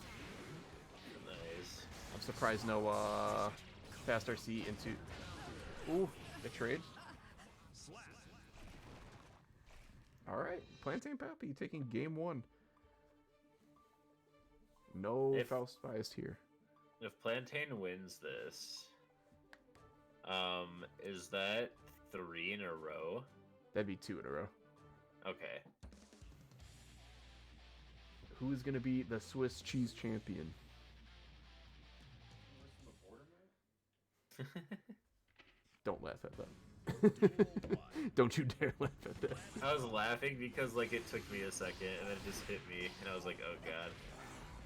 Nice. I'm surprised no fast RC into. Ooh, the trade. All right, Plantain Pappy taking game 1. No If- Faust biased here. If Plantain wins this, is that 3 in a row? That'd be 2 in a row. Okay. Who's gonna be the Swiss cheese champion? Don't laugh at that. Don't you dare laugh at that. I was laughing because like it took me a second and then it just hit me and I was like, oh god.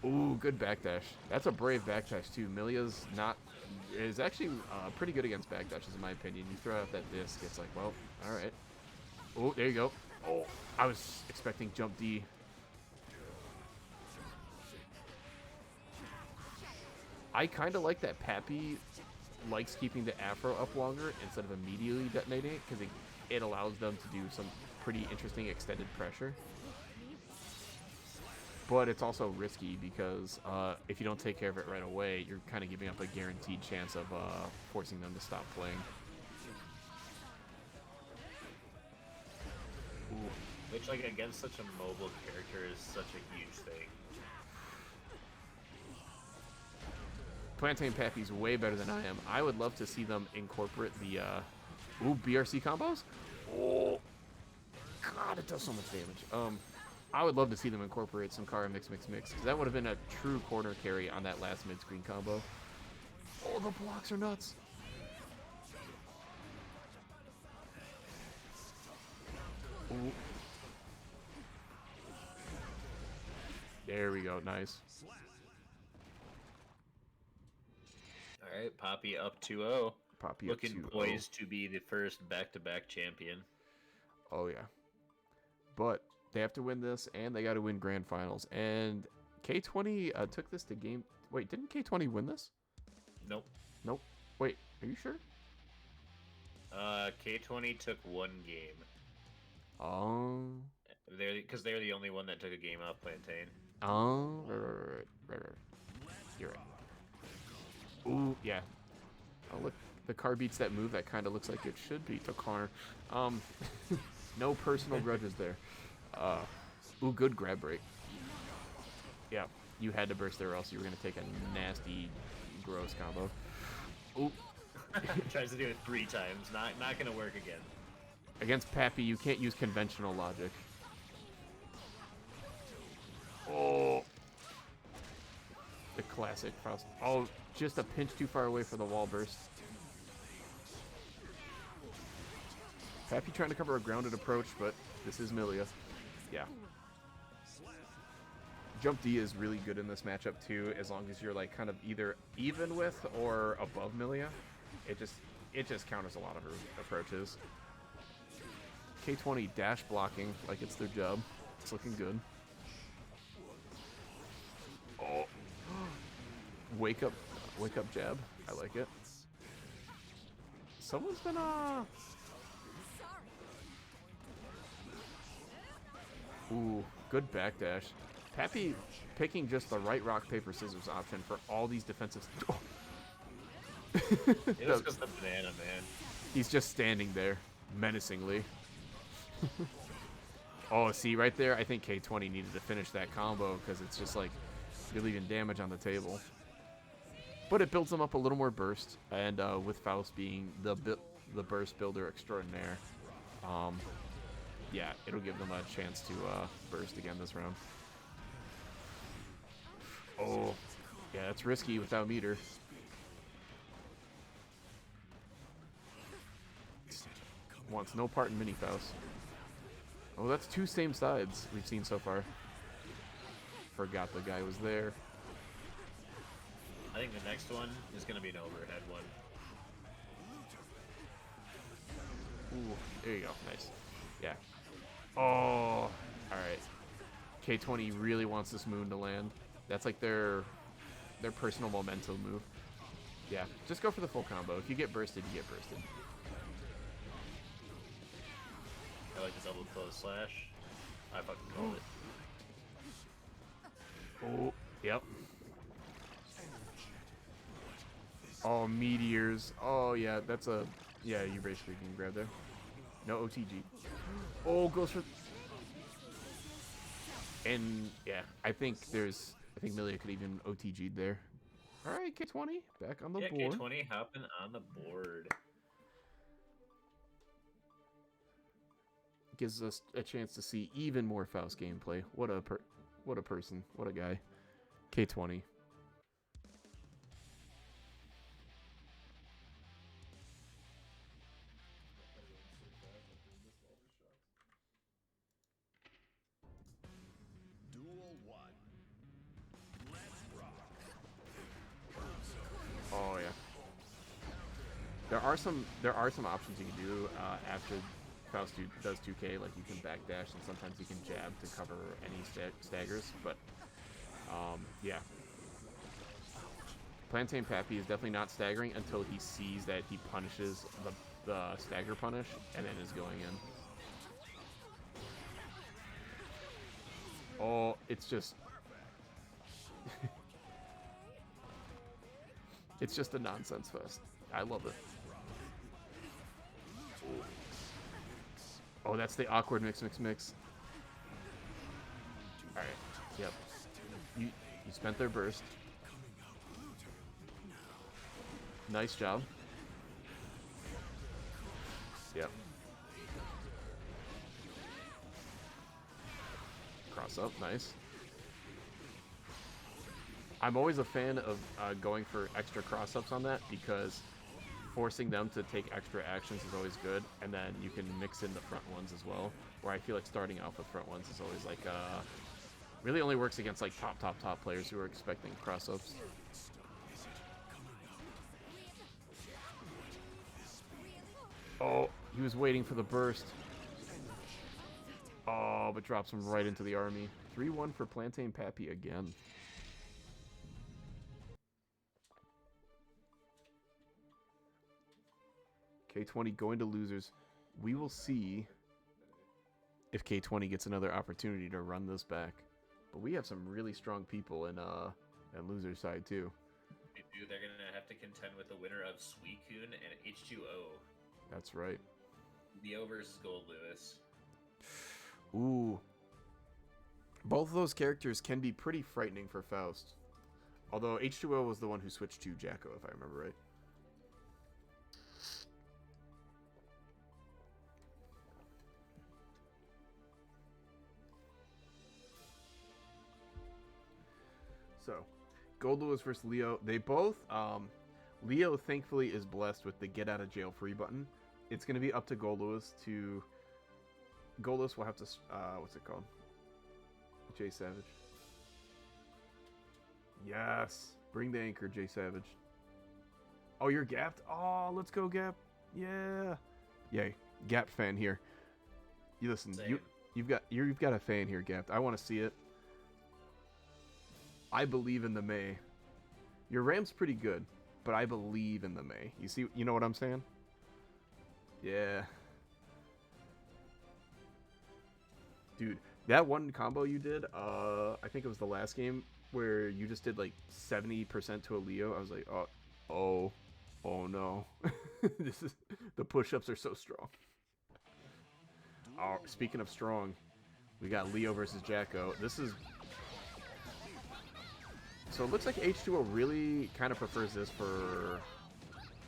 Ooh, good backdash. That's a brave backdash too. Milia's is actually pretty good against backdashes in my opinion. You throw out that disc, it's like, well, all right. Oh, there you go. Oh, I was expecting jump D. I kind of like that Pappy likes keeping the Afro up longer instead of immediately detonating it because it allows them to do some pretty interesting extended pressure. But it's also risky because if you don't take care of it right away, you're kind of giving up a guaranteed chance of forcing them to stop playing. Ooh. Which, like, against such a mobile character is such a huge thing. Plantain Pappy's way better than I am. I would love to see them incorporate the BRC combos. Oh, God, it does so much damage. I would love to see them incorporate some Kara mix, because that would have been a true corner carry on that last mid-screen combo. Oh, the blocks are nuts. Ooh. There we go, nice. All right, Poppy up 2-0. Poppy looking up 2-0. poised to be the first back-to-back champion. Oh yeah, but they have to win this, and they got to win grand finals. And K20 took this to game. Wait, didn't K20 win this? Nope. Nope. Wait, are you sure? K20 took one game. Oh. Because they're the only one that took a game off Plantain. Oh. Right. You're right. Ooh, yeah. Oh look, the car beats that move. That kind of looks like it should beat the car. No personal grudges there. Ooh, good grab break. Yeah, you had to burst there or else you were going to take a nasty, gross combo. Ooh. Tries to do it 3 times. Not going to work again. Against Pappy, you can't use conventional logic. Oh. The classic Faust. Oh, just a pinch too far away for the wall burst. Pappy trying to cover a grounded approach, but this is Milia. Yeah. Jump D is really good in this matchup too, as long as you're like kind of either even with or above Milia. It just counters a lot of her approaches. K20 dash blocking like it's their job. It's looking good. Oh. Wake up jab. I like it. Someone's been Ooh, good backdash. Pappy picking just the right rock, paper, scissors option for all these defensive... Oh. It was just the banana, man. He's just standing there, menacingly. Oh, see, right there, I think K20 needed to finish that combo because it's just like you're leaving damage on the table. But it builds them up a little more burst, and with Faust being the burst builder extraordinaire, yeah, it'll give them a chance to burst again this round. Oh, yeah, it's risky without meter. Wants no part in Mini Faust. Oh, that's 2 same sides we've seen so far. Forgot the guy was there. I think the next one is going to be an overhead one. Ooh, there you go. Nice. Yeah. Oh, alright. K20 really wants this moon to land. That's like their personal memento move. Yeah, just go for the full combo. If you get bursted, you get bursted. I like the double close slash. I fucking called it. Oh, yep. Oh, meteors. Oh, yeah, that's a... Yeah, you basically can grab there. No OTG. Oh, goes for... And, yeah, I think Milia could even OTG'd there. All right, K20, back on the board. Yeah, K20 hopping on the board. Gives us a chance to see even more Faust gameplay. What a person. What a guy. K20. Duel 1. There are some options you can do after Faust does 2K. Like you can backdash and sometimes you can jab to cover any staggers. But yeah, Plantain Pappy is definitely not staggering until he sees that he punishes the stagger punish and then is going in. Oh, it's just it's just a nonsense fest. I love it. Oh, that's the awkward mix. Alright, yep. You spent their burst. Nice job. Yep. Cross up, nice. I'm always a fan of going for extra cross-ups on that because forcing them to take extra actions is always good, and then you can mix in the front ones as well, where I feel like starting off with front ones is always like, really only works against like top players who are expecting cross-ups. Oh, he was waiting for the burst. Oh, but drops him right into the army. 3-1 for Plantain Pappy again. K20 going to losers. We will see if K20 gets another opportunity to run this back. But we have some really strong people in loser side too. Dude, they're gonna have to contend with the winner of Suicune and H2O. That's right. Leo versus Gold Lewis. Ooh. Both of those characters can be pretty frightening for Faust. Although H2O was the one who switched to Jacko, if I remember right. So, Gold Lewis versus Leo. They both, Leo thankfully is blessed with the get out of jail free button. It's going to be up to Gold Lewis to, Gold Lewis will have to, what's it called? Jay Savage. Yes. Bring the anchor, Jay Savage. Oh, you're gapped? Oh, let's go, Gap. Yeah. Yay. Gap fan here. You listen, Same. you've got a fan here, Gapped. I want to see it. I believe in the May. Your Ram's pretty good, but I believe in the May. You know what I'm saying? Yeah. Dude, that one combo you did, I think it was the last game where you just did like 70% to a Leo. I was like, oh no. The push-ups are so strong. Oh, speaking of strong, we got Leo versus Jacko. So it looks like H2O really kind of prefers this for,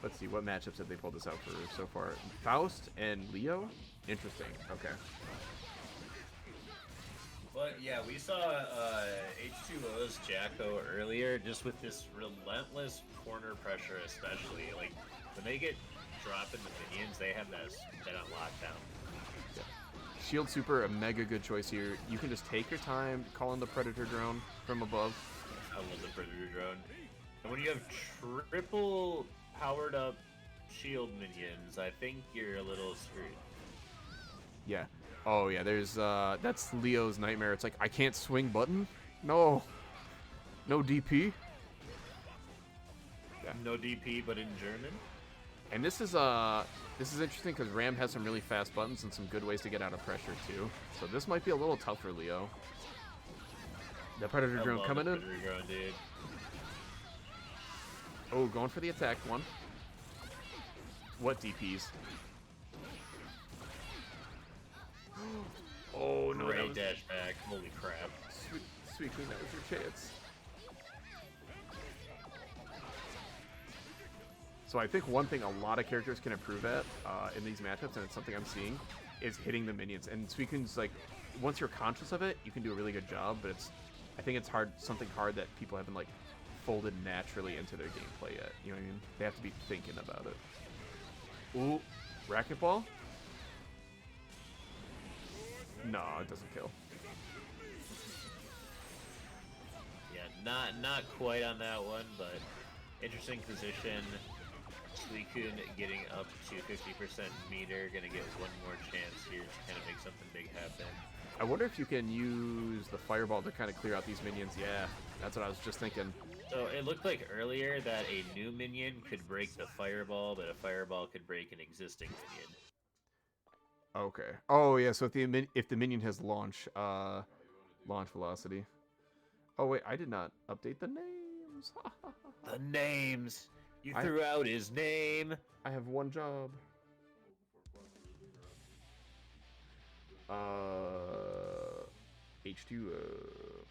let's see, what matchups have they pulled this out for so far? Faust and Leo? Interesting. Okay. But yeah, we saw H2O's Jacko earlier, just with this relentless corner pressure, especially. Like, when they get dropping the minions, they have that on lockdown. Yeah. Shield Super, a mega good choice here. You can just take your time, call in the Predator drone from above. I love the Predator drone. And when you have triple powered up shield minions, I think you're a little screwed. Yeah. Oh yeah, there's that's Leo's nightmare. It's like, I can't swing button? No. No DP? Yeah. No DP, but in German. And this is interesting because Ram has some really fast buttons and some good ways to get out of pressure too. So this might be a little tough for Leo. The Predator drone coming in. Predator drone, dude. Oh, going for the attack one. What DPs? Oh no! Great dash back. Holy crap! Sweet Queen, that was your chance. So I think one thing a lot of characters can improve at in these matchups, and it's something I'm seeing, is hitting the minions. And Sweet Queen's like, once you're conscious of it, you can do a really good job. But I think it's something hard that people haven't like folded naturally into their gameplay yet. You know what I mean? They have to be thinking about it. Ooh, racquetball. No, it doesn't kill. Yeah, not quite on that one, but interesting position. Suicune getting up to 50% meter, gonna get one more chance here to kind of make something big happen. I wonder if you can use the fireball to kind of clear out these minions. Yeah, that's what I was just thinking. So it looked like earlier that a new minion could break the fireball, but a fireball could break an existing minion. Okay. Oh yeah. So if the minion has launch velocity. Oh wait, I did not update the names. The names. You threw out his name. I have one job. H2O.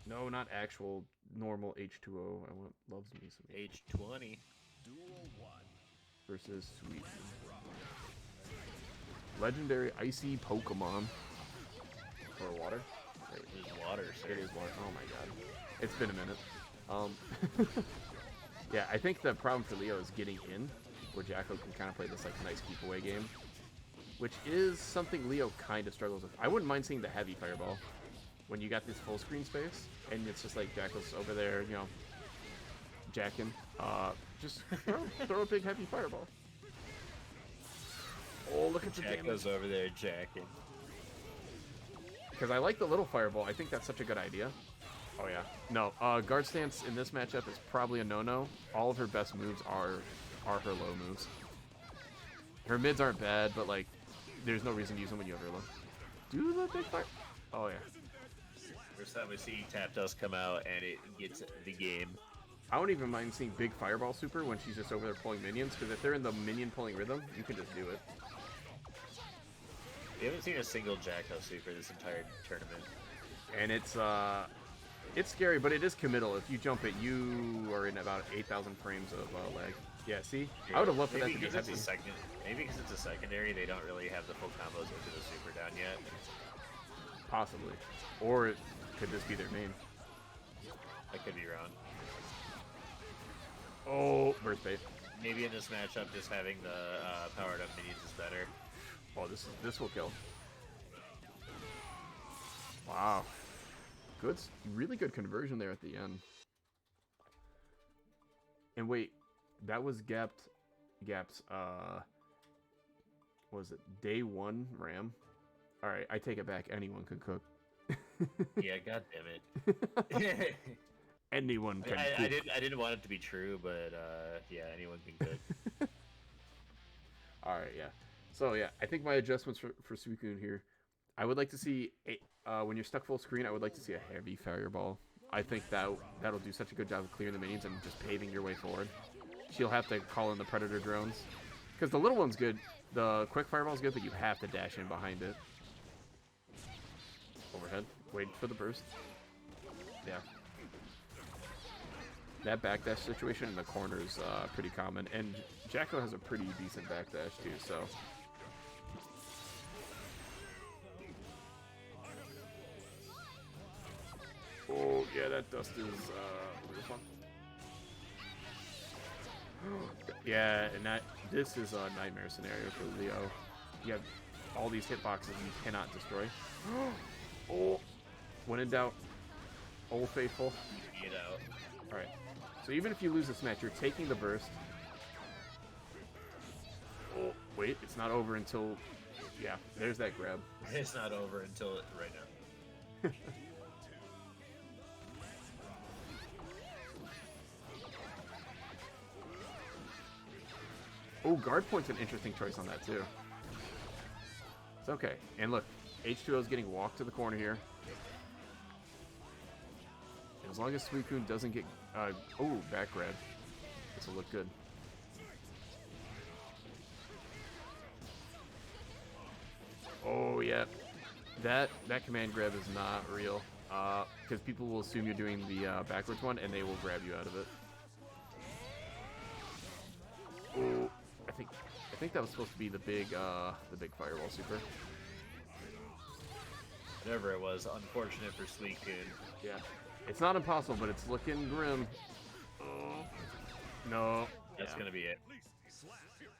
No, not actual normal H2O. I want loves me some H20. Duel 1. versus Sweet. Legendary icy Pokemon. Or water? It is water, sir. It is water. Oh my god. It's been a minute. Yeah, I think the problem for Leo is getting in, where Jacko can kind of play this like nice keep away game, which is something Leo kind of struggles with. I wouldn't mind seeing the heavy fireball when you got this full screen space, and it's just like Jacko's over there, you know, jacking. Just throw a big heavy fireball. Oh, look at the damage. Jacko's over there jacking. Because I like the little fireball. I think that's such a good idea. Oh yeah. No, guard stance in this matchup is probably a no-no. All of her best moves are her low moves. Her mids aren't bad, but like, there's no reason to use them when you have her low. Do the big fire. Oh yeah. First time we see Tap Dust come out and it gets the game. I don't even mind seeing big fireball super when she's just over there pulling minions, because if they're in the minion pulling rhythm, you can just do it. We haven't seen a single Jacko super this entire tournament. And it's scary, but it is committal. If you jump it, you are in about 8,000 frames of lag. Yeah, see? I would have loved for that to be heavy. Maybe because it's a secondary, they don't really have the full combos into the super down yet. Possibly. Or it could just be their main. I could be wrong. Oh, burst bait. Maybe in this matchup, just having the powered up minions is better. Oh, this will kill. Wow. Good, really good conversion there at the end. And wait, that was Gap's, was it day 1 RAM? Alright, I take it back. Anyone can cook. Yeah, god damn it. Anyone can cook. I didn't want it to be true, but yeah, anyone can cook. Alright, yeah. So yeah, I think my adjustments for Suicune here, I would like to see, when you're stuck full screen, I would like to see a heavy fireball. I think that'll do such a good job of clearing the minions and just paving your way forward. She'll have to call in the predator drones. Because the little one's good, the quick fireball's good, but you have to dash in behind it. Overhead, wait for the burst. Yeah. That backdash situation in the corner is pretty common, and Jacko has a pretty decent backdash too, so... Oh, yeah, that dust is really fun. Yeah, and this is a nightmare scenario for Leo. You have all these hitboxes you cannot destroy. Oh, when in doubt, Old Faithful. Get out. Alright, so even if you lose this match, you're taking the burst. Oh, wait, it's not over until... Yeah, there's that grab. It's not over until right now. Oh, guard point's an interesting choice on that, too. It's okay. And look, H2O is getting walked to the corner here. And as long as Suicune doesn't get... oh, back grab. This will look good. Oh, yeah. That command grab is not real. Because people will assume you're doing the backwards one, and they will grab you out of it. Oh... I think that was supposed to be the big fireball super. Whatever it was, unfortunate for Suicune. Yeah, it's not impossible, but it's looking grim. Oh, no, That's gonna be it.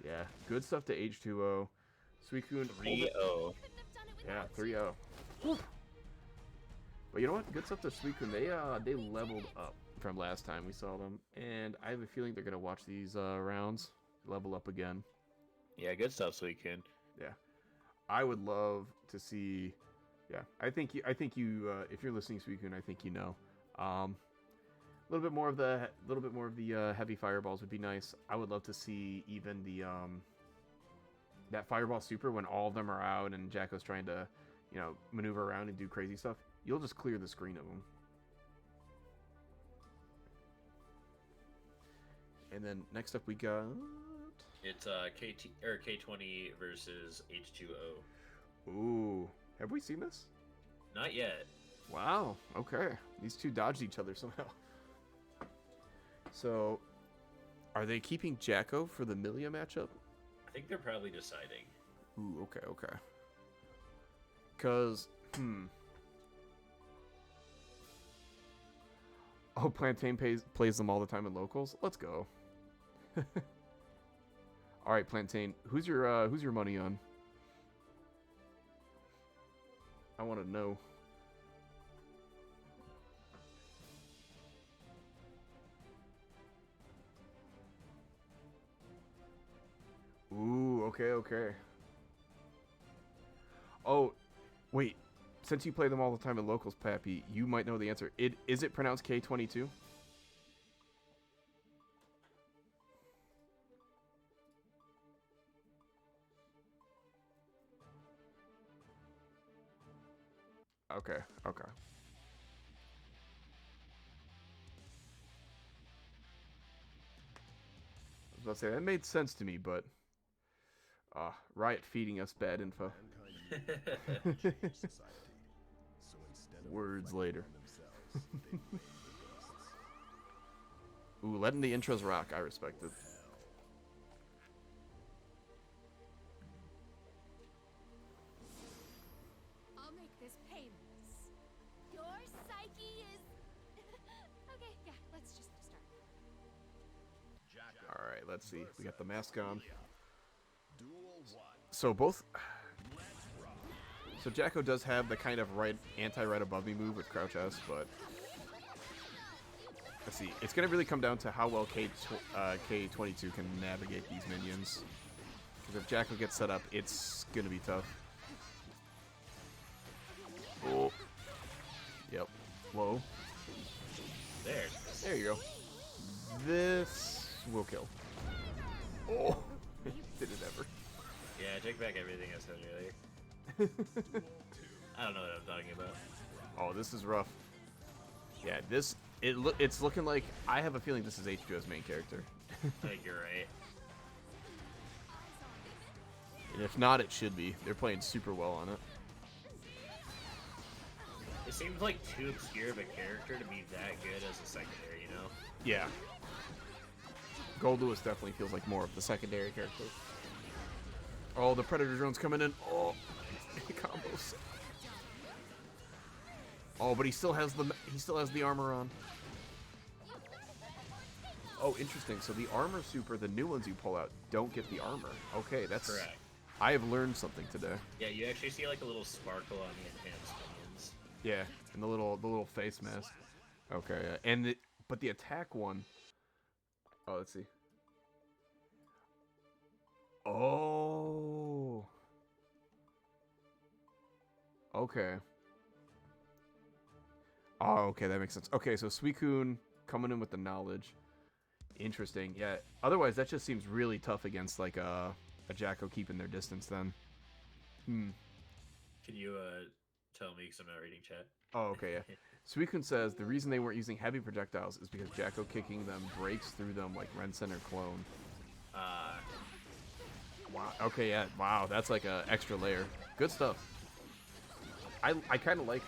Yeah, good stuff to H2O. Suicune 3-0. Yeah, 3-0. But you know what? Good stuff to Suicune. They leveled up. from last time we saw them, and I have a feeling they're gonna watch these rounds, level up again. Yeah, good stuff, Suicune. Yeah, I would love to see. Yeah, I think you. If you're listening, Suicune, I think you know. A little bit more of the heavy fireballs would be nice. I would love to see even the that fireball super when all of them are out and Jacko's trying to, maneuver around and do crazy stuff. You'll just clear the screen of them. And then next up we got. It's K20 versus H2O. Ooh, have we seen this? Not yet. Wow. Okay, these two dodged each other somehow. So, are they keeping Jacko for the Milia matchup? I think they're probably deciding. Ooh, okay. Cause, Oh, Plantain plays them all the time in locals. Let's go. All right, Plantain. Who's your money on? I want to know. Ooh, okay. Oh, wait. Since you play them all the time in locals, Pappy, you might know the answer. Is it pronounced K22? Okay. I was about to say, that made sense to me, but... Riot feeding us bad info. Mankind knew that they could not change society. So instead of Words reflecting later. on themselves, they blamed the ghosts. Ooh, letting the intros rock. I respect it. I'll make this painless. Your psyche is. Okay, yeah, let's just start. All right, let's see. We got the mask on. Duel 1. So both. So Jacko does have the kind of anti-right above me move with Crouch S, but let's see. It's gonna really come down to how well K22 can navigate these minions. Because if Jacko gets set up, it's gonna be tough. Oh. Yep. Low. There you go. This will kill. Oh. Did it ever? Yeah, take back everything I said earlier. I don't know what I'm talking about. Oh, this is rough. Yeah, it's looking like I have a feeling this is H2O's main character. I think you're right. And if not, it should be. They're playing super well on it. It seems like too obscure of a character to be that good as a secondary, you know? Yeah. Gold Lewis definitely feels like more of the secondary character. Oh, the Predator drone's coming in. Oh, combos. Oh, but he still has the armor on. Oh, interesting. So the armor super, the new ones you pull out, don't get the armor. Okay, that's Correct. I have learned something today. Yeah, you actually see like a little sparkle on the enhanced minions. Yeah, and the little face mask. Okay, yeah. And but the attack one. Oh, let's see. Oh. Okay. Oh, okay, that makes sense. Okay, so Suicune coming in with the knowledge. Interesting. Yeah. Otherwise, that just seems really tough against like a Jacko keeping their distance. Then. Can you tell me, because I'm not reading chat? Oh, okay. Yeah. Suicune says the reason they weren't using heavy projectiles is because Jacko kicking them breaks through them like Rensen or Clone. Wow. Okay. Yeah. Wow. That's like a extra layer. Good stuff. I kind of like.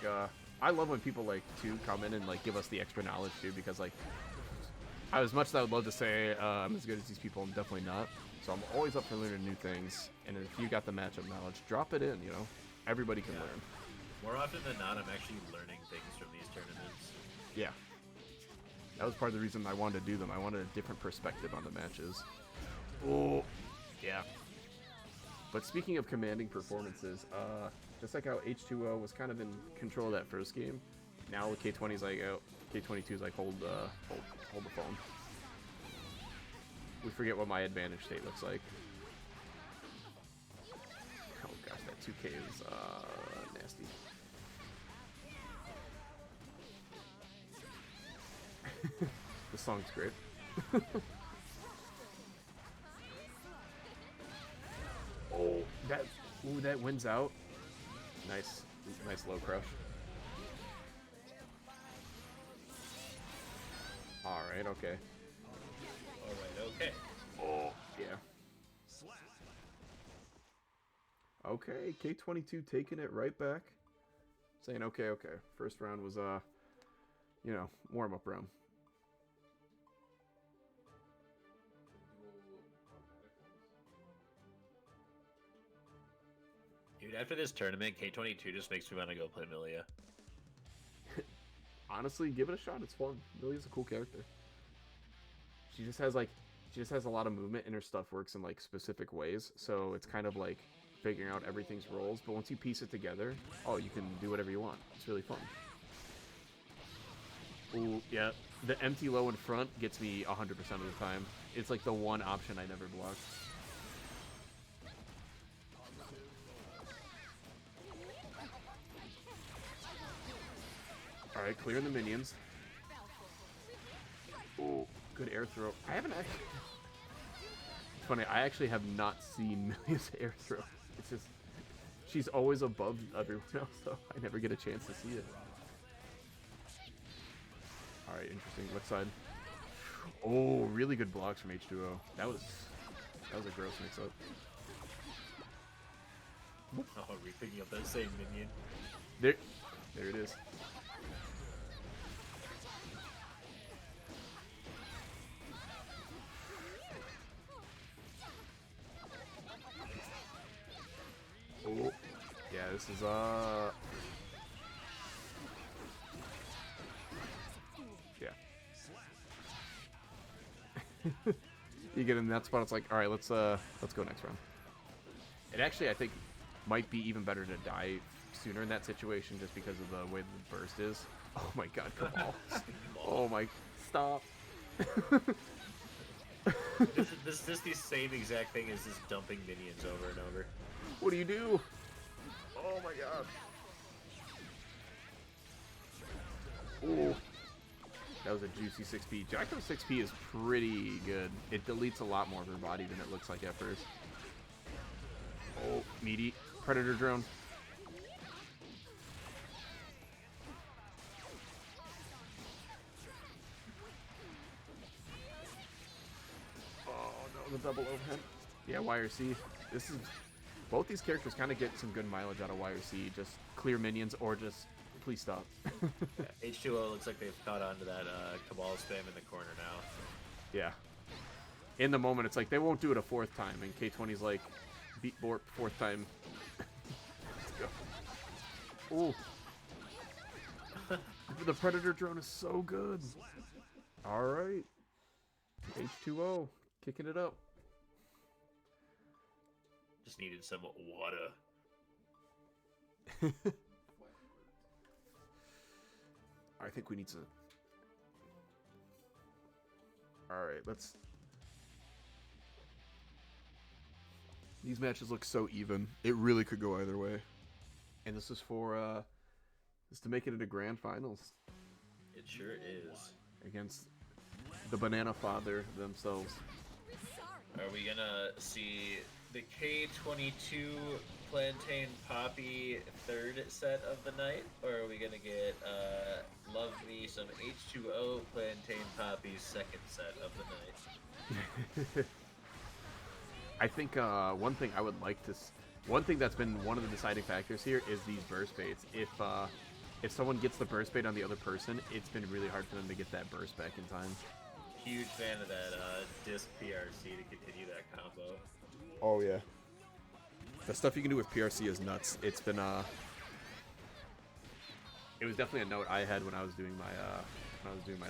I love when people like to come in and like give us the extra knowledge too, because like, as much as I would love to say I'm as good as these people, I'm definitely not. So I'm always up for learning new things. And if you got the matchup knowledge, drop it in. You know, everybody can learn. More often than not, I'm actually learning things from these tournaments. Yeah. That was part of the reason I wanted to do them. I wanted a different perspective on the matches. Oh, yeah. But speaking of commanding performances, just like how H2O was kind of in control of that first game, Now K20's like, oh, K22's like, hold the phone. We forget what my advantage state looks like. Oh gosh, that 2K is nasty. The song's great. Oh, that wins out. Nice low crush. All right, okay. Alright, okay. Oh, yeah. Okay, K22 taking it right back. Saying, okay. First round was, you know, warm-up round. Dude, after this tournament, K22 just makes me want to go play Milia. Honestly, give it a shot. It's fun. Millie's a cool character. She just has a lot of movement, and her stuff works in like specific ways. So it's kind of like figuring out everything's roles. But once you piece it together, oh, you can do whatever you want. It's really fun. Ooh, yeah. The empty low in front gets me 100% of the time. It's like the one option I never block. Alright, clearing the minions. Ooh, good air throw. I haven't actually... It's funny, I actually have not seen Millia's air throw. It's just... She's always above everyone else, so I never get a chance to see it. Alright, interesting. Left side. Oh, really good blocks from H2O. That was a gross mix-up. Oh, are we picking up that same minion? There it is. Oh, yeah, this is, yeah. You get in that spot, it's like, alright, let's go next round. It actually, I think, might be even better to die sooner in that situation just because of the way the burst is. Oh my god, come on. Oh my, stop. This is the same exact thing as just dumping minions over and over. What do you do? Oh my god. Ooh. That was a juicy 6P. Jacko's 6P is pretty good. It deletes a lot more of her body than it looks like at first. Oh, meaty. Predator drone. Oh no, the double overhead. Yeah, YRC. This is... Both these characters kind of get some good mileage out of YRC. Just clear minions or just please stop. Yeah, H2O looks like they've caught on to that Cabal spam in the corner now. Yeah. In the moment, it's like they won't do it a fourth time, and K20's like, beat Borp fourth time. Let's go. Ooh. The Predator drone is so good. Alright. H2O, kicking it up. Just needed some water. I think we need to... Alright, let's... These matches look so even. It really could go either way. And this is for, this is to make it into grand finals. It sure is. Against the Banana Father themselves. Are we gonna see the K22 Plantain Poppy third set of the night? Or are we gonna get Love Me Some H2O Plantain Poppy's second set of the night? I think one thing I would like to... One thing that's been one of the deciding factors here is these burst baits. If someone gets the burst bait on the other person, it's been really hard for them to get that burst back in time. Huge fan of that disc PRC to continue that combo. Oh yeah. The stuff you can do with PRC is nuts. It's been it was definitely a note I had when I was doing my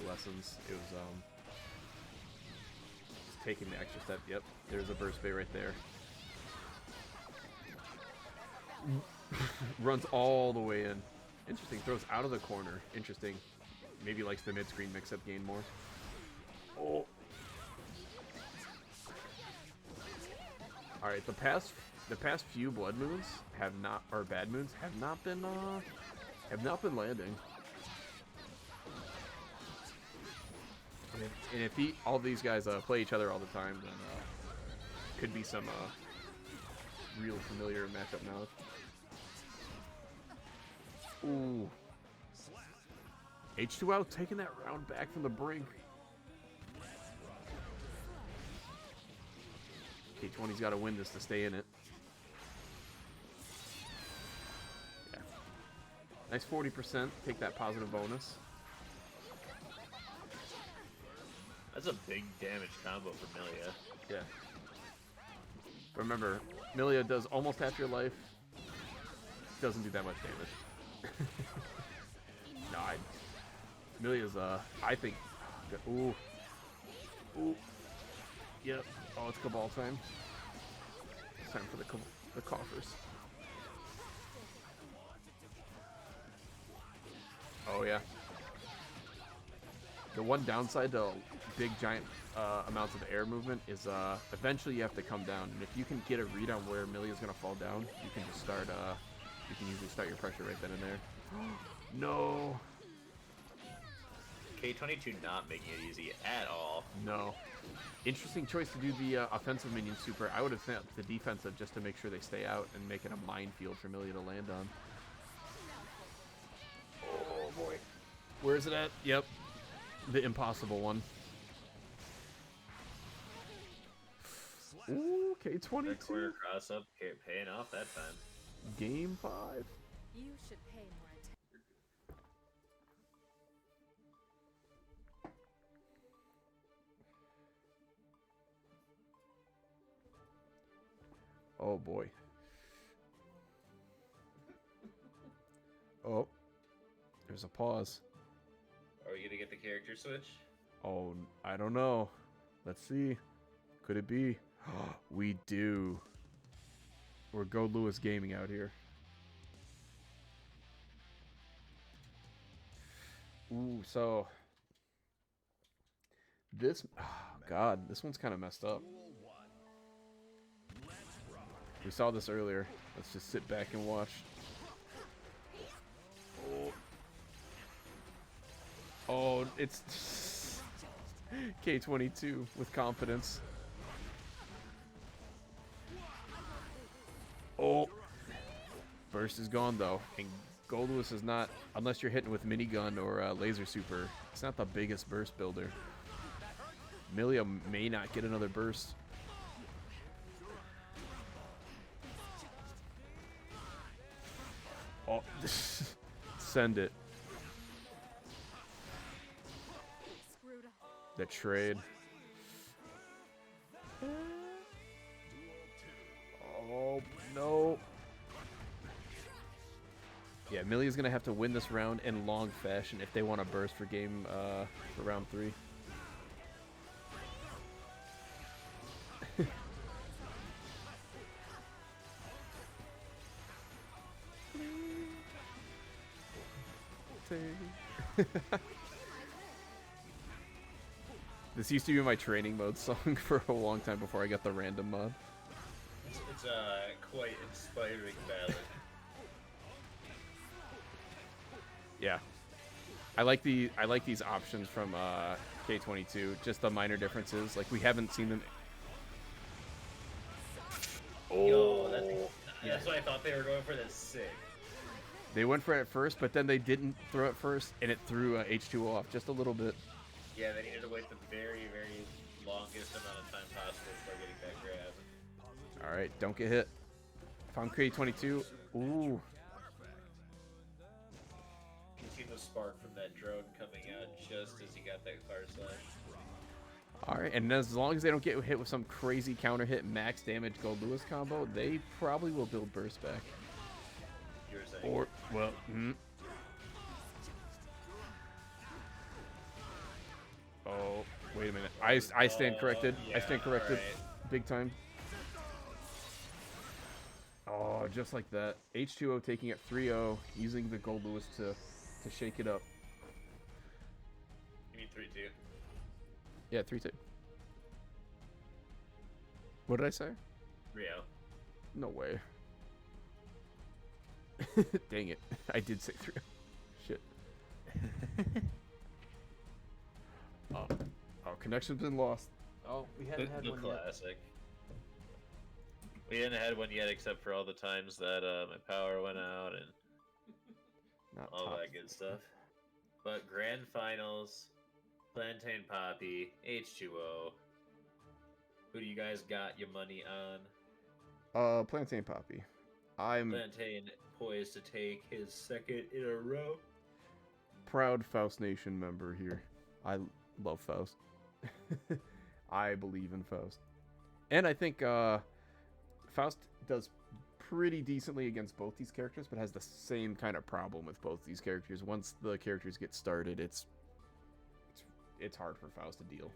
lessons. It was just taking the extra step. Yep, there's a burst bait right there. Runs all the way in. Interesting. Throws out of the corner. Interesting. Maybe likes the mid-screen mix-up game more. Oh. All right. The past few blood moons have not, or bad moons have not been landing. And if all these guys play each other all the time, then could be some real familiar matchup now. Ooh. H2O taking that round back from the brink. K20's got to win this to stay in it. Yeah. Nice 40%. Take that positive bonus. That's a big damage combo for Milia. Yeah. Remember, Milia does almost half your life. Doesn't do that much damage. No, Milia's, I think... Ooh. Ooh. Yep. Oh, it's Cabal time. It's time for the coffers. Oh, yeah. The one downside to big, giant amounts of air movement is eventually you have to come down. And if you can get a read on where Milia's going to fall down, you can just start... you can usually start your pressure right then and there. No. K22 not making it easy at all. No. Interesting choice to do the offensive minion super. I would have sent the defensive just to make sure they stay out and make it a minefield for Milia to land on. Oh boy. Where is it at? Yep. The impossible one. Ooh, K22. That corner cross up paying off that time. Game 5. You should pay more attention. Oh boy. Oh. There's a pause. Are we gonna get the character switch? Oh, I don't know. Let's see. Could it be? We do. We're Go Lewis Gaming out here. Ooh, so this, oh God, this one's kind of messed up. We saw this earlier. Let's just sit back and watch. Oh, oh, it's K22 with confidence. Oh, burst is gone though, and Goldlewis is not, unless you're hitting with minigun or laser super, it's not the biggest burst builder. Milia may not get another burst. Oh, send it. The trade. Oh, no. Yeah, Milia's going to have to win this round in long fashion if they want to burst for for round 3. This used to be my training mode song for a long time before I got the random mod. It's quite inspiring ballad. Yeah, I like these options from K22. Just the minor differences, like we haven't seen them. Oh, Yo, that's what I thought they were going for. That's sick. They went for it at first, but then they didn't throw it first, and it threw H2O off just a little bit. Yeah, they needed to wait the very, very longest amount of time possible before getting that grab. All right, don't get hit. If I'm K22, ooh. You see the spark from that drone coming out just as he got that far side. All right, and as long as they don't get hit with some crazy counter hit max damage Gold Lewis combo, they probably will build burst back. You were saying? Or, well, Oh, wait a minute. I stand corrected. Yeah, I stand corrected. right. Big time. Oh, Oh, just like that. H2O taking it 3-0, using the Gold Lewis to shake it up. You mean 3-2? Yeah, 3-2. What did I say? 3-0. No way. Dang it. I did say 3-0. Shit. Oh, connection's been lost. Oh, we haven't had The one yet. classic. We hadn't had one yet, except for all the times that my power went out and Not all top. that good stuff. But grand finals, Plantain Poppy, H2O. Who do you guys got your money on? Plantain Poppy. I'm Plantain poised to take his second in a row. proud Faust Nation member here. I love Faust. I believe in Faust. And I think Faust does pretty decently against both these characters, but has the same kind of problem with both these characters. Once the characters get started, it's hard for Faust to deal.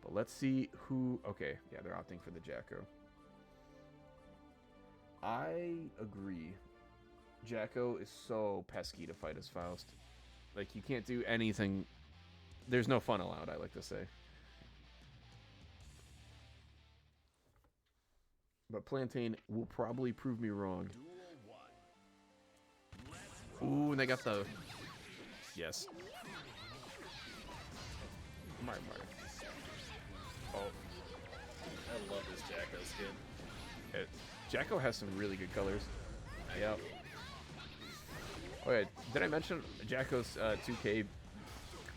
But let's see who... Okay, yeah, they're opting for the Jacko. I agree. Jacko is so pesky to fight as Faust. Like, you can't do anything... There's no fun allowed, I like to say. But Plantain will probably prove me wrong. Ooh, and they got the... Yes. Mark. Oh. I love this Jacko skin. Jacko has some really good colors. Yep. Oh yeah, did I mention Jacko's 2K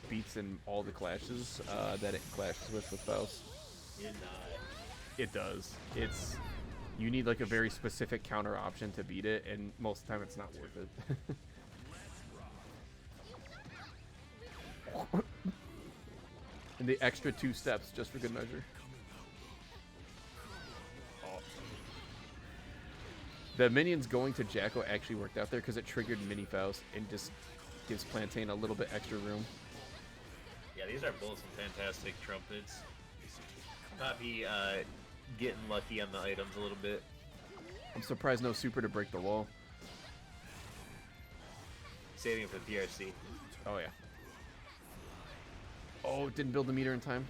beats in all the clashes that it clashes with Faust? You're not. It does. You need like a very specific counter option to beat it, and most of the time it's not worth it. And the extra 2 steps just for good measure. Oh. The minions going to Jacko actually worked out there because it triggered Mini Faust and just gives Plantain a little bit extra room. Yeah, these are both some fantastic trumpets. Poppy getting lucky on the items a little bit. I'm surprised no super to break the wall. Saving it for the PRC. Oh yeah. Oh, didn't build the meter in time.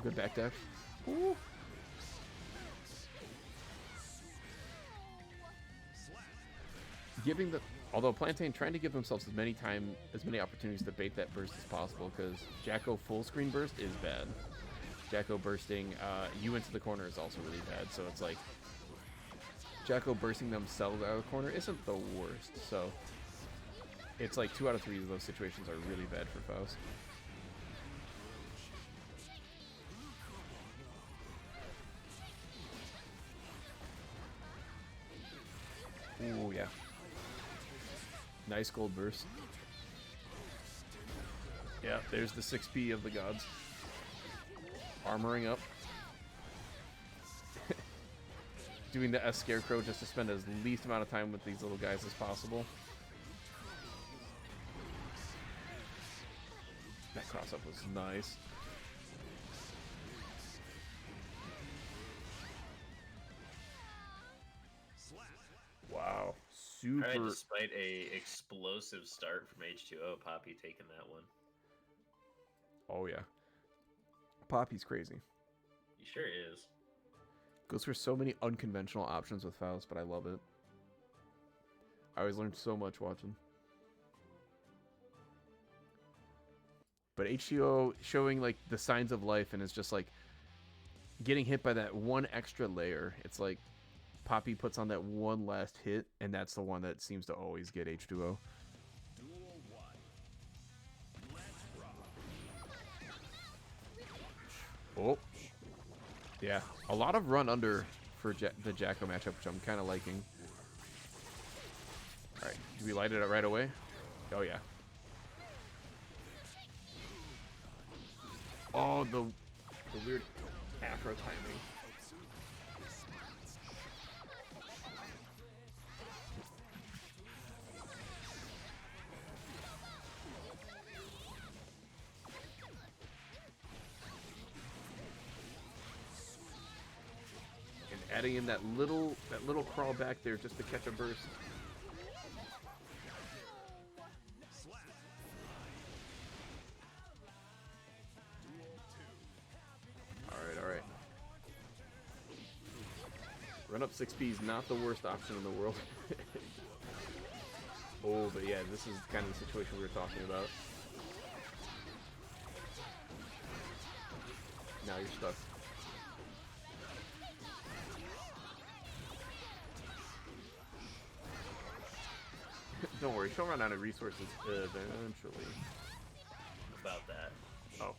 Good back dash. Ooh. Although Plantain trying to give themselves as many opportunities to bait that burst as possible, because Jacko full screen burst is bad. Jacko bursting you into the corner is also really bad, so it's like Jacko bursting themselves out of the corner isn't the worst, so it's like 2 out of 3 of those situations are really bad for Faust. Ooh, yeah. Nice gold burst. Yeah, there's the 6P of the gods. Armoring up. Doing the S Scarecrow just to spend as least amount of time with these little guys as possible. That cross-up was nice. Wow. Super. Alright, despite a explosive start from H2O, Poppy taking that one. Oh, yeah. Poppy's crazy. He sure is. Goes for so many unconventional options with Faust, but I love it. I always learned so much watching. But H2O showing like the signs of life, and it's just like getting hit by that one extra layer. It's like Poppy puts on that one last hit, and that's the one that seems to always get H2O. Oh. Yeah, a lot of run under for the Jacko matchup, which I'm kind of liking. Alright, do we light it up right away? Oh, yeah. Oh, the weird afro timing. adding in that little crawl back there just to catch a burst. All right. Run up 6P is not the worst option in the world. Oh, but yeah, this is kind of the situation we were talking about. Now you're stuck. Don't worry, she'll run out of resources eventually. About that. Oh.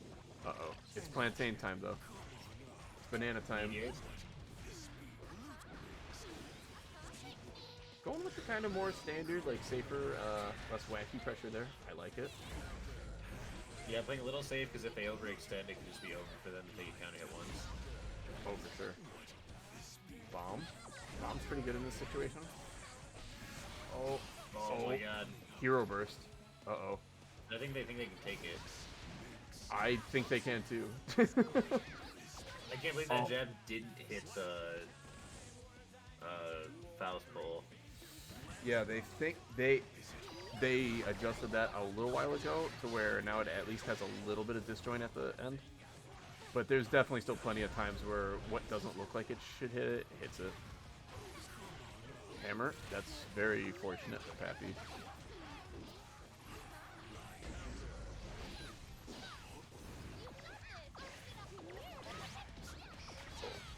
Uh-oh. It's plantain time, though. It's banana time. Going with the kind of more standard, like safer, less wacky pressure there. I like it. Yeah, playing a little safe because if they overextend, it can just be over for them if they get counted at once. Oh, for sure. Bomb. Bomb's pretty good in this situation. Oh. Oh my god. Hero burst. Uh-oh. I think they can take it. I think they can too. I can't believe that jab didn't hit the Faust pull. Yeah, they adjusted that a little while ago to where now it at least has a little bit of disjoint at the end. But there's definitely still plenty of times where what doesn't look like it should hit it, hits it. Hammer, that's very fortunate for Pappy.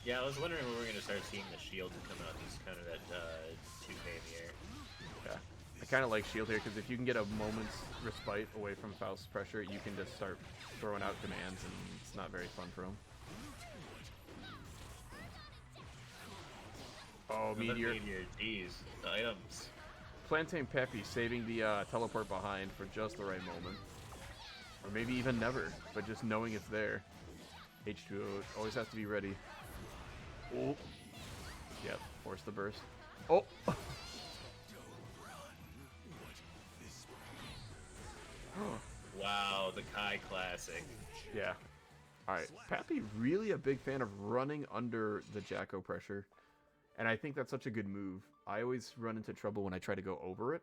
Yeah, I was wondering when we were going to start seeing the shield come out and just counter that 2K in the air. Yeah, I kind of like shield here because if you can get a moment's respite away from Faust's pressure, you can just start throwing out commands and it's not very fun for him. Oh, Meteor. Jeez, the items. Plantain Peppy saving the teleport behind for just the right moment. Or maybe even never, but just knowing it's there. H2O always has to be ready. Oh. Yep, force the burst. Oh! Wow, the Kai classic. Yeah. Alright, Pappy really a big fan of running under the Jacko pressure. And I think that's such a good move. I always run into trouble when I try to go over it.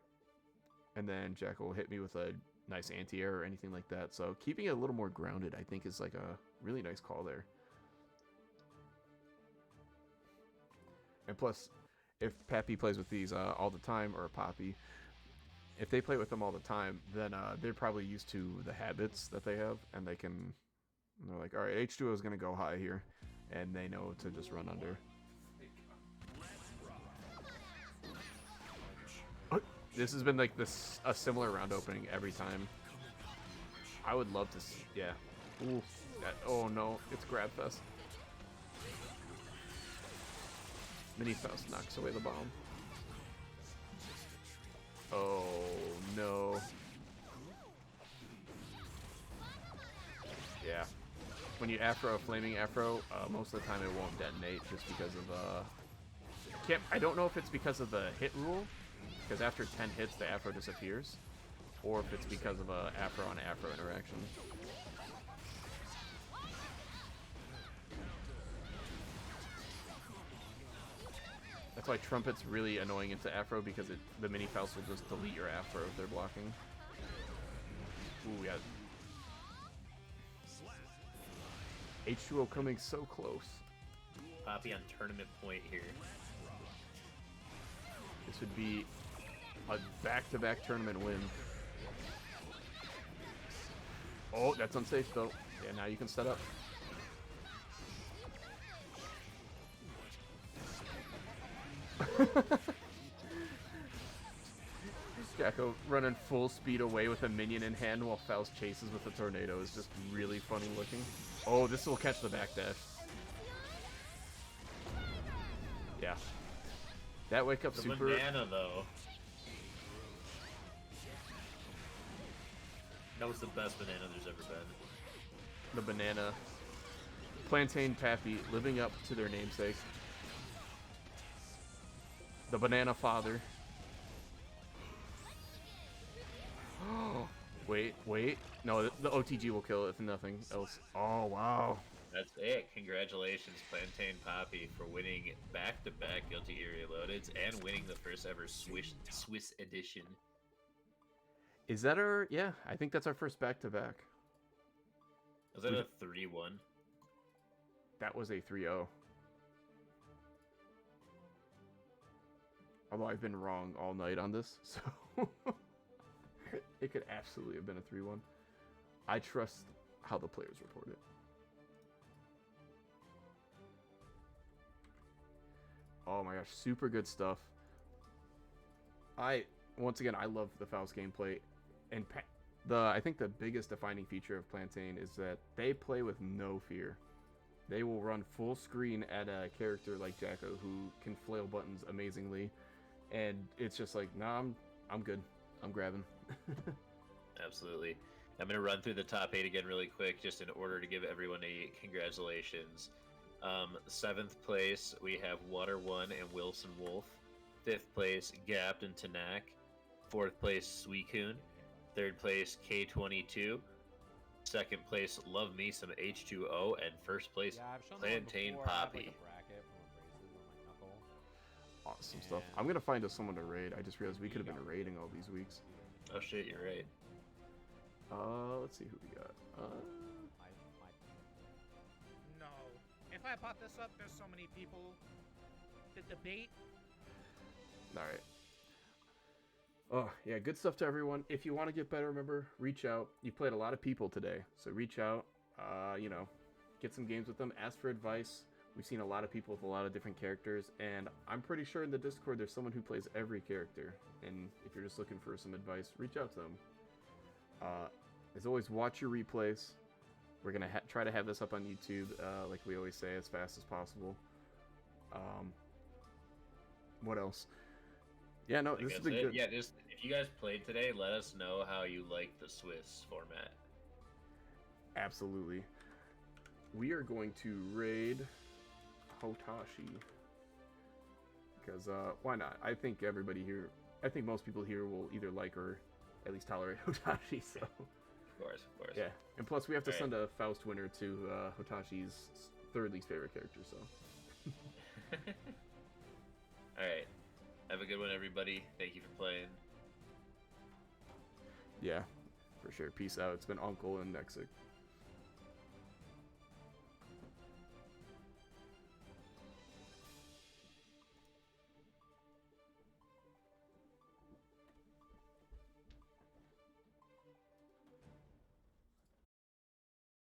And then Jacko will hit me with a nice anti-air or anything like that. So keeping it a little more grounded, I think, is like a really nice call there. And plus, if Pappy plays with these all the time, or Poppy, if they play with them all the time, then they're probably used to the habits that they have. And they're like, alright, H2O is going to go high here. And they know to just run under. This has been like a similar round opening every time. I would love to see, yeah. Ooh, oh no, it's Grab Fest. Mini Faust knocks away the bomb. Oh no. Yeah. When you Afro a Flaming Afro, most of the time it won't detonate just because of, I don't know if it's because of the hit rule, because after 10 hits the Afro disappears, or if it's because of a Afro on Afro interaction. That's why Trumpet's really annoying into Afro, because the mini Faust will just delete your Afro if they're blocking. Ooh, yeah. H2O coming so close. Poppy on tournament point here. This would be a back-to-back tournament win. Oh, that's unsafe though. Yeah, now you can set up. Jacko running full speed away with a minion in hand while Faust chases with the tornado is just really funny looking. Oh, this will catch the backdash. Yeah. That wake up the super. Banana though. That was the best banana there's ever been. The banana. Plantain Pappy living up to their namesake. The banana father. Wait. No, the OTG will kill it if nothing else. Oh, wow. That's it. Congratulations, Plantain Poppy, for winning back-to-back Guilty Gear Reloadeds and winning the first ever Swiss edition. Is that our? Yeah, I think that's our first back-to-back. Was that a 3-1? That was a 3-0. Although I've been wrong all night on this, so it could absolutely have been a 3-1. I trust how the players report it. Oh my gosh, super good stuff. Once again, I love the Faust gameplay, and I think the biggest defining feature of Plantain is that they play with no fear. They will run full screen at a character like Jacko who can flail buttons amazingly, and it's just like, nah, I'm good. I'm grabbing. Absolutely. I'm going to run through the top 8 again really quick, just in order to give everyone a congratulations. 7th place, we have Water1 and Wilson Wolf. 5th place, Gapt and Tanak. 4th place, Suicune. 3rd place, K22. 2nd place, Love Me Some H2O. And 1st place, Plantain Poppy. Awesome stuff. I'm going to find us someone to raid. I just realized we could have been raiding all these weeks. Oh shit, you're right. Let's see who we got. No. If I bought this up, there's so many people. The debate. Alright. Oh, yeah, good stuff to everyone. If you want to get better, remember, reach out. You played a lot of people today, so reach out. Get some games with them. Ask for advice. We've seen a lot of people with a lot of different characters, and I'm pretty sure in the Discord there's someone who plays every character. And if you're just looking for some advice, reach out to them. As always, watch your replays. We're going to try to have this up on YouTube, like we always say, as fast as possible. What else? Yeah, no, this has been good. Yeah, just if you guys played today, let us know how you like the Swiss format. Absolutely. We are going to raid Hotashi. Because, why not? I think most people here will either like or at least tolerate Hotashi, so... Of course. Yeah, and plus we have to send a Faust winner to Hotashi's third least favorite character, so... Alright. Have a good one, everybody. Thank you for playing. Yeah, for sure. Peace out. It's been Uncle and Nexic.